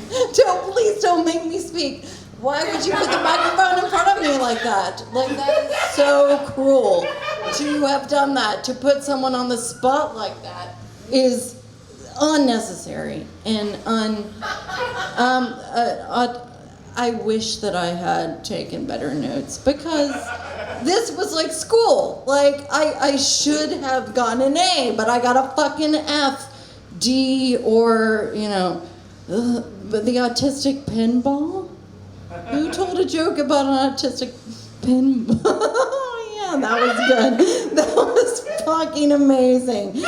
Please don't make me speak. Why would you put the microphone in front of me like that? Like, that is so cruel to have done that. To put someone on the spot like that is unnecessary and I wish that I had taken better notes, because This was like school. Like, I should have gotten an A, but I got a fucking F, D, or, but the autistic pinball? Who told a joke about an autistic pinball? Yeah, that was good. That was fucking amazing.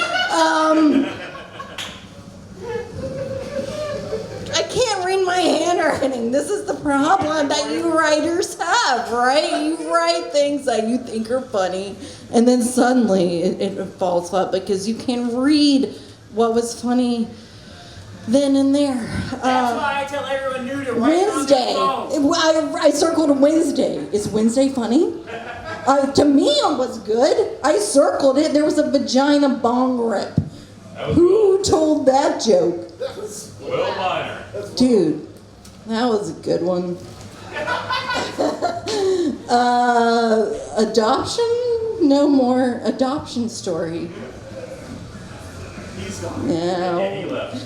I can't read my handwriting. This is the problem that you writers have, right? You write things that you think are funny, and then suddenly it falls flat because you can't read what was funny then and there. That's why I tell everyone new to write Wednesday. on their phone. I circled Wednesday. Is Wednesday funny? To me, it was good. I circled it. There was a vagina bong rip. Who told that joke? Will Minor. Dude, that was a good one. Adoption? No more adoption story. He's gone. No. Yeah, he left.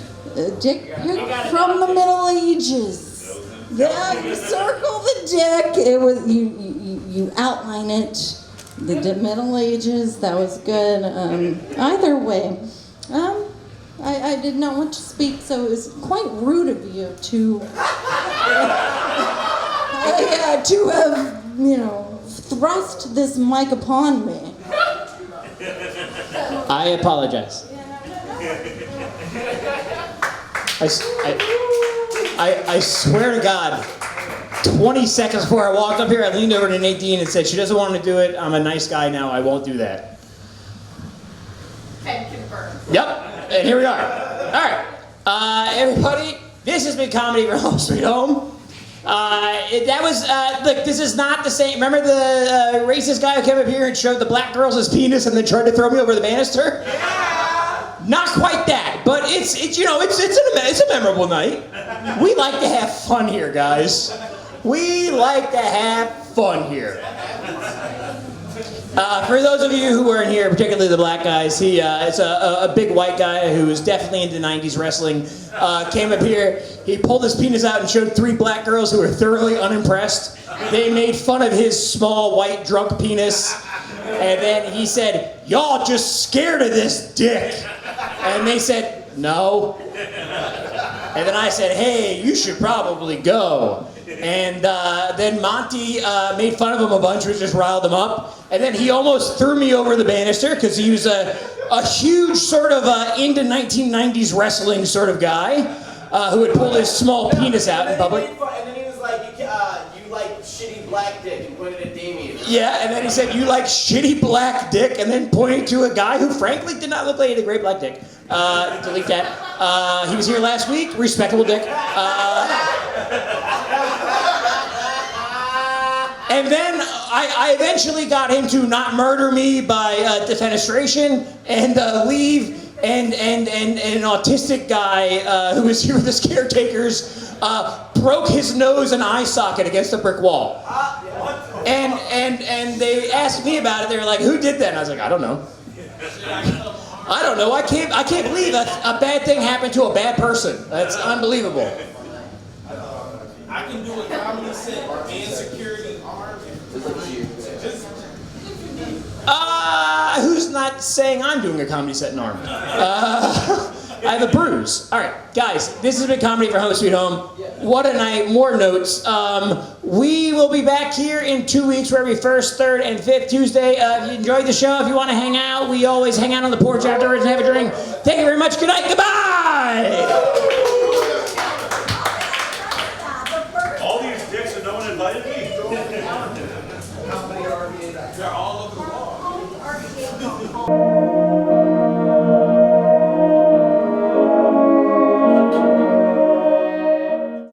Dick pic from the Middle Ages. Yeah, you circle the dick. It was you outline it. The Middle Ages. That was good. Either way, I did not want to speak, so it was quite rude of you to to have thrust this mic upon me. I apologize. I swear to God, 20 seconds before I walked up here, I leaned over to Nadine and said, she doesn't want to do it. I'm a nice guy now. I won't do that. Can confirm. Yep. And here we are. All right. Everybody, this has been Comedy from Home Sweet Home. Look, this is not the same. Remember the racist guy who came up here and showed the black girls his penis and then tried to throw me over the banister? Yeah. Not quite that, but it's a memorable night. We like to have fun here, guys. We like to have fun here. For those of you who weren't here, particularly the black guys, he is a big white guy who is definitely into 90s wrestling. Came up here, he pulled his penis out and showed 3 black girls who were thoroughly unimpressed. They made fun of his small, white, drunk penis. And then he said, "Y'all just scared of this dick." And they said, "No." And then I said, "Hey, you should probably go." And then Monty made fun of him a bunch, which just riled him up. And then he almost threw me over the banister because he was a huge sort of into 1990s wrestling sort of guy who had pulled his small penis out in public. And then he was like, you like shitty black dick, and pointed at Damien. Yeah, and then he said, "You like shitty black dick," and then pointed to a guy who frankly did not look like he had a great black dick. Delete that. He was here last week, respectable dick. And then I eventually got him to not murder me by defenestration and leave. And an autistic guy who was here with his caretakers broke his nose and eye socket against a brick wall. And they asked me about it. They were like, "Who did that?" And I was like, "I don't know. I don't know. I can't believe a bad thing happened to a bad person. That's unbelievable." I can do a comedy set and security arm. Who's not saying I'm doing a comedy set and armed? I have a bruise. All right, guys, this has been Comedy for Home Sweet Home. What a night. More notes. We will be back here in 2 weeks for every first, third, and fifth Tuesday. If you enjoyed the show, if you want to hang out, we always hang out on the porch afterwards and have a drink. Thank you very much. Good night. Goodbye. All these dicks and no one invited me? They're all over the wall.